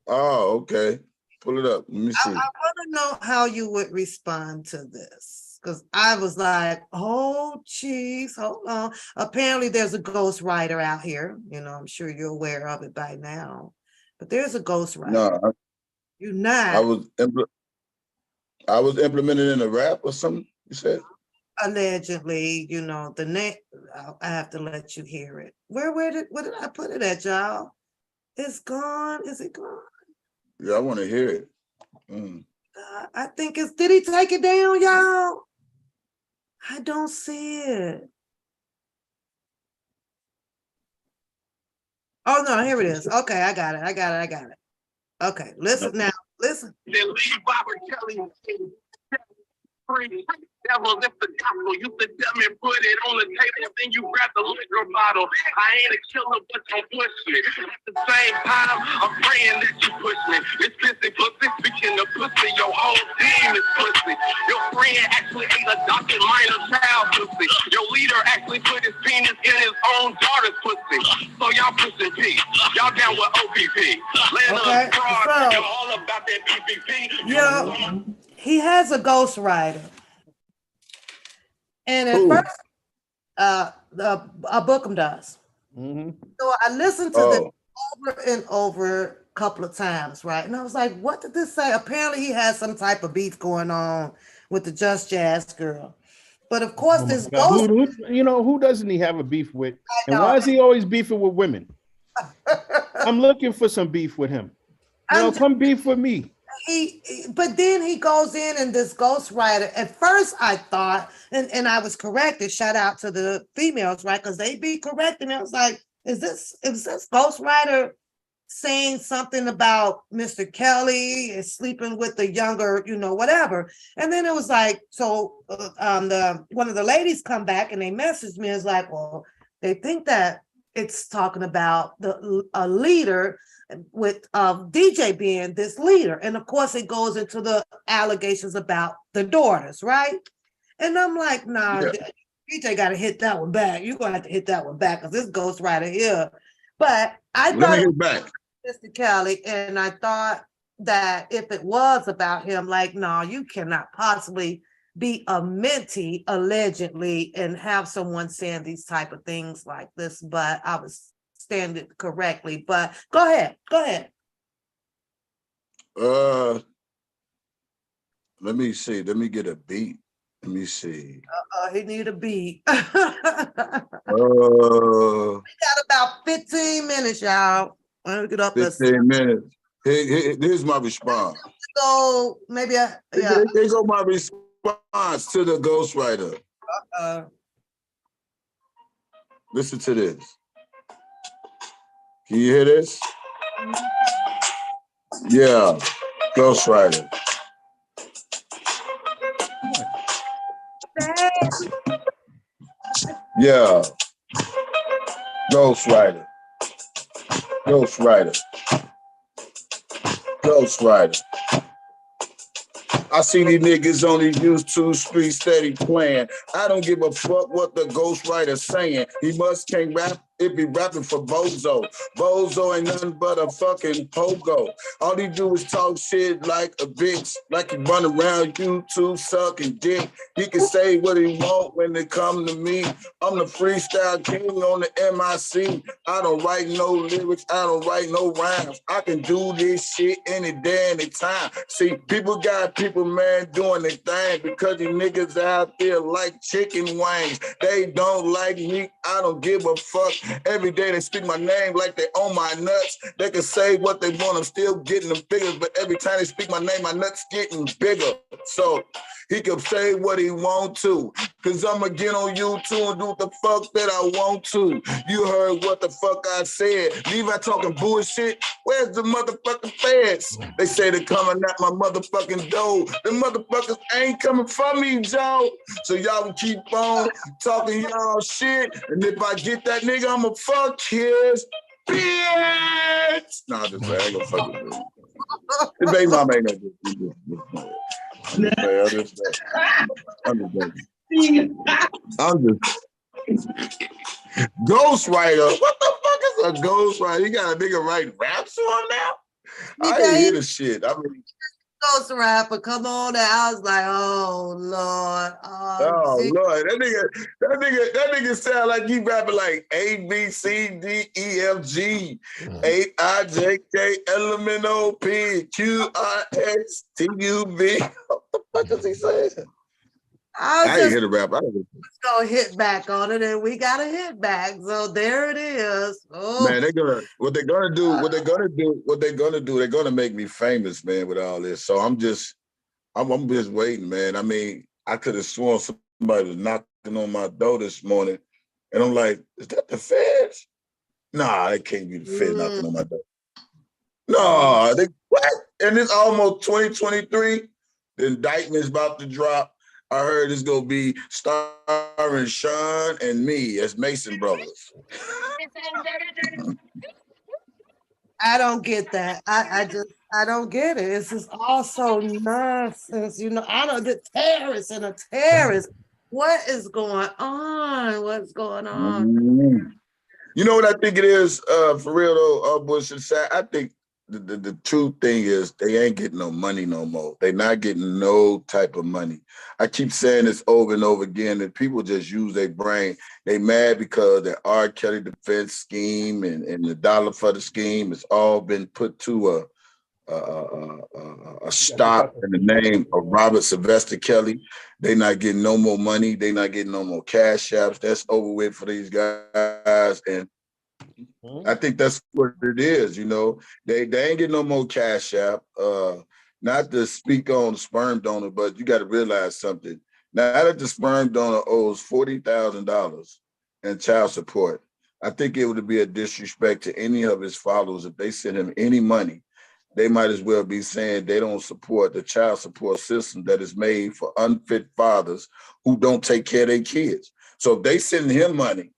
okay. Pull it up. Let me see. I want to know how you would respond to this. Because I was like, oh, geez, hold on. Apparently there's a ghost writer out here. You know, I'm sure you're aware of it by now. But there's a ghost writer. No, You're not. I was implemented in a rap or something, you said? Allegedly, you know, the name, I have to let you hear it. Where did I put it at, y'all? It's gone. Is it gone? Yeah, I want to hear it. I think did he take it down, y'all? I don't see it. Oh no, here it is. Okay, I got it. Okay, listen now. Listen. Then leave Robert Kelly. Devil, if the gospel, you the dumb and put it on the table, then you grab the liquor bottle. I ain't a killer, but don't push me. At the same time, I'm praying that you push me. It's pissy pussy, speaking of pussy, your whole team is pussy. Your friend actually ate a adopted minor child pussy. Your leader actually put his penis in his own daughter's pussy. So y'all pushing P. Y'all down with OPP. Okay, Fraud, so you're all about that PPP. yeah, he has a ghostwriter. And at first, Bookham does. So I listened to this over and over a couple of times, right? And I was like, what did this say? Apparently he has some type of beef going on with the Just Jazz girl. But of course, this ghost... Who doesn't he have a beef with? And why is he always beefing with women? I'm looking for some beef with him. Come beef with me. But then he goes in and this ghostwriter, at first I thought, and I was corrected, shout out to the females, right? Because they be correcting. I was like, is this ghostwriter saying something about Mr. Kelly is sleeping with the younger, whatever? And then it was like, so one of the ladies come back and they messaged me, it's like, well, they think that it's talking about a leader with DJ being this leader. And of course it goes into the allegations about the daughters, right? And I'm like, nah, DJ got to hit that one back. You're going to have to hit that one back because this ghostwriter here. But I thought it was back. Mr. Kelly, and I thought that if it was about him, like, no, you cannot possibly be a mentee allegedly and have someone saying these type of things like this. But I was standing correctly. But go ahead. Let me see. Let me get a beat. Let me see. He need a beat. We got got about 15 minutes, y'all. Let me get up 15 minutes. Here's my response. So maybe Here go my response to the ghostwriter. Listen to this. Can you hear this? Yeah, ghostwriter. Yeah, ghostwriter. I see these niggas on these YouTube streets steady playing. I don't give a fuck what the ghostwriter's saying. He can't rap. It be rapping for Bozo. Bozo ain't nothing but a fucking pogo. All he do is talk shit like a bitch, like he run around YouTube sucking dick. He can say what he want when it come to me. I'm the freestyle king on the MIC. I don't write no lyrics, I don't write no rhymes. I can do this shit any day, any time. See, people, man, doing their thing because these niggas out there like chicken wings. They don't like me, I don't give a fuck. Every day they speak my name like they own my nuts. They can say what they want, I'm still getting them figures, but every time they speak my name, my nuts getting bigger. So he can say what he want to, cause I'ma get on YouTube and do what the fuck that I want to. You heard what the fuck I said. Levi talking bullshit. Where's the motherfucking feds? They say they're coming at my motherfucking door. The motherfuckers ain't coming for me, Joe. So y'all will keep on talking y'all shit. And if I get that nigga, I'ma fuck his bitch. Nah, just say I ain't gonna fuck with him. The baby mama ain't gonna do this. I'm just ghostwriter. What the fuck is a ghostwriter? You got a nigga write raps on now? I didn't hear the shit. I mean, ghost rapper, come on now. I was like, oh Lord. Oh Lord, that nigga sound like he rapping like A, B, C, D, E, F, G, A, I, J, K, L, M, N, O, P, Q, R, S, T, U, V. What the fuck is he saying? I ain't hear the rap. Let's go hit back on it, and we got a hit back. So there it is. Oh. Man, they're gonna make me famous, man, with all this. So I'm just waiting, man. I mean, I could have sworn somebody was knocking on my door this morning, and I'm like, is that the feds? Nah, that can't be the Fed knocking on my door. No, what? And it's almost 2023. The indictment's about to drop. I heard it's gonna be starring Sean and me as Mason brothers. I don't get that. I don't get it. It's just also nonsense. You know, I don't the terrorists and a terrorist. What is going on? What's going on? You know what I think it is, for real though, Bush and Sack? I think the true thing is they ain't getting no money no more. They not getting no type of money. I keep saying this over and over again that people just use their brain. They mad because the R. Kelly defense scheme and the dollar for the scheme has all been put to a stop in the name of Robert Sylvester Kelly. They not getting no more money. They not getting no more cash apps. That's over with for these guys. And I think that's what it is, you know. They ain't getting no more cash app. Not to speak on the sperm donor, but you got to realize something. Now that the sperm donor owes $40,000 in child support, I think it would be a disrespect to any of his followers if they send him any money. They might as well be saying they don't support the child support system that is made for unfit fathers who don't take care of their kids. So if they send him money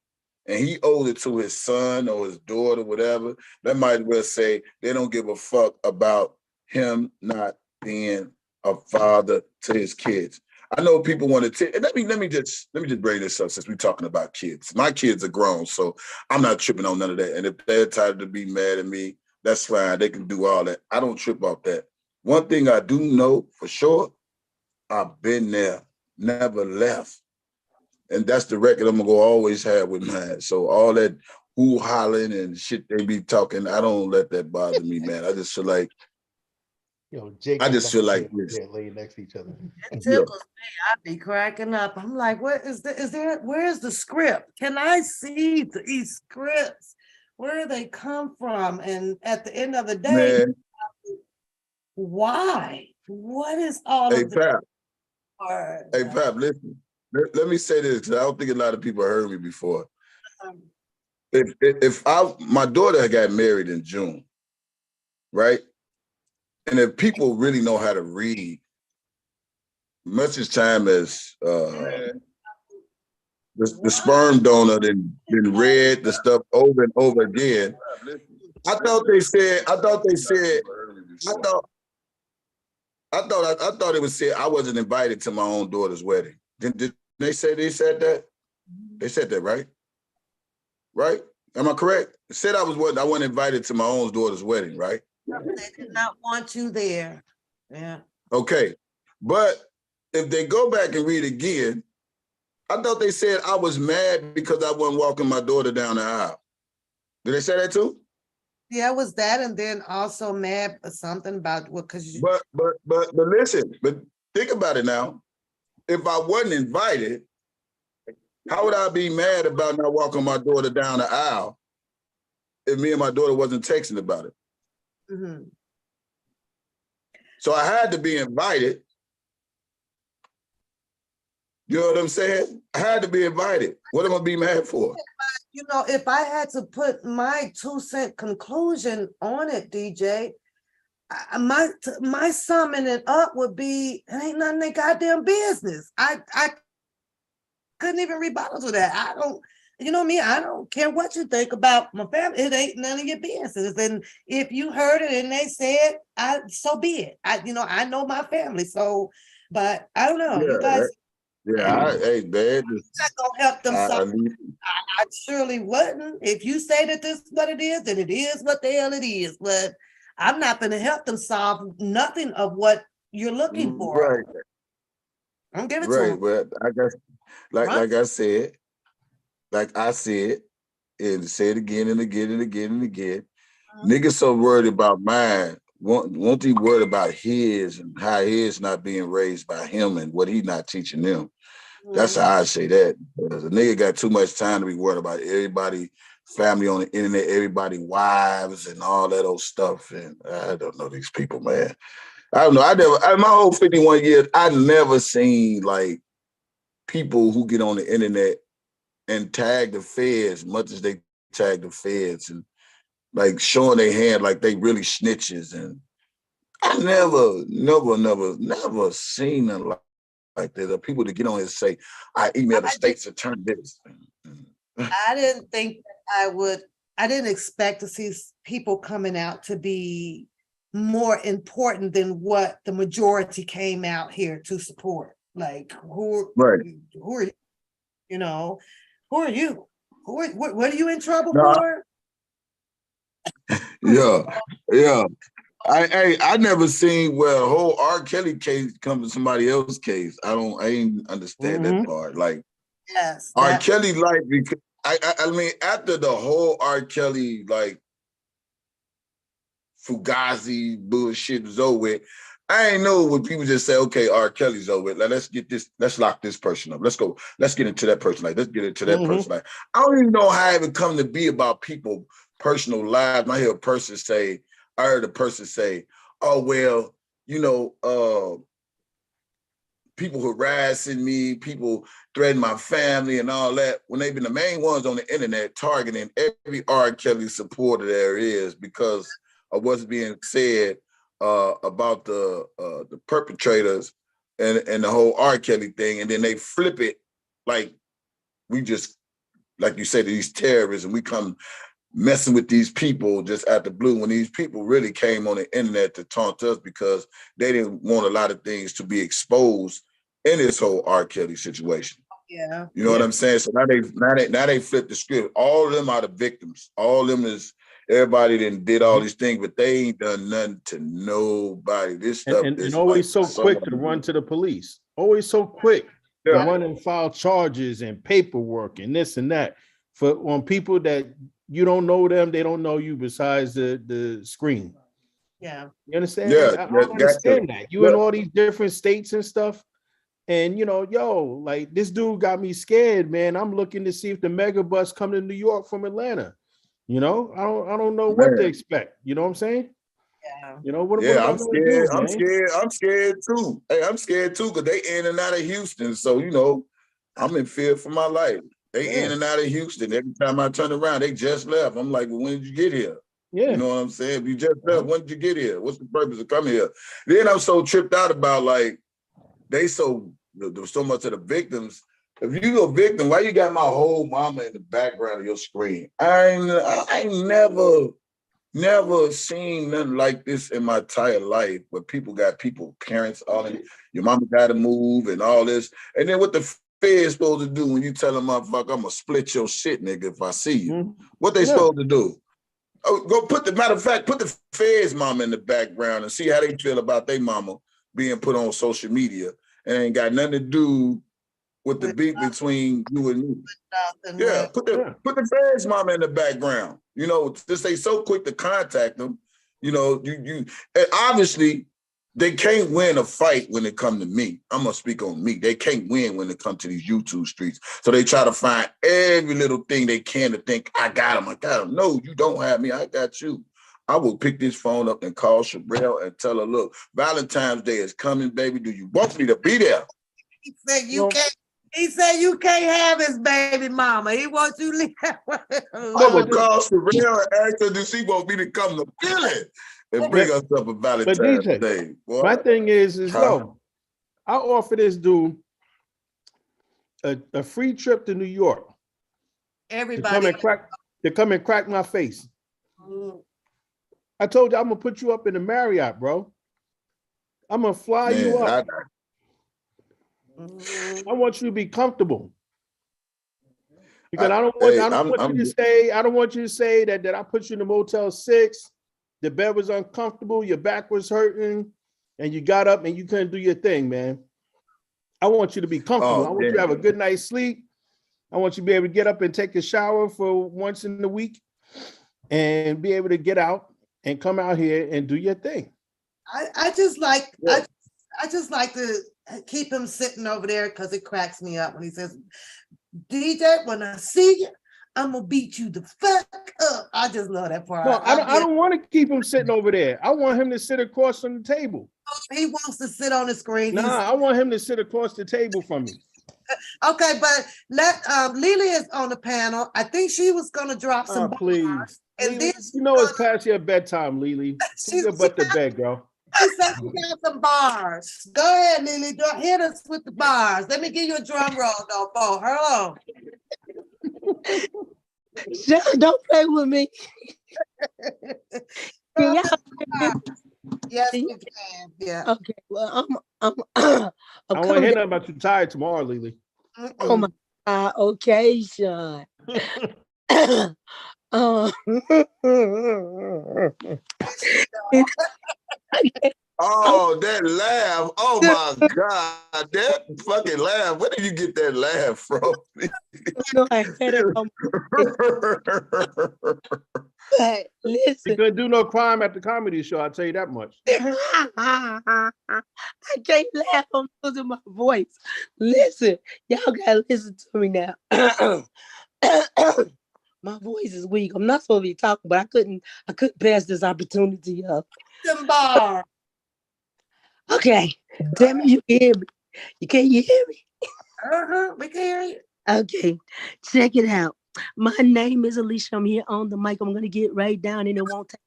and he owes it to his son or his daughter, whatever, they might as well say they don't give a fuck about him not being a father to his kids. I know people want to take, and let me just bring this up since we're talking about kids. My kids are grown, so I'm not tripping on none of that. And if they're tired to be mad at me, that's fine. They can do all that. I don't trip off that. One thing I do know for sure, I've been there, never left. And that's the record I'm gonna always have with mine. So all that who hollering and shit they be talking, I don't let that bother me, man. I just feel like, Jake, I just feel like this. laying next to each other. It tickles me. I'd be cracking up. I'm like, what is there? Where's the script? Can I see these scripts? Where do they come from? And at the end of the day, Man. Why? What is all of this? Hey, Pap, listen. Let me say this, because I don't think a lot of people heard me before. If my daughter got married in June, right? And if people really know how to read, much as time as the sperm donor been read the stuff over and over again. I thought it was said I wasn't invited to my own daughter's wedding. Did they said that? They said that, right? Right? Am I correct? It said I wasn't invited to my own daughter's wedding, right? They did not want you there. Yeah. Okay. But if they go back and read again, I thought they said I was mad because I wasn't walking my daughter down the aisle. Did they say that too? Yeah, it was that, and then also mad or something about what because you. But listen, but think about it now. If I wasn't invited, how would I be mad about not walking my daughter down the aisle if me and my daughter wasn't texting about it? Mm-hmm. So I had to be invited. You know what I'm saying? I had to be invited. What am I be mad for? You know, if I had to put my 2-cent conclusion on it, DJ, my summing it up would be, it ain't none of their goddamn business. I couldn't even rebuttal to that. I don't, you know me, I don't care what you think about my family. It ain't none of your business. And if you heard it and they said, so be it. I know my family. So, but I don't know. You guys. Hey, man. Not gonna help them. I surely wouldn't. If you say that this is what it is, then it is what the hell it is. But I'm not gonna help them solve nothing of what you're looking for. Right. I'm giving it to them. But I guess, like I said, and say it again and again and again and again. Niggas so worried about mine. Won't he worried about his and how his not being raised by him and what he not teaching them? That's how I say that. Because a nigga got too much time to be worried about everybody, family on the internet, everybody wives and all that old stuff. And I don't know these people, man. I don't know. My whole 51 years, I never seen like people who get on the internet and tag the feds much as they tag the feds and like showing their hand like they really snitches. And I never seen a lot like that. People to get on and say, I emailed the state's attorney this. I didn't think that I didn't expect to see people coming out to be more important than what the majority came out here to support. Like, who are you? You know, who are you? What are you in trouble for? Yeah. I never seen where a whole R. Kelly case come to somebody else's case. I ain't understand that part. Like, yes, R. Kelly, like, because I mean, after the whole R. Kelly, like, Fugazi bullshit was over with, I ain't know when people just say, okay, R. Kelly's over with. Like, let's lock this person up. Let's get into that person. Like, let's get into that person. Like, I don't even know how it would come to be about people personal lives. I heard a person say, oh, well, you know, people harassing me, people threatening my family and all that, when they've been the main ones on the internet targeting every R. Kelly supporter there is because of what's being said about the perpetrators and the whole R. Kelly thing. And then they flip it like we just, like you said, these terrorists, and we come messing with these people just out the blue when these people really came on the internet to taunt us because they didn't want a lot of things to be exposed in this whole R. Kelly situation. Yeah. You know what I'm saying? So now they flip the script. All of them are the victims. All of them is everybody that did all these things, but they ain't done nothing to nobody. This stuff and always like, so quick to run to the police. Always so quick to run and file charges and paperwork and this and that. On people that you don't know them, they don't know you besides the screen. Yeah. You understand? Yeah, I don't understand that. You in all these different states and stuff. And you know, like this dude got me scared, man. I'm looking to see if the mega bus come to New York from Atlanta. You know, I don't know what to expect. You know what I'm saying? Yeah. You know what? I'm scared. I'm scared too. Hey, I'm scared too because they in and out of Houston. So you know, I'm in fear for my life. They in and out of Houston. Every time I turn around, they just left. I'm like, well, when did you get here? Yeah. You know what I'm saying? If you just left, when did you get here? What's the purpose of coming here? Then I'm so tripped out about like there's so much of the victims. If you a victim, why you got my whole mama in the background of your screen? I ain't never seen nothing like this in my entire life where people got parents all in, your mama got to move and all this. And then what the Feds supposed to do when you tell them, motherfucker, I'm gonna split your shit, nigga, if I see you? What they supposed to do? Oh, matter of fact, put the Feds mama in the background and see how they feel about their mama being put on social media and ain't got nothing to do with the beef between you and me. Yeah, put the Feds mama in the background. You know, just they so quick to contact them. You know, you and obviously they can't win a fight when it come to me. I'm gonna speak on me. They can't win when it comes to these YouTube streets. So they try to find every little thing they can to think, I got him. No, you don't have me. I got you. I will pick this phone up and call Sherelle and tell her, look, Valentine's Day is coming, baby. Do you want me to be there? He said you can't. He said you can't have his baby mama. He wants you to leave. I will call Sherelle and ask her, does she want me to come to Philly and bring us up a Valentine's Day? Boy. My thing is yo, I offer this dude a free trip to New York. Everybody to come and crack my face. I told you I'm gonna put you up in the Marriott, bro. I'm gonna fly you up. I want you to be comfortable. Because I don't want you to say that I put you in the Motel 6, the bed was uncomfortable, your back was hurting, and you got up and you couldn't do your thing, man. I want you to be comfortable. I want you to have a good night's sleep. I want you to be able to get up and take a shower for once in the week and be able to get out and come out here and do your thing. I just like to keep him sitting over there because it cracks me up when he says, DJ, when I see you, I'm gonna beat you the fuck up. I just love that part. No, I don't want to keep him sitting over there. I want him to sit across from the table. He wants to sit on the screen. Nah, I want him to sit across the table from me. Okay, but let Lily is on the panel. I think she was gonna drop some Please. and Lily, then you know it's past your bedtime, Lily. Take your butt to bed, girl. she said she got some bars. Go ahead, Lily. Hit us with the bars. Let me give you a drum roll though, Bo. Hello. Don't play with me. Yes, we can. Yeah. Okay. Well, I'm I don't want to coming hear down nothing about you tired tomorrow, Lily. on my occasion. Oh, that laugh. Oh my God. That fucking laugh. Where did you get that laugh from? I had it on but You listen. couldn't do no crime at the comedy show, I'll tell you that much. I can't laugh. I'm losing my voice. Listen, y'all gotta listen to me now. My voice is weak. I'm not supposed to be talking, but I couldn't pass this opportunity up. Some bar. Okay. Tell me you can hear me. You hear me? We can hear you. Okay. Check it out. My name is Alicia. I'm here on the mic. I'm gonna get right down and it won't take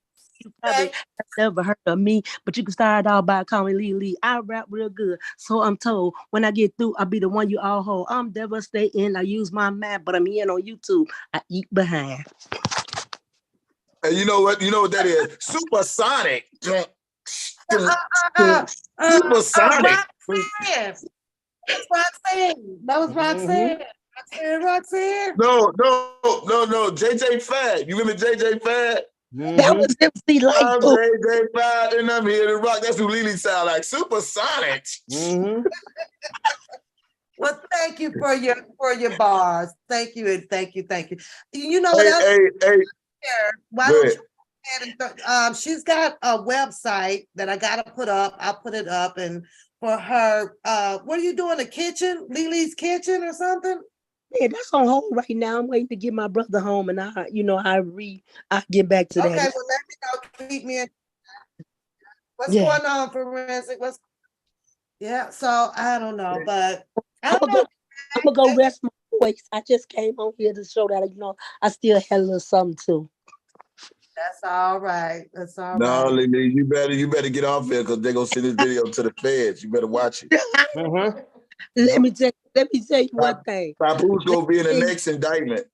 you probably have never heard of me, but you can start out by calling me Lee. I rap real good. So I'm told when I get through, I'll be the one you all hold. I'm devastating. I use my map, but I'm here on YouTube. I eat behind. And you know what? You know what that is? Supersonic. Supersonic. That's Roxanne. That was Roxanne. Roxanne. No. JJ Fad. You remember JJ Fad? That was MC Light. I'm JJ Fad and I'm here to rock. That's who Lily sound like. Supersonic. Well, thank you for your bars. Thank you and thank you. You know what else? Hey. Why don't you? She's got a website that I gotta put up. I'll put it up, and for her, what are you doing? The kitchen, Lily's kitchen, or something? Yeah, that's on hold right now. I'm waiting to get my brother home, and I get back to that. Okay, well, let me know. Keep me in. What's going on, Forensic? Yeah, so I don't know, but I'm gonna go rest my voice. I just came on here to show that I still had a little something too. That's all right. That's all right. No, Lily, you better get off here because they're gonna send this video to the feds. You better watch it. Let me tell you one thing. Papoose gonna be in the next indictment.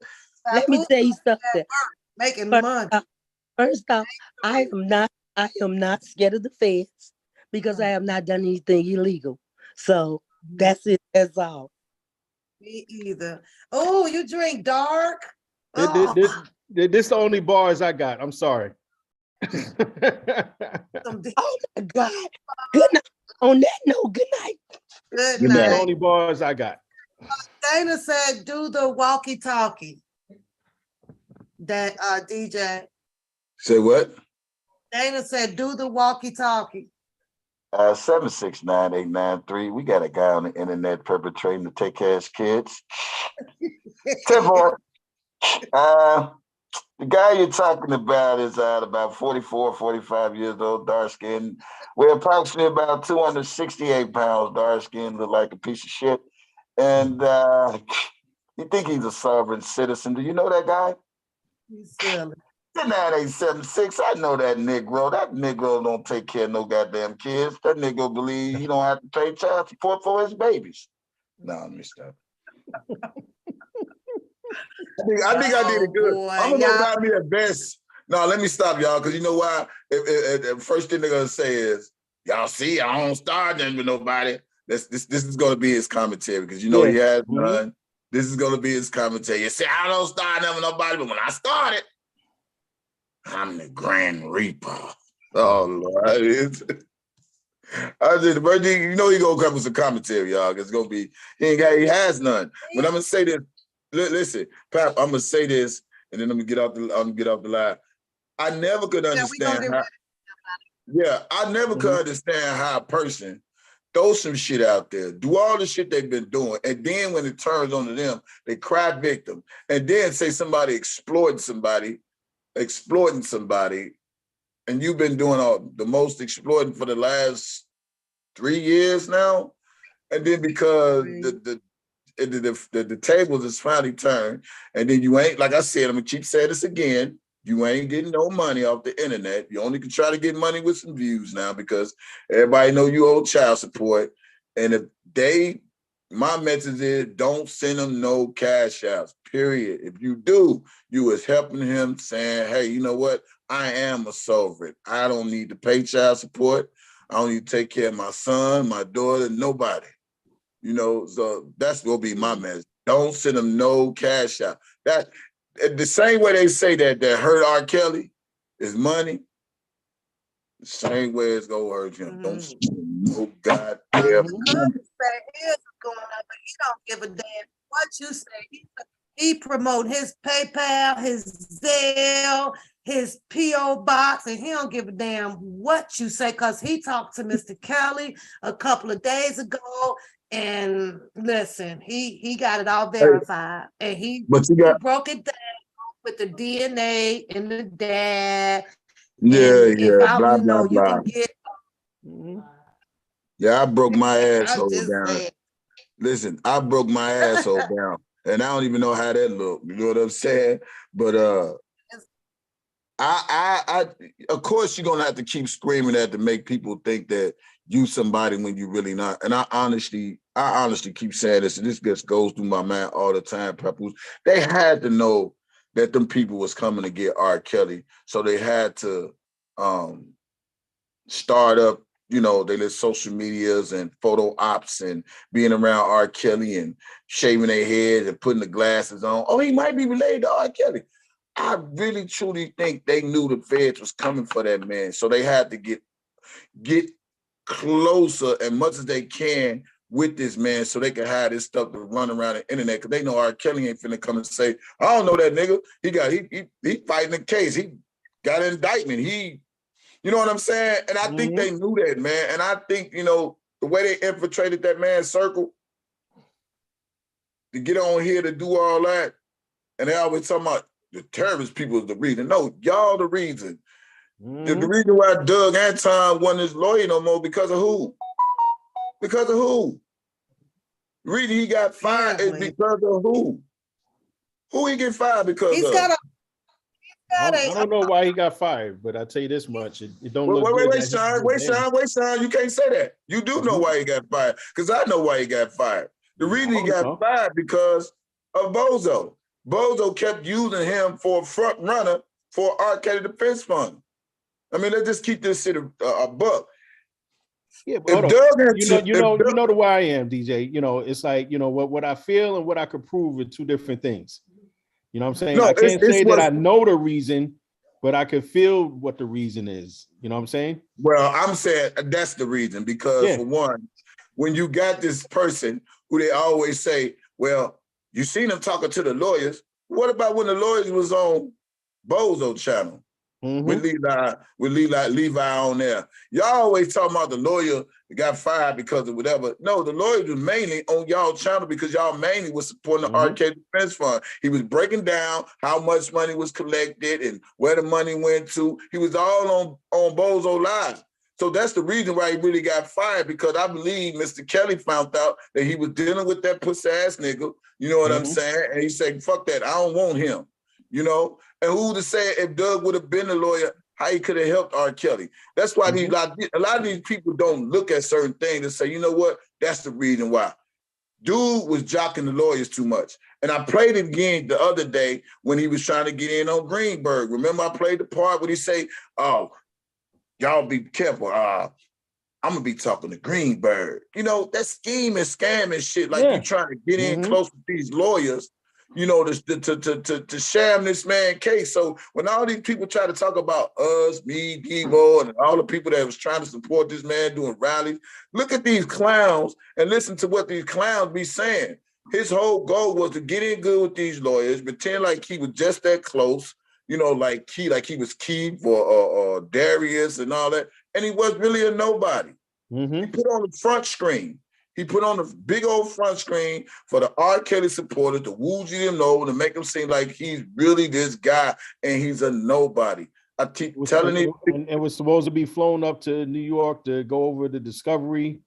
Let me tell you something. Making money. First off, I am not scared of the feds because I have not done anything illegal. So that's it. That's all. Me either. Oh, you drink dark? This the only bars I got. I'm sorry. Oh my God. Good night. On that note, good night. Good night. The only bars I got. Dana said, do the walkie-talkie. That DJ. Say what? Dana said, do the walkie-talkie. 769-893. We got a guy on the internet perpetrating to take care of his kids. 10-4. The guy you're talking about is about 44, 45 years old, dark skin. We're approximately about 268 pounds, dark skin, look like a piece of shit. And you think he's a sovereign citizen. Do you know that guy? He's silly. 9876. I know that Negro. That Negro don't take care of no goddamn kids. That Negro believe he don't have to pay child support for his babies. No, let me stop. I think I did it good. Boy, I'm gonna go buy me a vest. No, let me stop, y'all, because you know why? If first thing they're gonna say is, y'all see, I don't start nothing with nobody. This is gonna be his commentary because he has none. This is gonna be his commentary. You see, I don't start nothing with nobody, but when I started, I'm the Grand Reaper. Oh Lord. I did the birthday, he gonna come with some commentary, y'all. It's gonna be he has none. But I'm gonna say this. Listen, Pap, I'm gonna say this, and then I'm gonna get off the line. I never could understand could understand how a person throw some shit out there, do all the shit they've been doing, and then when it turns onto them, they cry victim, and then say somebody exploiting somebody, and you've been doing the most exploiting for the last 3 years now, and then because the tables is finally turned, and then you ain't, like I said, I'm gonna keep saying this again. You ain't getting no money off the internet. You only can try to get money with some views now because everybody know you owe child support. And if my message is don't send them no cash outs, period. If you do, you is helping him saying, hey, you know what? I am a sovereign. I don't need to pay child support. I don't need to take care of my son, my daughter, nobody. You know, so that's gonna be my message. Don't send them no cash out. That the same way they say that hurt R. Kelly is money, the same way it's gonna hurt him. Don't send him no goddamn money. Say his is going up, but he don't give a damn what you say. He promote his PayPal, his Zelle, his P.O. box, and he don't give a damn what you say because he talked to Mr. Kelly a couple of days ago. And listen, he got it all verified, and he broke it down with the DNA and the dad. Yeah, blah, blah, you blah. can get. Yeah, I broke my asshole down. Listen, I broke my asshole down, and I don't even know how that looked. You know what I'm saying? But I of course you're gonna have to keep screaming that to make people think that you somebody when you really not. And I honestly keep saying this, and this just goes through my mind all the time. Papoose, they had to know that them people was coming to get R. Kelly, so they had to start up, you know, they did social medias and photo ops and being around R. Kelly and shaving their heads and putting the glasses on. Oh, he might be related to R. Kelly. I really truly think they knew the feds was coming for that man, so they had to get closer as much as they can with this man so they can have this stuff to run around the internet because they know R. Kelly ain't finna come and say, I don't know that nigga. He fighting the case. He got an indictment. You know what I'm saying? And I think they knew that, man. And I think, you know, the way they infiltrated that man's circle to get on here to do all that, and they always talking about the terrorist people is the reason. No, y'all the reason. The reason why Doug Anton wasn't his lawyer no more because of who? Because of who? The reason he got fired is because of who? Who he get fired because of? I don't know why he got fired, but I tell you this much: it don't look good. Wait, Sean. You can't say that. You do know why he got fired, because I know why he got fired. The reason he got fired because of Bozo. Bozo kept using him for a front runner for R. Kelly Defense Fund. I mean, let's just keep this shit a buck. Yeah, but you know the way I am, DJ. You know, it's like, you know, what I feel and what I could prove are two different things. You know what I'm saying? No, I can't say that I know the reason, but I can feel what the reason is. You know what I'm saying? Well, I'm saying that's the reason because for one, when you got this person who they always say, well, you seen them talking to the lawyers. What about when the lawyers was on Bozo channel? With Levi on there. Y'all always talking about the lawyer that got fired because of whatever. No, the lawyer was mainly on y'all channel because y'all mainly was supporting the Arcade Defense Fund. He was breaking down how much money was collected and where the money went to. He was all on Bozo Live. So that's the reason why he really got fired, because I believe Mr. Kelly found out that he was dealing with that pussy ass nigga. You know what I'm saying? And he said, fuck that, I don't want him. You know? And who to say if Doug would have been a lawyer, how he could have helped R. Kelly? That's why a lot of these people don't look at certain things and say, you know what? That's the reason why. Dude was jocking the lawyers too much. And I played it again the other day when he was trying to get in on Greenberg. Remember I played the part where he say, oh, y'all be careful. I'm going to be talking to Greenberg. You know, that scheme and scam and shit, like you trying to get in close with these lawyers, you know, to sham this man case. So when all these people try to talk about us, me, Devo, and all the people that was trying to support this man doing rallies, look at these clowns and listen to what these clowns be saying. His whole goal was to get in good with these lawyers, pretend like he was just that close, you know, like he was Keith or Darius and all that, and he was really a nobody. He put on the front screen. He put on the big old front screen for the R. Kelly supporters to woozy them over, to make him seem like he's really this guy and he's a nobody. I keep telling you. And it was supposed to be flown up to New York to go over the discovery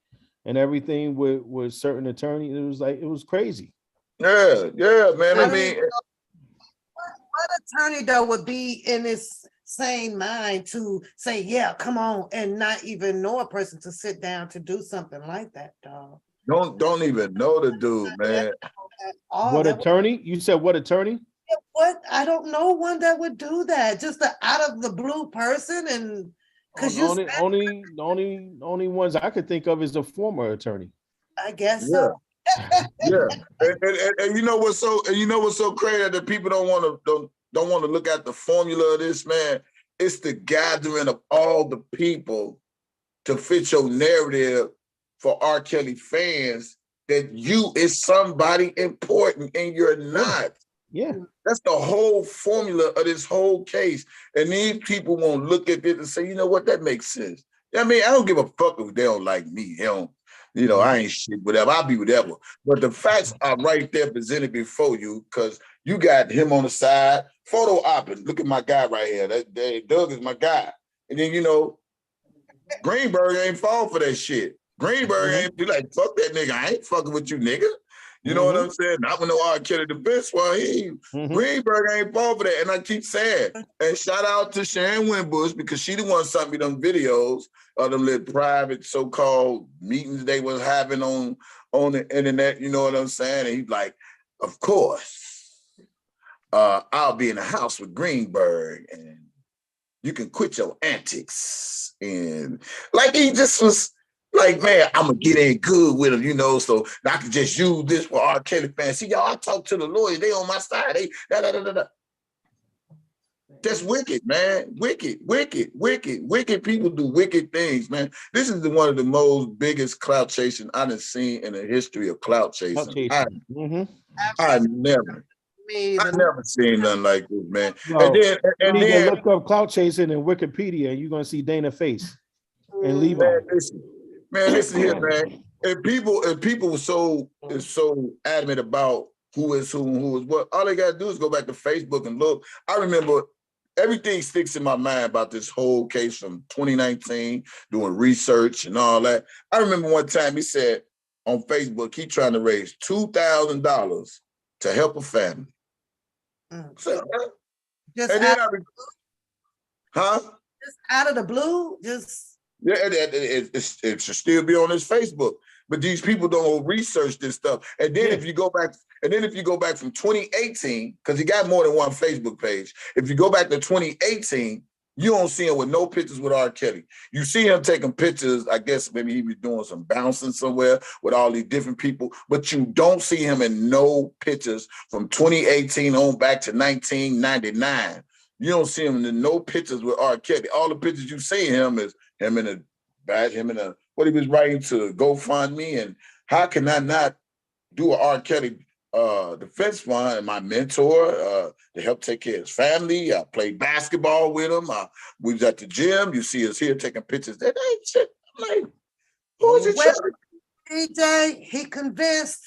and everything with certain attorneys. It was crazy. Yeah, man. I mean, what attorney though would be in his sane mind to say, yeah, come on, and not even know a person to sit down to do something like that, dog? don't even know the dude, man. What attorney? You said what attorney? What? I don't know one that would do that. Just the out of the blue person, and because you only ones I could think of is a former attorney. I guess so. Yeah, and you know what's so crazy that people don't want to look at the formula of this, man. It's the gathering of all the people to fit your narrative for R. Kelly fans that you is somebody important and you're not. Yeah. That's the whole formula of this whole case. And these people won't look at this and say, you know what, that makes sense. I mean, I don't give a fuck if they don't like me. They don't, I ain't shit, whatever. I'll be whatever. But the facts are right there presented before you, because you got him on the side. Photo op. Look at my guy right here. That Doug is my guy. And then, Greenberg ain't fall for that shit. Greenberg ain't be like, fuck that nigga. I ain't fucking with you, nigga. You know what I'm saying? Not when no R. Kelly defense. Well, Greenberg ain't fall for that. And I keep saying, and shout out to Sharon Winbush, because she the one sent me them videos of them little private so-called meetings they was having on the internet. You know what I'm saying? And he's like, of course, I'll be in the house with Greenberg and you can quit your antics. And like he just was like, man, I'm gonna get in good with him, so I can just use this for R. Kelly fans. See, y'all, I talk to the lawyers, they on my side. They da. That's wicked, man. Wicked people do wicked things, man. This is one of the most biggest clout chasing I've seen in the history of clout chasing. I've never seen nothing like this, man. No, and then look up clout chasing in Wikipedia, and you're gonna see Dana face and Levi. Man, listen here, man. If people were so adamant about who is who and who is what, all they gotta do is go back to Facebook and look. I remember everything sticks in my mind about this whole case from 2019, doing research and all that. I remember one time he said on Facebook he trying to raise $2,000 to help a family. So, just out of the blue, yeah, it should still be on his Facebook. But these people don't research this stuff. And then if you go back, from 2018, because he got more than one Facebook page. If you go back to 2018, you don't see him with no pictures with R. Kelly. You see him taking pictures, I guess maybe he was doing some bouncing somewhere with all these different people, but you don't see him in no pictures from 2018 on back to 1999. You don't see him in no pictures with R. Kelly. All the pictures you see him is him in a what he was writing to GoFundMe, and how can I not do an R. Kelly defense fund and my mentor to help take care of his family. I played basketball with him. We was at the gym. You see us here taking pictures. That ain't shit. I'm like, who is it? DJ, he convinced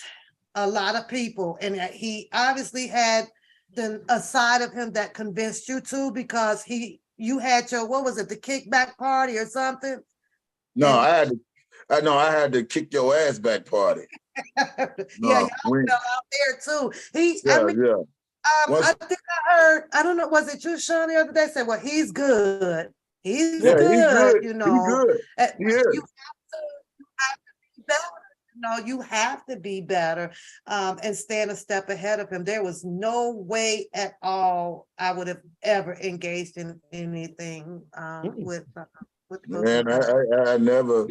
a lot of people, and he obviously had a side of him that convinced you too, because you had your, what was it, the kickback party or something? No, I had to kick your ass back party. Y'all fell out there too. I think I heard, I don't know, was it you, Sean, the other day said, well, he's good. He's good. He's good. You have to be better. You have to be better and stand a step ahead of him. There was no way at all I would have ever engaged in anything with man. I never.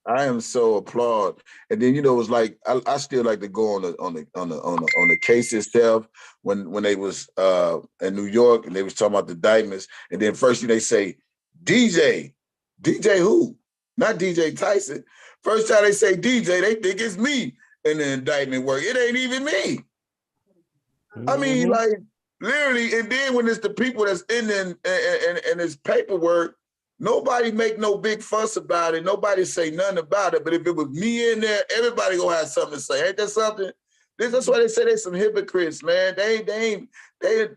I am so applaud. And then it's like I still like to go on the case itself when they was in New York and they was talking about the indictments, and then first they say DJ who? Not DJ Tyson. First time they say DJ, they think it's me in the indictment work. It ain't even me. I mean, like literally, and then when it's the people that's in this paperwork, nobody make no big fuss about it. Nobody say nothing about it. But if it was me in there, everybody gonna have something to say. Ain't that something? That's why they say they some hypocrites, man.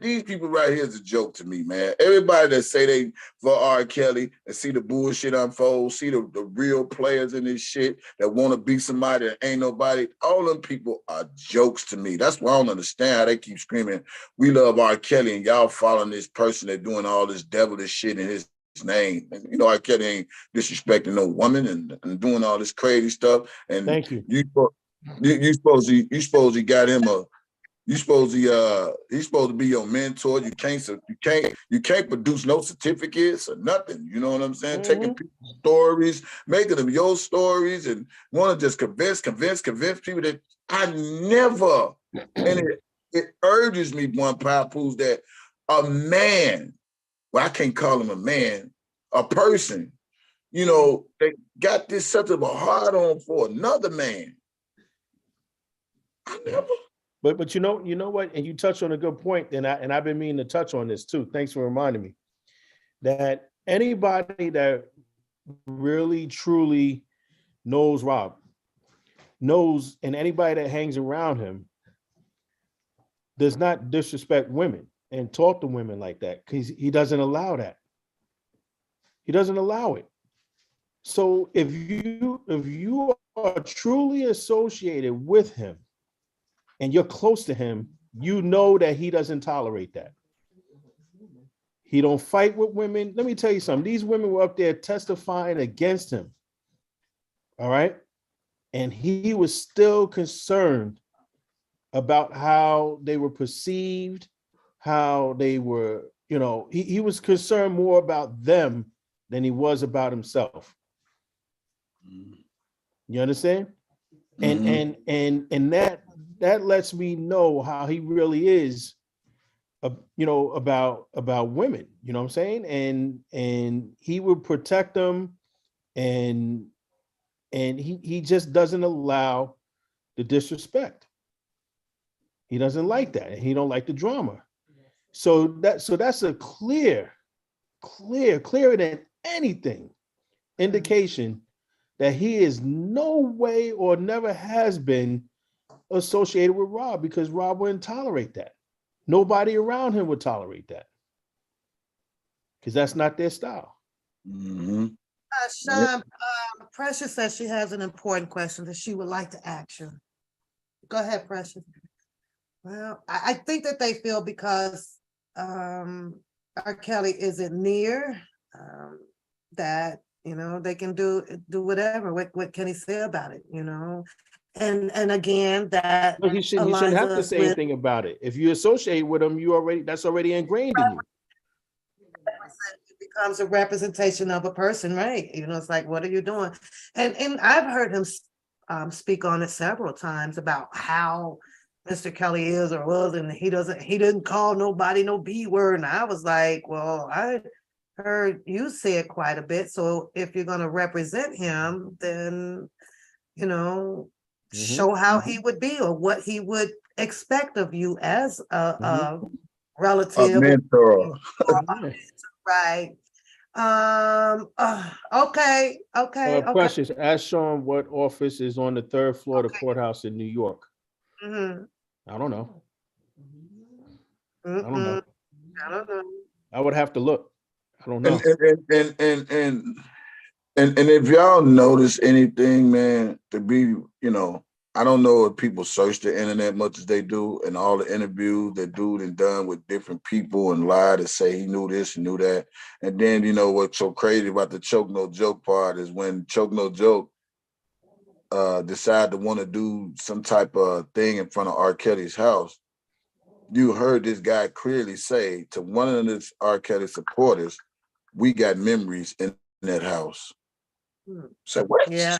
These people right here is a joke to me, man. Everybody that say they for R. Kelly and see the bullshit unfold, see the real players in this shit that want to be somebody that ain't nobody, all them people are jokes to me. That's why I don't understand how they keep screaming, we love R. Kelly, and y'all following this person that doing all this devilish shit in his name. And, you know, R. Kelly ain't disrespecting no woman and doing all this crazy stuff. And thank you. You supposed to got him he's supposed to be your mentor. You can't produce no certificates or nothing. You know what I'm saying? Taking people's stories, making them your stories, and want to just convince people that I never. And it urges me, one Papoose, that a man, well, I can't call him a man, a person, you know, they got this such of a hard on for another man. I never. But you know what, and you touched on a good point, and I've been meaning to touch on this too. Thanks for reminding me that anybody that really truly knows Rob knows, and anybody that hangs around him does not disrespect women and talk to women like that, because he doesn't allow that. He doesn't allow it. So if you are truly associated with him and you're close to him, you know that he doesn't tolerate that. He don't fight with women. Let me tell you something. These women were up there testifying against him. All right. And he was still concerned about how they were perceived, how they were, you know, he was concerned more about them than he was about himself. You understand? And that lets me know how he really is, you know, about women. You know what I'm saying? And he would protect them, and he just doesn't allow the disrespect. He doesn't like that, and he don't like the drama. So that's a clearer than anything indication that he is no way or never has been associated with Rob, because Rob wouldn't tolerate that. Nobody around him would tolerate that, because that's not their style. Sean, Precious says she has an important question that she would like to ask you. Go ahead, Precious. Well, I think that they feel because R. Kelly isn't near, that, you know, they can do whatever. What can he say about it, you know? And again, that he shouldn't have to say anything about it. If you associate with him, that's already ingrained in you. It becomes a representation of a person, right? You know, it's like, what are you doing? And I've heard him speak on it several times about how Mr. Kelly is or was, and he didn't call nobody no B word. And I was like, well, I heard you say it quite a bit. So if you're going to represent him, then, you know, show how he would be or what he would expect of you as a relative, a mentor. Right. Okay. Precious, ask Sean what office is on the 3rd floor of the courthouse in New York. I don't know. I don't know. I would have to look. I don't know. And if y'all notice anything, man, to be, you know, I don't know if people search the internet much as they do, and all the interviews that dude and done with different people and lied to say he knew this and knew that. And then, you know, what's so crazy about the Choke No Joke part is when Choke No Joke decide to want to do some type of thing in front of R. Kelly's house, you heard this guy clearly say to one of his R. Kelly supporters, "We got memories in that house." So what? Yeah,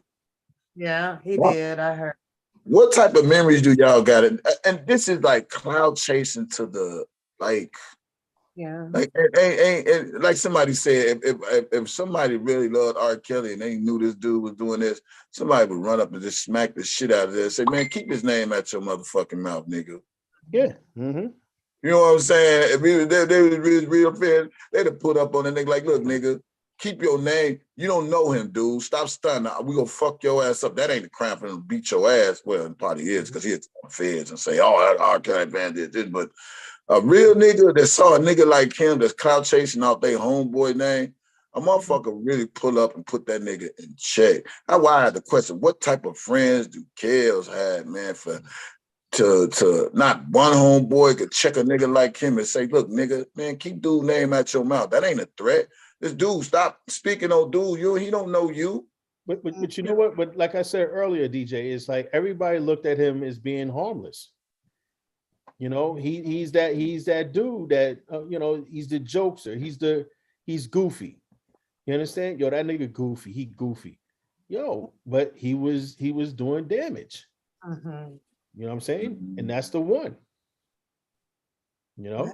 he did. I heard. What type of memories do y'all got? And this is like cloud chasing to the like. Yeah. Like and like somebody said, if somebody really loved R. Kelly and they knew this dude was doing this, somebody would run up and just smack the shit out of this. Say, man, keep his name out your motherfucking mouth, nigga. Yeah. You know what I'm saying? If they was real fan, they'd have put up on it. They like, look, nigga, keep your name. You don't know him, dude. Stop stunning. We gonna fuck your ass up. That ain't the crime for him to beat your ass. Well, it probably is because he's on feds and say, oh, that R. Van did this. But a real nigga that saw a nigga like him that's clout chasing out their homeboy name, a motherfucker really pull up and put that nigga in check. That's why I had the question, what type of friends do Kales have, man, for to not one homeboy could check a nigga like him and say, look, nigga, man, keep dude name out your mouth. That ain't a threat. This dude, stop speaking on dude. He don't know you. But you know what? But like I said earlier, DJ, it's like everybody looked at him as being harmless. You know, he's that dude that you know, he's the jokester. He's goofy. You understand? Yo, that nigga goofy. He goofy. Yo, but he was doing damage. You know what I'm saying? And that's the one. You know?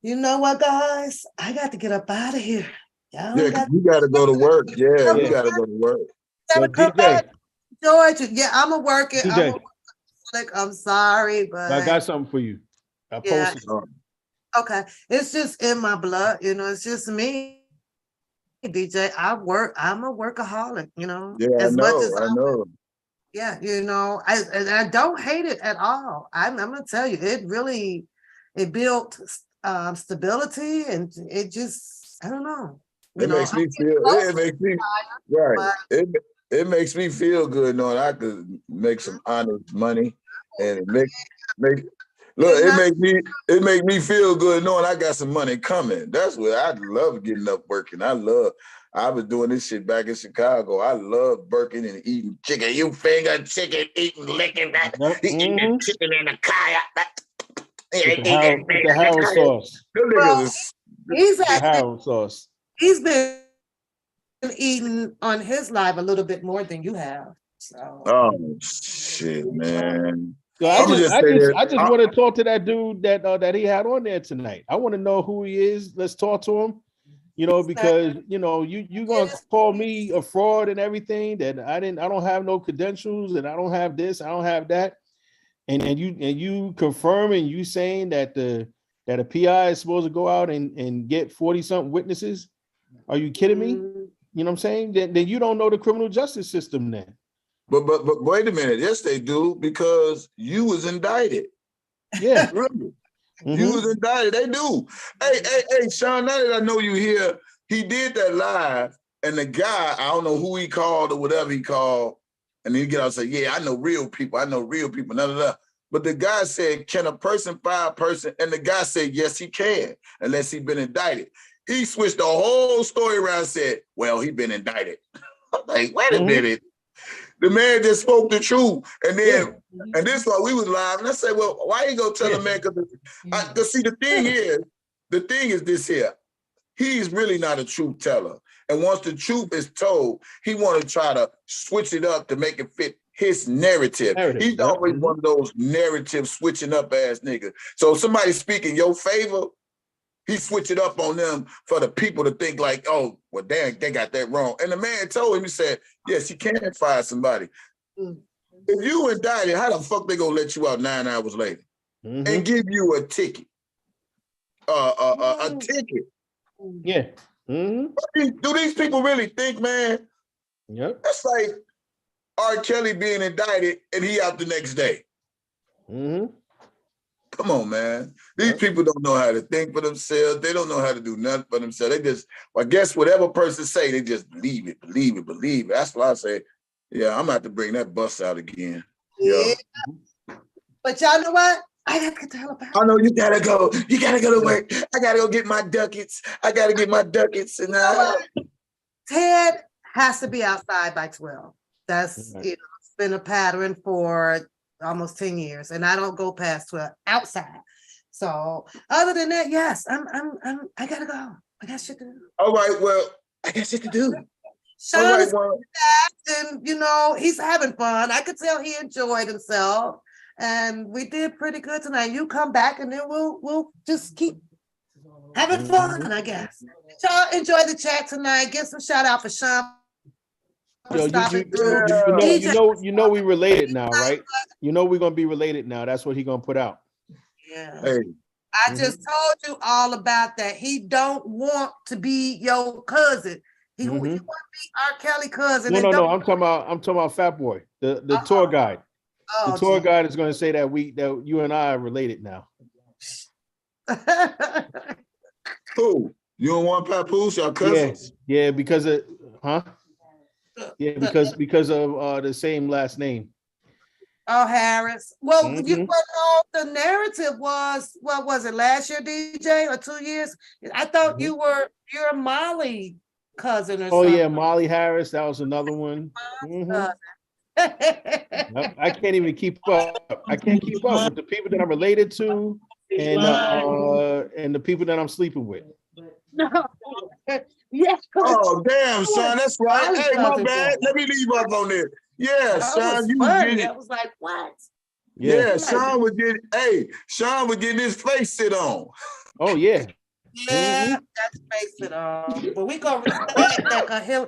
You know what, guys? I got to get up out of here. You got to go to work. Yeah, you got to go to work. Gotta come back. Georgia. Yeah, I'm a worker. DJ. I'm sorry, but I got something for you. I posted. Okay. It's just in my blood, you know, it's just me. DJ, I'm a workaholic, you know. Yeah, I know. Yeah, you know, I don't hate it at all. I'm gonna tell you, it built stability, and it just, I don't know. It makes me makes me feel good knowing I could make some honest money, and it make me feel good knowing I got some money coming. That's what I love, getting up working. I was doing this shit back in Chicago. I love working and eating chicken. You finger chicken, licking that, eating the chicken in the car. The Harold sauce. Harold sauce. He's been eating on his live a little bit more than you have. So. Oh shit, man. So I just want to talk to that dude that he had on there tonight. I want to know who he is. Let's talk to him. You know, because you know, you gonna call me a fraud and everything, that I don't have no credentials, and I don't have this, I don't have that. And you confirming, you saying that a PI is supposed to go out and get 40-something witnesses. Are you kidding me? You know what I'm saying? Then you don't know the criminal justice system then. But wait a minute. Yes, they do, because you was indicted. Yeah. Really? You was indicted. They do. Hey, Sean, now that I know you here, he did that live, and the guy, I don't know who he called or whatever he called, and then he get out and say, yeah, I know real people, blah. But the guy said, can a person fire a person? And the guy said, yes, he can, unless he's been indicted. He switched the whole story around and said, well, he been indicted. I'm like, wait a minute. The man just spoke the truth. And then, and this one, we was live, and I said, well, why you go tell the man? Because see, the thing is this here. He's really not a truth teller. And once the truth is told, he want to try to switch it up to make it fit his narrative. He's always one of those narrative switching up ass niggas. So if somebody speak in your favor, he switch it up on them for the people to think like, oh, well, damn, they got that wrong. And the man told him, he said, yes, he can fire somebody. If you indicted, how the fuck they gonna let you out 9 hours later and give you a ticket? A ticket. Yeah. Do these people really think, man? Yep. That's like R. Kelly being indicted and he out the next day. Come on, man. These people don't know how to think for themselves. They don't know how to do nothing for themselves. They just, I guess whatever person say, they just believe it. That's why I say, yeah, I'm gonna have to bring that bus out again. Yeah. But y'all know what? I gotta get the hell up. I know you gotta go. You gotta go to work. I gotta go get my ducats. And Ted has to be outside by 12. That's it's been a pattern for almost 10 years, and I don't go past 12 outside. So other than that, yes, I gotta go. I got shit to do. All right, well, I got shit to do. Sean is and you know, he's having fun. I could tell he enjoyed himself, and we did pretty good tonight. You come back, and then we'll just keep having fun, I guess. Y'all enjoy the chat tonight. Give some shout out for Sean. Yo, you know we related now, right? You know we're gonna be related now. That's what he gonna put out. Yeah. Hey, I just told you all about that. He don't want to be your cousin. He want to be R. Kelly cousin. No. I'm talking about Fat Boy, the tour guide. The tour guide is going to say that you and I are related now. Who? You and one Papoose, y'all cousins? Yeah, because of Yeah, because of the same last name. Oh, Harris. Well, you know, the narrative was, what was it, last year, DJ, or 2 years? I thought you're a Molly cousin or something. Oh yeah, Molly Harris. That was another one. I can't even keep up. I can't keep up with the people that I'm related to and the people that I'm sleeping with. Yeah. Oh damn, son, that's right. Hey, my bad. Let me leave up on this. Yeah, Sean, you was getting it. I was like, what? Yeah, Sean was getting his face sit on. Oh yeah. Yeah, that's face it on. But we gonna respect that because he'll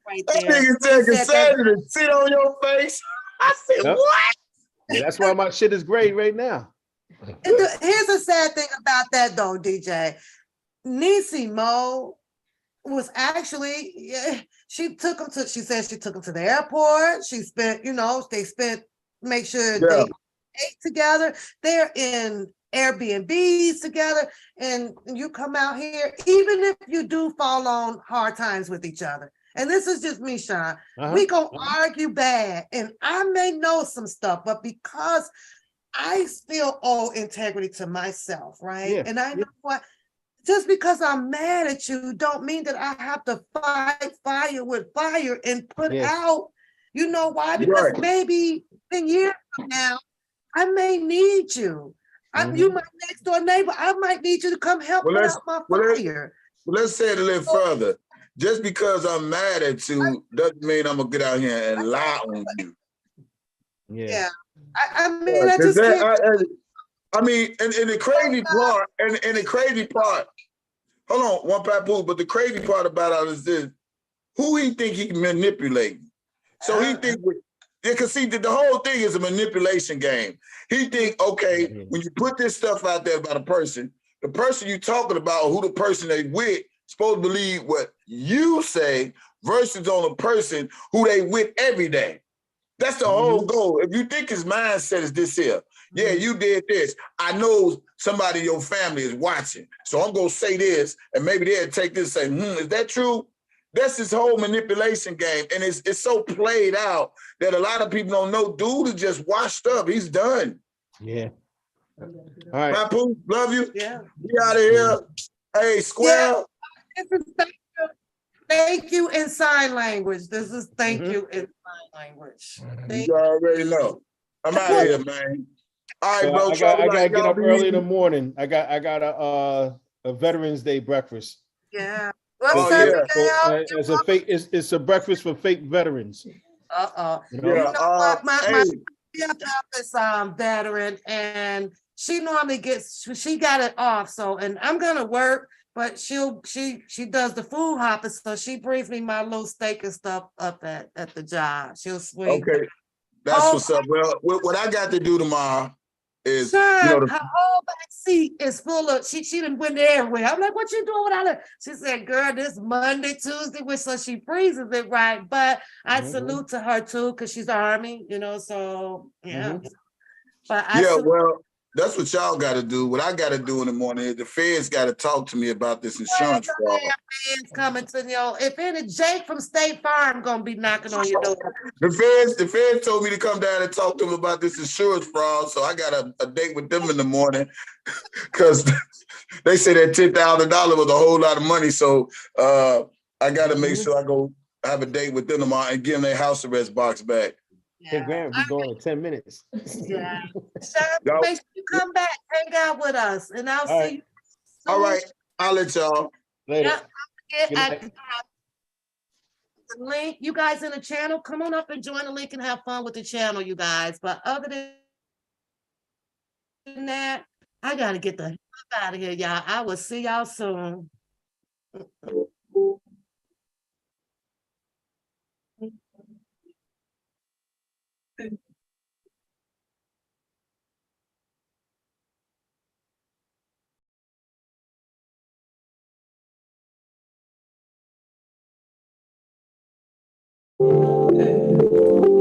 right there. That nigga said to sit on your face. I said, what? Yeah, that's why my shit is great right now. Here's a sad thing about that though, DJ. Niecy Mo was actually, she took him to the airport. She spent, make sure they ate together. They're in Airbnbs together, and you come out here, even if you do fall on hard times with each other. And this is just me, Sean. We gonna argue bad, and I may know some stuff, but because I still owe integrity to myself, right? Yeah. And I know what. Just because I'm mad at you don't mean that I have to fight fire with fire and put out, you know why? Because maybe 10 years from now, I may need you. You my next door neighbor, I might need you to come help put out my fire. Let's say it a little further. Just because I'm mad at you doesn't mean I'm gonna get out here and lie on you. Yeah. I mean, I just can't. I mean, and the crazy part, and the crazy part, hold on, one Papoose, but the crazy part about it is this: who he think he can manipulate? So he think, because see, the whole thing is a manipulation game. He think, okay, when you put this stuff out there about a person, the person you talking about, or who the person they with, supposed to believe what you say versus on a person who they with every day. That's the whole goal. If you think his mindset is this here, yeah, you did this. I know somebody in your family is watching, so I'm gonna say this, and maybe they'll take this and say, is that true? That's his whole manipulation game, and it's so played out that a lot of people don't know. Dude is just washed up. He's done. Yeah. All right. Papoose, love you. Yeah. Be out of here. Hey, Square. Yeah. Thank you in sign language. This is thank you in sign language. You already know. I'm out of here, man. All right, bro. I gotta get up early in the morning. I got a Veterans Day breakfast. Yeah. It's a breakfast for fake veterans. My is veteran, and she normally she got it off. So, and I'm gonna work, but she does the food hopper, so she brings me my little steak and stuff up at the job. She'll swing. Okay, that's what's up. Well, what I got to do tomorrow is, her whole back seat is full of, she done went everywhere. I'm like, what you doing without her? She said, girl, this Monday, Tuesday, so she freezes it right. But I salute to her too, because she's Army, so yeah. But well, that's what y'all got to do. What I got to do in the morning is the feds got to talk to me about this insurance fraud. Feds coming to if any Jake from State Farm gonna be knocking on your door. The feds told me to come down and talk to them about this insurance fraud, so I got a date with them in the morning because they said that $10,000 was a whole lot of money. So I got to make sure I go have a date with them tomorrow and give them their house arrest box back. Yeah. Graham, be going in 10 minutes. Yeah. Sean, make sure you come back, hang out with us, and I'll see you. All right. I'll let y'all. Later. The link, you guys in the channel, come on up and join the link and have fun with the channel, you guys. But other than that, I gotta get the heck out of here, y'all. I will see y'all soon. Okay.